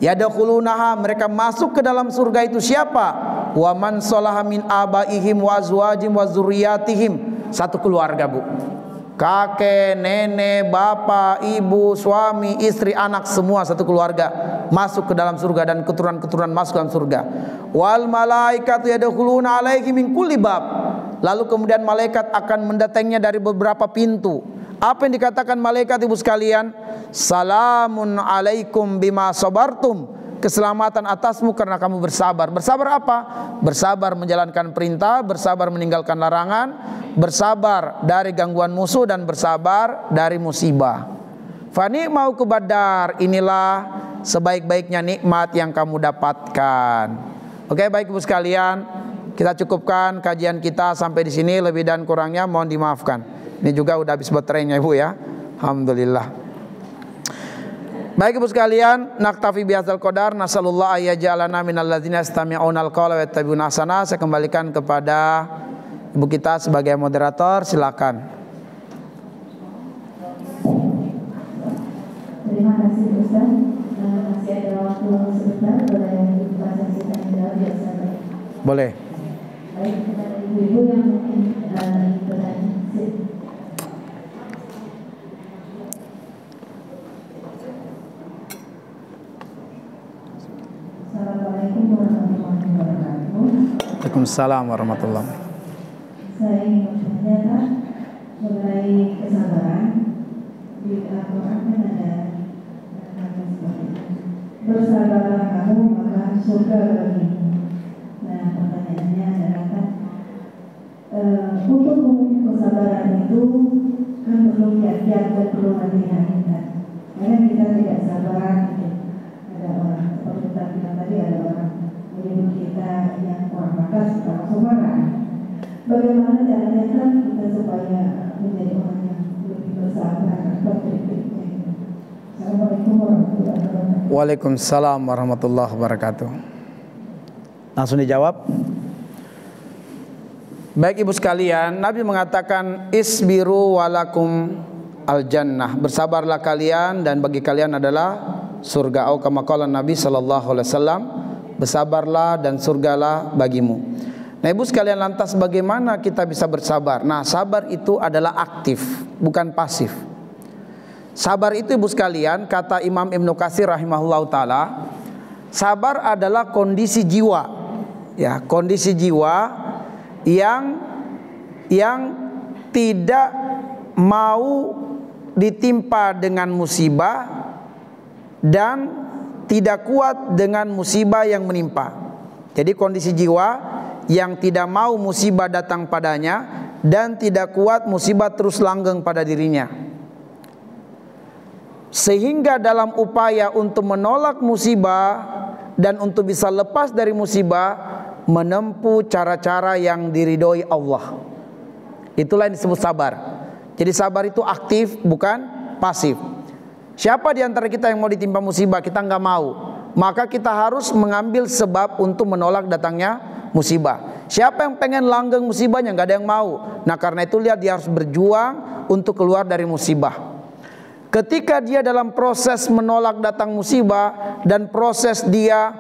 Yadkhulunaha, mereka masuk ke dalam surga itu siapa? Wa man sholaha min abaihim wa azwajihim wa dzurriyyatihim. Satu keluarga, Bu. Kakek, nenek, bapak, ibu, suami, istri, anak, semua satu keluarga masuk ke dalam surga dan keturunan-keturunan masuk ke dalam surga. Wal malaikatu yadkhuluna alaihi min kulli bab. Lalu kemudian malaikat akan mendatanginya dari beberapa pintu. Apa yang dikatakan malaikat ibu sekalian? Salamun alaikum bima sabartum. keselamatan atasmu karena kamu bersabar. Bersabar apa? Bersabar menjalankan perintah, bersabar meninggalkan larangan, bersabar dari gangguan musuh, dan bersabar dari musibah. Fa ni'mau kubadar, inilah sebaik-baiknya nikmat yang kamu dapatkan. Oke, baik Ibu sekalian, kita cukupkan kajian kita sampai di sini. Lebih dan kurangnya mohon dimaafkan. Ini juga udah habis baterainya Ibu ya. Alhamdulillah. Baik Ibu sekalian, naktafi bihadzal qadar, nasallallahu ayyaj'alana minal ladzina yastami'una al-qawla wa yattabi'una ahsana. Saya kembalikan kepada Ibu kita sebagai moderator, silakan. Terima kasih Ustaz. Masih ada waktu sebentar, boleh dibuka sesi tanya jawab ya Ustaz? Boleh. Baik, kepada ibu-ibu yang mungkin bertanya. Assalamualaikum warahmatullahi wabarakatuh. Waalaikumsalam warahmatullahi wabarakatuh. Saya ingin bertanya mengenai kesabaran. Di Al-Quran kan ada kata seperti itu. Bersabarlah kamu maka surga bagimu. Nah, pertanyaannya adalah kan untuk memiliki kesabaran itu kan perlu kiat-kiat dan perlu latihan kita. Karena kita tidak sabar gitu. Ada orang seperti kita bilang tadi, ada orang menyebut kita yang kurang batas, kurang sabaran. Bagaimana caranya kan kita supaya menjadi orang yang lebih bersabar atau berikutnya? Assalamualaikum warahmatullahi wabarakatuh. Waalaikumsalam warahmatullahi wabarakatuh. Langsung dijawab. Baik Ibu sekalian, Nabi mengatakan isbiru walakum al-jannah, bersabarlah kalian dan bagi kalian adalah surga. Atau kama qala Nabi sallallahu alaihi wasallam, bersabarlah dan surgalah bagimu. Nah Ibu sekalian, lantas bagaimana kita bisa bersabar? Nah, sabar itu adalah aktif, bukan pasif. Sabar itu Ibu sekalian, kata Imam Ibnu Katsir rahimahullahu taala, sabar adalah kondisi jiwa, ya, kondisi jiwa yang tidak mau ditimpa dengan musibah dan tidak kuat dengan musibah yang menimpa. Jadi kondisi jiwa yang tidak mau musibah datang padanya dan tidak kuat musibah terus langgeng pada dirinya. Sehingga dalam upaya untuk menolak musibah dan untuk bisa lepas dari musibah, menempuh cara-cara yang diridhoi Allah. Itulah yang disebut sabar. Jadi sabar itu aktif, bukan pasif. Siapa di antara kita yang mau ditimpa musibah, kita nggak mau, maka kita harus mengambil sebab untuk menolak datangnya musibah. Siapa yang pengen langgeng musibahnya, nggak ada yang mau. Nah karena itu lihat, dia harus berjuang untuk keluar dari musibah. Ketika dia dalam proses menolak datang musibah dan proses dia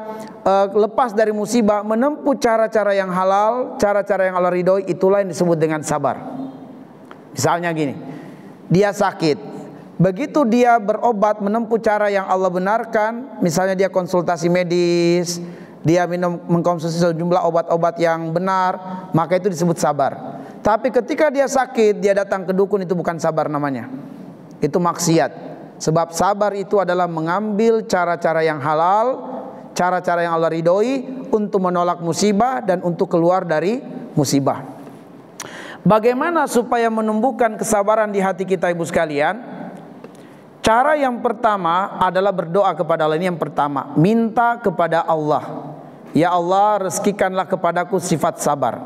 lepas dari musibah, menempuh cara-cara yang halal, cara-cara yang Allah ridhoi, itulah yang disebut dengan sabar. Misalnya gini, dia sakit, begitu dia berobat menempuh cara yang Allah benarkan, misalnya dia konsultasi medis, dia mengkonsumsi sejumlah obat-obat yang benar, maka itu disebut sabar. Tapi ketika dia sakit, dia datang ke dukun, itu bukan sabar namanya, itu maksiat. Sebab sabar itu adalah mengambil cara-cara yang halal, cara-cara yang Allah ridhoi untuk menolak musibah dan untuk keluar dari musibah. Bagaimana supaya menumbuhkan kesabaran di hati kita Ibu sekalian? Cara yang pertama adalah berdoa kepada Allah. Ini yang pertama, minta kepada Allah, ya Allah rezekikanlah kepadaku sifat sabar.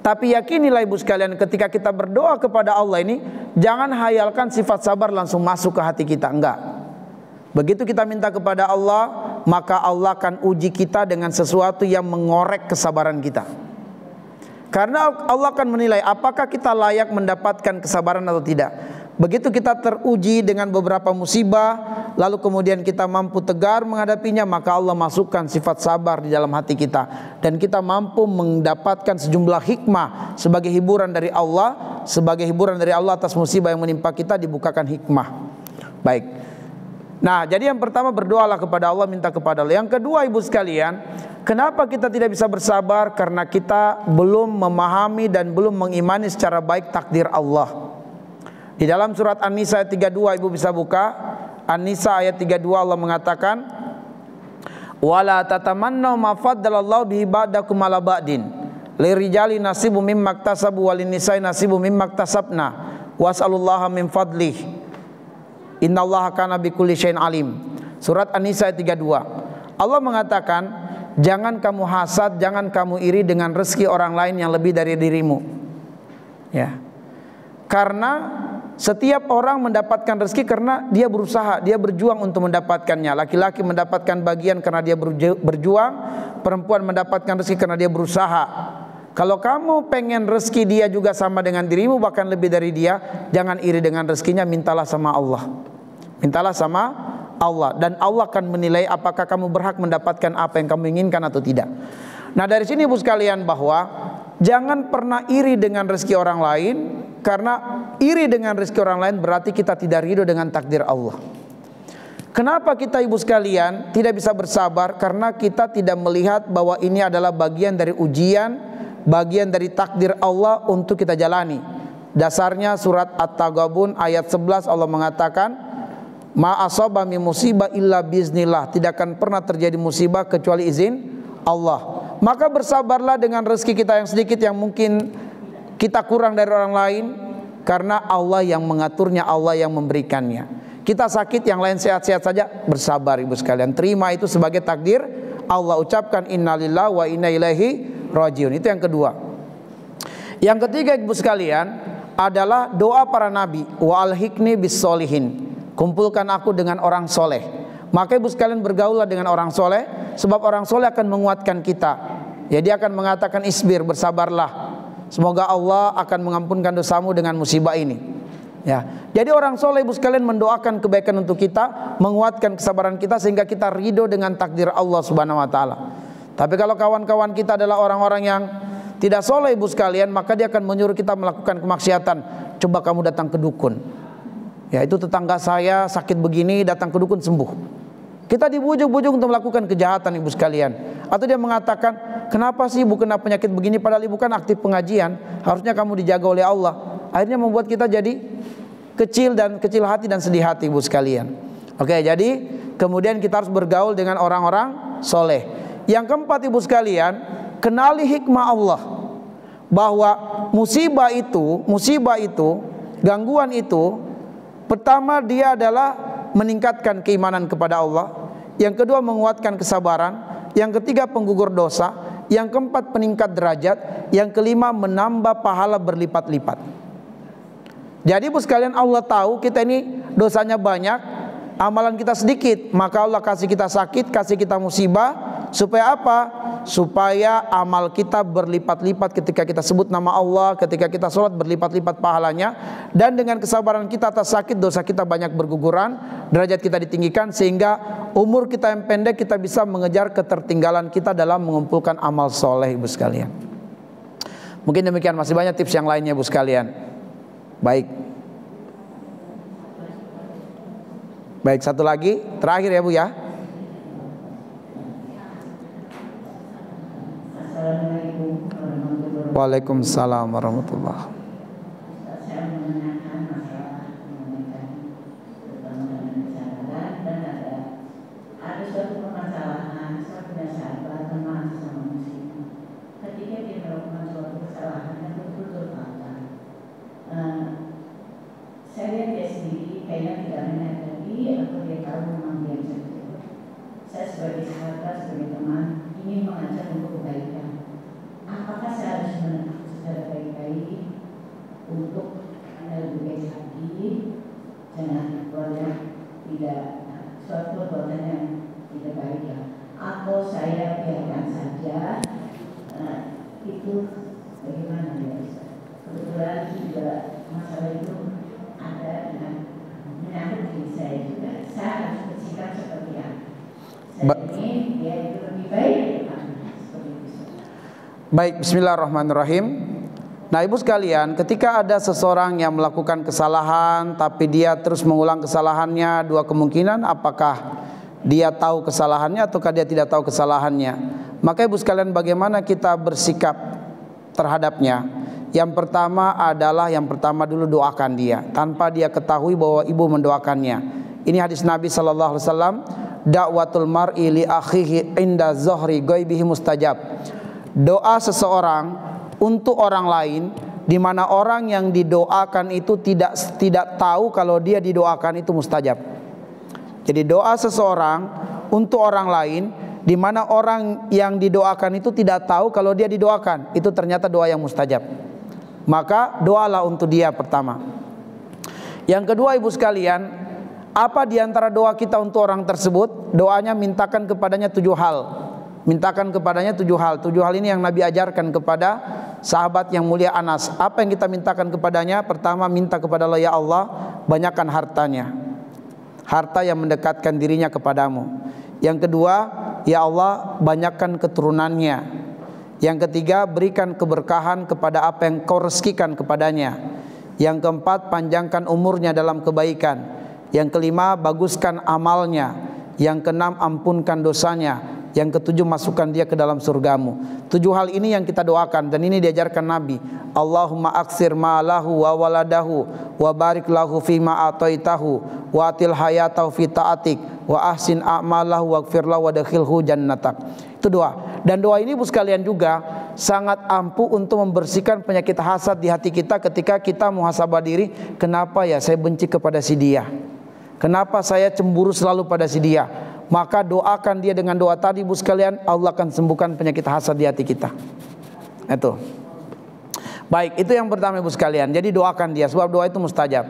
Tapi yakinilah Ibu sekalian, ketika kita berdoa kepada Allah ini, jangan hayalkan sifat sabar langsung masuk ke hati kita, enggak. Begitu kita minta kepada Allah, maka Allah akan uji kita dengan sesuatu yang mengorek kesabaran kita. Karena Allah akan menilai apakah kita layak mendapatkan kesabaran atau tidak. Begitu kita teruji dengan beberapa musibah, lalu kemudian kita mampu tegar menghadapinya, maka Allah masukkan sifat sabar di dalam hati kita, dan kita mampu mendapatkan sejumlah hikmah sebagai hiburan dari Allah. Sebagai hiburan dari Allah atas musibah yang menimpa kita, dibukakan hikmah. Baik. Nah, jadi yang pertama, berdoalah kepada Allah, minta kepada Allah. Yang kedua Ibu sekalian, kenapa kita tidak bisa bersabar? Karena kita belum memahami dan belum mengimani secara baik takdir Allah. Di dalam surat An-Nisa ayat 32, Ibu bisa buka An-Nisa ayat 32, Allah mengatakan, Wala tatamannaw ma faddalallahu bihi ba'dakum ala ba'din. Lirijali nasibu mimma iktasabu walinisai nasibu mimma iktasabna. Was'alullaha min fadlih. Innallaha kana bikulli syai'in alim. Surat An-Nisa ayat 32. Allah mengatakan, jangan kamu hasad, jangan kamu iri dengan rezeki orang lain yang lebih dari dirimu. Ya. Karena setiap orang mendapatkan rezeki karena dia berusaha, dia berjuang untuk mendapatkannya. Laki-laki mendapatkan bagian karena dia berjuang, perempuan mendapatkan rezeki karena dia berusaha. Kalau kamu pengen rezeki dia juga sama dengan dirimu, bahkan lebih dari dia, jangan iri dengan rezekinya, mintalah sama Allah. Mintalah sama Allah, dan Allah akan menilai apakah kamu berhak mendapatkan apa yang kamu inginkan atau tidak. Nah, dari sini Ibu sekalian, bahwa jangan pernah iri dengan rezeki orang lain, karena iri dengan rezeki orang lain berarti kita tidak ridho dengan takdir Allah. Kenapa kita Ibu sekalian tidak bisa bersabar? Karena kita tidak melihat bahwa ini adalah bagian dari ujian, bagian dari takdir Allah untuk kita jalani. Dasarnya surat At-Taghabun ayat 11 Allah mengatakan, ma asaba min musibah illa biiznillah, tidak akan pernah terjadi musibah kecuali izin Allah. Maka bersabarlah dengan rezeki kita yang sedikit, yang mungkin kita kurang dari orang lain, karena Allah yang mengaturnya, Allah yang memberikannya. Kita sakit, yang lain sehat-sehat saja, bersabar Ibu sekalian, terima itu sebagai takdir Allah. Ucapkan innalillahi wa inna ilaihi rajiun. Itu yang kedua. Yang ketiga Ibu sekalian adalah doa para nabi, wa alhiqni bis solihin, kumpulkan aku dengan orang soleh. Maka Ibu sekalian bergaullah dengan orang soleh, sebab orang soleh akan menguatkan kita. Ya, dia akan mengatakan isbir, bersabarlah, semoga Allah akan mengampunkan dosamu dengan musibah ini. Ya, jadi orang soleh Ibu sekalian mendoakan kebaikan untuk kita, menguatkan kesabaran kita sehingga kita ridho dengan takdir Allah Subhanahu Wa Taala. Tapi kalau kawan-kawan kita adalah orang-orang yang tidak soleh Ibu sekalian, maka dia akan menyuruh kita melakukan kemaksiatan. Coba kamu datang ke dukun. Ya, itu tetangga saya sakit begini, datang ke dukun sembuh. Kita dibujuk-bujuk untuk melakukan kejahatan Ibu sekalian. Atau dia mengatakan, kenapa sih Ibu kena penyakit begini, padahal Ibu kan aktif pengajian, harusnya kamu dijaga oleh Allah. Akhirnya membuat kita jadi kecil hati dan sedih hati Ibu sekalian. Oke, jadi kemudian kita harus bergaul dengan orang-orang soleh. Yang keempat Ibu sekalian, kenali hikmah Allah, bahwa musibah itu, gangguan itu, pertama dia adalah meningkatkan keimanan kepada Allah, yang kedua menguatkan kesabaran, yang ketiga penggugur dosa, yang keempat peningkat derajat, yang kelima menambah pahala berlipat-lipat. Jadi Ibu sekalian, Allah tahu kita ini dosanya banyak, amalan kita sedikit, maka Allah kasih kita sakit, kasih kita musibah, supaya apa? Supaya amal kita berlipat-lipat ketika kita sebut nama Allah, ketika kita sholat berlipat-lipat pahalanya. Dan dengan kesabaran kita atas sakit, dosa kita banyak berguguran, derajat kita ditinggikan, sehingga umur kita yang pendek kita bisa mengejar ketertinggalan kita dalam mengumpulkan amal soleh Ibu sekalian. Mungkin demikian, masih banyak tips yang lainnya Ibu sekalian. Baik, satu lagi, terakhir ya Bu ya. Assalamualaikum warahmatullahi wabarakatuh. Waalaikumsalam warahmatullahi wabarakatuh. Saya menanyakan masalah pernikahan, terutama dengan kecelakaan, dan ada suatu permasalahan. Saya punya sahabat teman sama muslim. Ketika dia melakukan suatu kesalahan yang betul-betul fatal, saya lihat dia sendiri kayaknya tidak menyadari atau dia tahu memang dia bisa. Saya sebagai sahabat, sebagai teman, ingin mengajak untuk kebaikan. Apakah saya harus menegur secara baik-baik untuk Anda lebih baik lagi, jangan keluarga tidak suatu perbuatan yang tidak baik ya, atau saya biarkan saja? Itu bagaimana ya? Kebetulan juga masalah itu ada dengan menyangkut diri saya juga. Saya harus bersikap seperti apa? Saya ingin dia itu lebih baik. Baik, bismillahirrahmanirrahim. Nah Ibu sekalian, ketika ada seseorang yang melakukan kesalahan tapi dia terus mengulang kesalahannya, dua kemungkinan, apakah dia tahu kesalahannya ataukah dia tidak tahu kesalahannya. Maka Ibu sekalian, bagaimana kita bersikap terhadapnya? Yang pertama dulu doakan dia, tanpa dia ketahui bahwa ibu mendoakannya. Ini hadis Nabi SAW, da'watul mar'i li akhihi inda zahri ghaibihi mustajab. Doa seseorang untuk orang lain, di mana orang yang didoakan itu tidak tahu kalau dia didoakan itu mustajab. Jadi doa seseorang untuk orang lain, di mana orang yang didoakan itu tidak tahu kalau dia didoakan, itu ternyata doa yang mustajab. Maka doalah untuk dia pertama. Yang kedua, ibu sekalian, apa diantara doa kita untuk orang tersebut? Doanya mintakan kepadanya 7 hal. Mintakan kepadanya 7 hal. 7 hal ini yang Nabi ajarkan kepada sahabat yang mulia Anas. Apa yang kita mintakan kepadanya? Pertama, minta kepada Allah, ya Allah, banyakkan hartanya, harta yang mendekatkan dirinya kepadamu. Yang kedua, ya Allah, banyakkan keturunannya. Yang ketiga, berikan keberkahan kepada apa yang kau rezekikan kepadanya. Yang keempat, panjangkan umurnya dalam kebaikan. Yang kelima, baguskan amalnya. Yang keenam, ampunkan dosanya. Yang ketujuh, masukkan dia ke dalam surgamu. 7 hal ini yang kita doakan, dan ini diajarkan Nabi. Allahumma aksir ma'alahu wa waladahu wa barik lahu fima ataitahu wa atil hayatahu fi ta'atik wa ahsin a'malahu waghfir lahu wa dakhilhu jannatak. Itu doa. Dan doa ini, ibu sekalian, juga sangat ampuh untuk membersihkan penyakit hasad di hati kita ketika kita muhasabah diri. Kenapa ya saya benci kepada si dia? Kenapa saya cemburu selalu pada si dia? Maka doakan dia dengan doa tadi, ibu sekalian, Allah akan sembuhkan penyakit hasad di hati kita. Itu. Baik, itu yang pertama, ibu sekalian. Jadi doakan dia, sebab doa itu mustajab.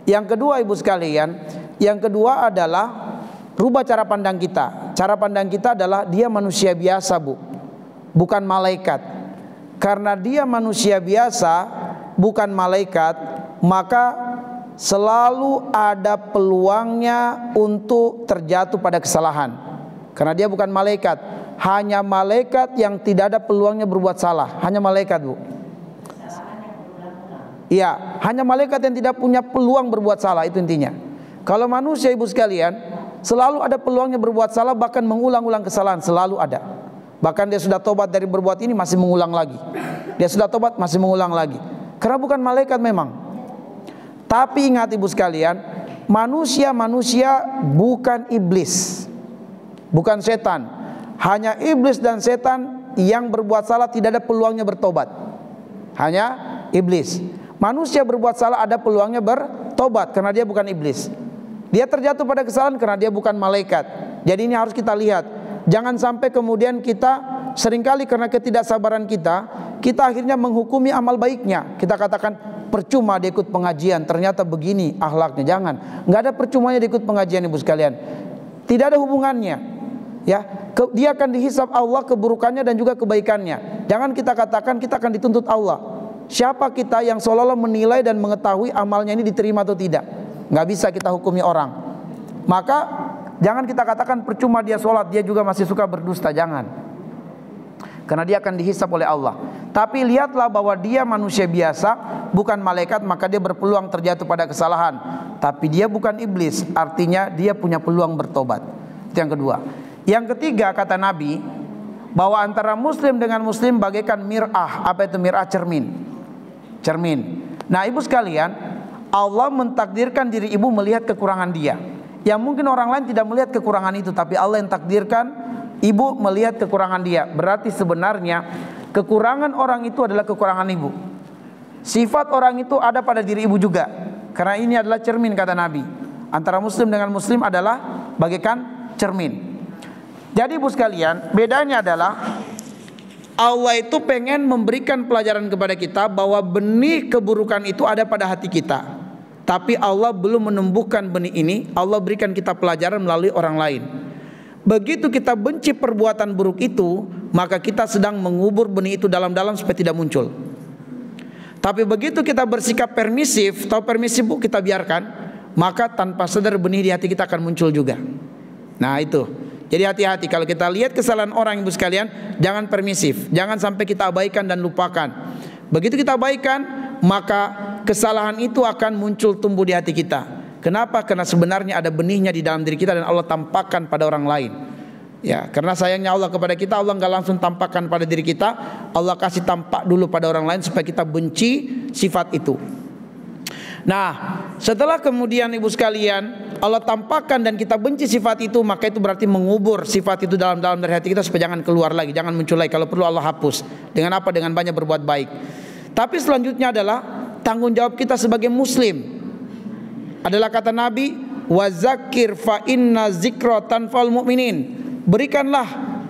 Yang kedua, ibu sekalian, yang kedua adalah rubah cara pandang kita. Cara pandang kita adalah dia manusia biasa, bu, bukan malaikat. Karena dia manusia biasa, bukan malaikat, maka selalu ada peluangnya untuk terjatuh pada kesalahan. Karena dia bukan malaikat. Hanya malaikat yang tidak ada peluangnya berbuat salah. Hanya malaikat, bu. Iya, hanya malaikat yang tidak punya peluang berbuat salah, itu intinya. Kalau manusia, ibu sekalian, selalu ada peluangnya berbuat salah, bahkan mengulang-ulang kesalahan, selalu ada. Bahkan dia sudah tobat dari berbuat ini, masih mengulang lagi. Dia sudah tobat, masih mengulang lagi. Karena bukan malaikat memang. Tapi ingat, ibu sekalian, manusia bukan iblis, bukan setan. Hanya iblis dan setan yang berbuat salah tidak ada peluangnya bertobat. Hanya iblis. Manusia berbuat salah ada peluangnya bertobat karena dia bukan iblis. Dia terjatuh pada kesalahan karena dia bukan malaikat. Jadi ini harus kita lihat. Jangan sampai kemudian kita seringkali karena ketidaksabaran kita akhirnya menghukumi amal baiknya. Kita katakan percuma dia ikut pengajian, ternyata begini akhlaknya. Jangan, nggak ada percumanya dia ikut pengajian, ibu sekalian. Tidak ada hubungannya. Ya, dia akan dihisab Allah keburukannya dan juga kebaikannya. Jangan kita katakan kita akan dituntut Allah. Siapa kita yang seolah-olah menilai dan mengetahui amalnya ini diterima atau tidak? Nggak bisa kita hukumi orang. Maka jangan kita katakan percuma dia sholat, dia juga masih suka berdusta. Jangan, karena dia akan dihisab oleh Allah. Tapi lihatlah bahwa dia manusia biasa, bukan malaikat, maka dia berpeluang terjatuh pada kesalahan. Tapi dia bukan iblis, artinya dia punya peluang bertobat. Itu yang kedua. Yang ketiga, kata Nabi, bahwa antara muslim dengan muslim bagaikan mir'ah. Apa itu mir'ah? Cermin. Nah, ibu sekalian, Allah mentakdirkan diri ibu melihat kekurangan dia. Yang mungkin orang lain tidak melihat kekurangan itu, tapi Allah yang takdirkan ibu melihat kekurangan dia. Berarti sebenarnya kekurangan orang itu adalah kekurangan ibu. Sifat orang itu ada pada diri ibu juga. Karena ini adalah cermin, kata Nabi. Antara muslim dengan muslim adalah bagaikan cermin. Jadi ibu sekalian, bedanya adalah Allah itu pengen memberikan pelajaran kepada kita bahwa benih keburukan itu ada pada hati kita. Tapi Allah belum menumbuhkan benih ini. Allah berikan kita pelajaran melalui orang lain. Begitu kita benci perbuatan buruk itu, maka kita sedang mengubur benih itu dalam-dalam supaya tidak muncul. Tapi begitu kita bersikap permisif, tahu permisif bu, kita biarkan, maka tanpa sadar benih di hati kita akan muncul juga. Nah itu. Jadi hati-hati kalau kita lihat kesalahan orang, ibu sekalian, jangan permisif, jangan sampai kita abaikan dan lupakan. Begitu kita abaikan, maka kesalahan itu akan muncul tumbuh di hati kita. Kenapa? Karena sebenarnya ada benihnya di dalam diri kita dan Allah tampakkan pada orang lain. Ya, karena sayangnya Allah kepada kita, Allah nggak langsung tampakkan pada diri kita, Allah kasih tampak dulu pada orang lain supaya kita benci sifat itu. Nah, setelah kemudian ibu sekalian Allah tampakkan dan kita benci sifat itu, maka itu berarti mengubur sifat itu dalam-dalam dari hati kita supaya jangan keluar lagi, jangan muncul lagi. Kalau perlu Allah hapus. Dengan apa? Dengan banyak berbuat baik. Tapi selanjutnya adalah tanggung jawab kita sebagai muslim. Adalah kata Nabi, wazakir fa inna zikra tanfal mu'minin. Berikanlah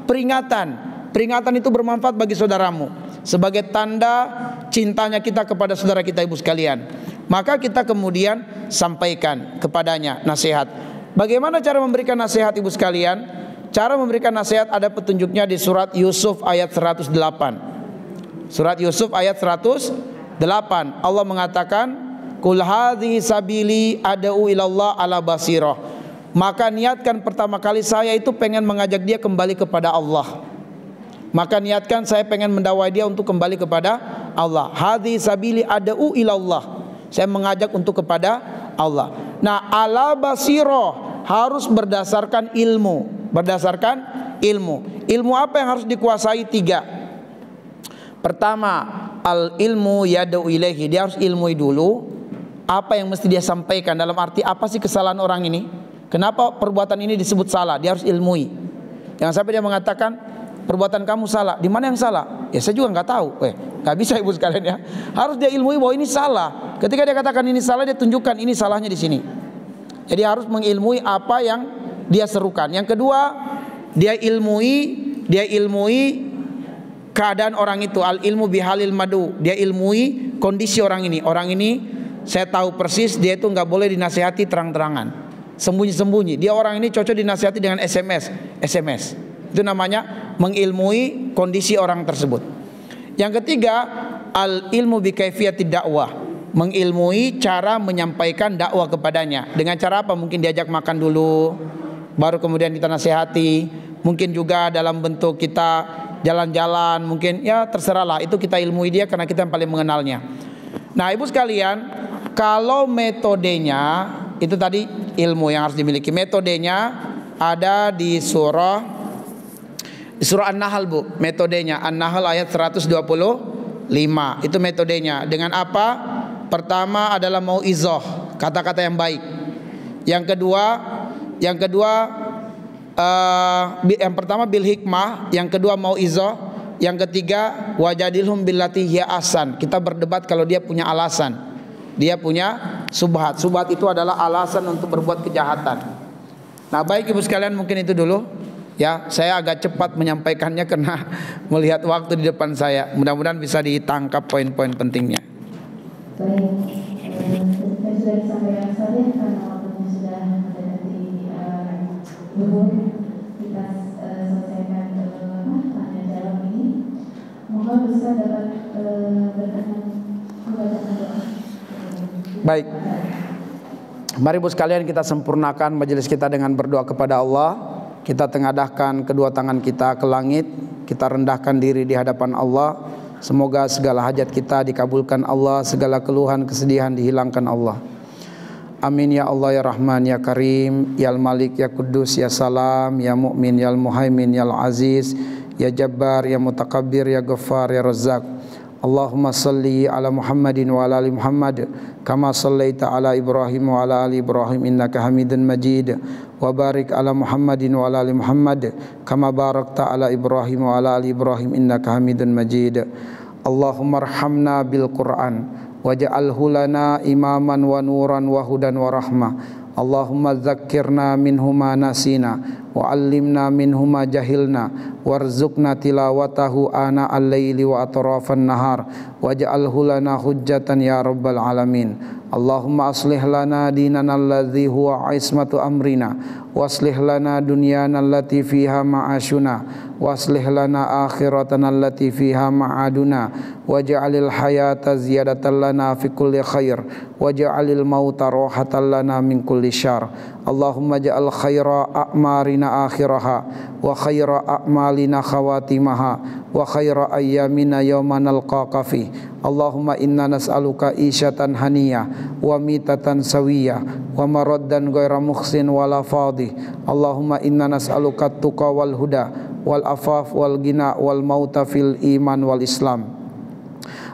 peringatan. Peringatan itu bermanfaat bagi saudaramu sebagai tanda cintanya kita kepada saudara kita, ibu sekalian. Maka kita kemudian sampaikan kepadanya nasihat. Bagaimana cara memberikan nasihat, ibu sekalian? Cara memberikan nasihat ada petunjuknya di surat Yusuf ayat 108. Surat Yusuf ayat 108. Allah mengatakan, "Qul hadhihi sabili ad'u ilallah ala basirah." Maka niatkan pertama kali saya itu pengen mengajak dia kembali kepada Allah. Maka niatkan saya pengen mendakwai dia untuk kembali kepada Allah. Hadhihi sabili ad'u ilallah. Saya mengajak untuk kepada Allah. Nah, ala basirah harus berdasarkan ilmu. Berdasarkan ilmu. Ilmu apa yang harus dikuasai? 3. Pertama, al ilmu yad'u ilaihi. Dia harus ilmui dulu apa yang mesti dia sampaikan. Dalam arti apa sih kesalahan orang ini? Kenapa perbuatan ini disebut salah? Dia harus ilmui. Jangan sampai dia mengatakan perbuatan kamu salah. Di mana yang salah? Ya saya juga nggak tahu. Nggak bisa, ibu sekalian ya. Harus dia ilmui bahwa ini salah. Ketika dia katakan ini salah, dia tunjukkan ini salahnya di sini. Jadi harus mengilmui apa yang dia serukan. Yang kedua, dia ilmui keadaan orang itu. Al ilmu bihalil madu. Dia ilmui kondisi orang ini. Orang ini saya tahu persis dia itu nggak boleh dinasihati terang-terangan, sembunyi-sembunyi. Dia orang ini cocok dinasihati dengan SMS. Itu namanya mengilmui kondisi orang tersebut. Yang ketiga, al ilmu bi kaifiyatid dakwah. Mengilmui cara menyampaikan dakwah kepadanya. Dengan cara apa? Mungkin diajak makan dulu, baru kemudian kita nasihati. Mungkin juga dalam bentuk kita jalan-jalan, mungkin ya terserahlah, itu kita ilmui dia karena kita yang paling mengenalnya. Nah, ibu sekalian, kalau metodenya itu tadi ilmu yang harus dimiliki. Metodenya ada di surah An-Nahl, Bu. Metodenya An-Nahl ayat 125. Itu metodenya. Dengan apa? Pertama adalah mauizah, kata-kata yang baik. Yang pertama bil hikmah, yang kedua mauizah, yang ketiga wajadilhum billati hiya ahsan. Kita berdebat kalau dia punya alasan. Dia punya subhat. Subhat itu adalah alasan untuk berbuat kejahatan. Nah, baik ibu sekalian, mungkin itu dulu. Ya, saya agak cepat menyampaikannya karena melihat waktu di depan saya. Mudah-mudahan bisa ditangkap poin-poin pentingnya. Baik, sudah disampaikan saja karena waktunya sudah mendekati zuhur. Kita selesaikan tanya jawab ini. Mohon Ustaz dapat berkenan membacakan doa. Baik. Mari ibu sekalian kita sempurnakan majelis kita dengan berdoa kepada Allah. Kita tengadahkan kedua tangan kita ke langit, kita rendahkan diri di hadapan Allah. Semoga segala hajat kita dikabulkan Allah, segala keluhan kesedihan dihilangkan Allah. Amin ya Allah ya Rahman ya Karim, ya Malik ya Kudus ya Salam, ya Mu'min ya Muhaimin ya Aziz, ya Jabbar ya Mutakabbir ya Ghaffar ya Razzaq. Allahumma salli ala Muhammadin wa ala ali Muhammad kama sallaita ala Ibrahim wa ala ali Ibrahim innaka Hamidun Majid, wa barik ala Muhammadin wa ala ali Muhammad kama barakta ala Ibrahim wa ala ali Ibrahim innaka Hamidun Majid. Allahumma arhamna bil Qur'an waj'alhu lana imaman wa nuran wa hudan wa rahmah. Allahumma dzakkirna minhu ma nasina wa 'allimna minhu ma jahilna warzuqna tilawatahu ana al-laili wa atrafan nahar waj'alhu lana hujjatan ya rabbal alamin. Allahumma aslih lana dinana alladhi huwa ismatu amrina waslih lana dunyana allati fiha ma'ashuna waslih lana akhiratana allati fiha ma'aduna waj'alil hayata ziyadatan lana fi kulli khair waj'alil mauta rahatan lana min kulli syarr. Allahumma ja'al khaira a'marina akhiraha wa khaira a'malina khawatimaha wa khaira ayyamina yawma nalqaka fi. Allahumma inna nas'aluka isyatan haniyah wa mitatan sawiyah wa maraddan ghaira mukhsin wala fadih. Allahumma inna nas'aluka tuqa wal huda wal afaf wal ghina wal mauta fil iman wal islam.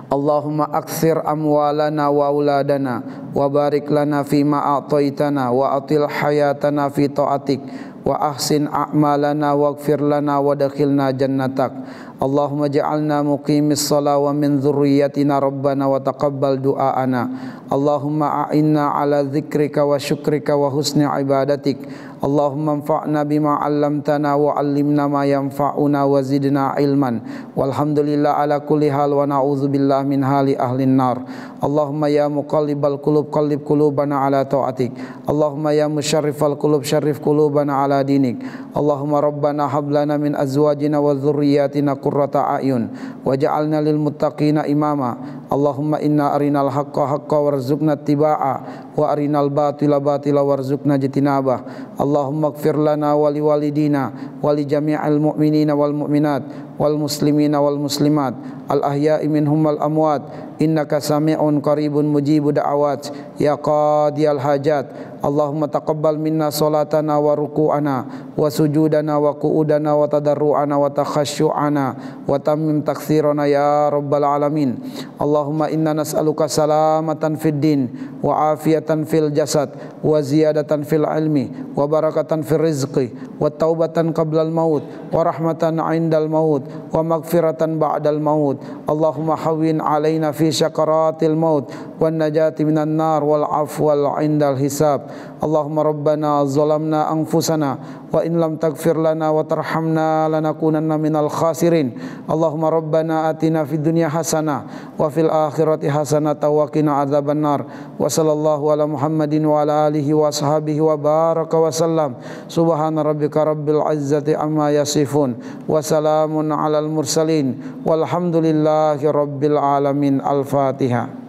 Allahumma akthir amwalana wa auladana wa barik lana fima a'taitana wa atil hayatana fi ta'atik wa ahsin a'malana waghfir lana wa dakhilna jannatak. Allahumma ja'alna muqimis shalah wa min dzurriyyatina rabbana wa taqabbal du'aana. Allahumma a'inna ala dzikrika wa syukrika wa husni ibadatik. Allahumma anfa'na bima 'allamtana wa 'allimna ma yanfa'una wa zidna ilman. Walhamdulillah ala kulli hal wa na'udzubillah min hali ahlin nar. Allahumma ya muqallibal qulub qallib qulubana ala ta'atik. Allahumma ya musyarrifal qulub syarrif qulubana ala dinik. Allahumma rabbana hab lana min azwajina wa dzurriyyatina qurrata a'yun waj'alna lil muttaqina imama. Allahumma inna arinal haqqa haqqa warzuqna ittiba'a wa arinal batila batila warzuqna jitinabah. Allahumma ighfir lana wa liwalidina wa li jami'il mu'minina wal mu'minat wal muslimina wal muslimat al ahya'i minhum wal amwat innaka sami'un qaribun mujibu da'awat ya qadiyal hajat. Allahumma taqabbal minna salatana wa ruku'ana wa sujudana wa qu'udana wa tadarru'ana wa takhasyu'ana wa tammim takthirana ya rabbal alamin. Allahumma inna nas'aluka salamatan fid din wa afiyatan fil jasad wa ziyadatan fil ilmi wa barakatan fil rizqi wa taubatan qablal maut wa rahmatan 'indal maut wa maghfiratan ba'dal maut. Allahumma hawwin 'alaina fi syakaratil maut wan najati minan nar wal 'afwal 'indal hisab. Allahumma rabbana zalamna anfusana wa in lam taghfir lana wa tarhamna lanakunanna minal khasirin. Allahumma rabbana atina fid dunya hasanah wa fil akhirati hasanah wa qina adzabannar. Wa sallallahu ala Muhammadin wa ala alihi wa ashabihi wa baraka wa sallam. Subhana rabbika rabbil izzati amma yasifun wa salamun alal mursalin walhamdulillahi rabbil alamin. Al-Fatihah.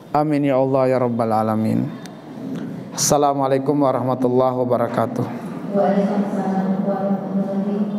Amin ya Allah ya rabbal alamin. Assalamualaikum warahmatullahi wabarakatuh. Waalaikumsalam warahmatullahi wabarakatuh.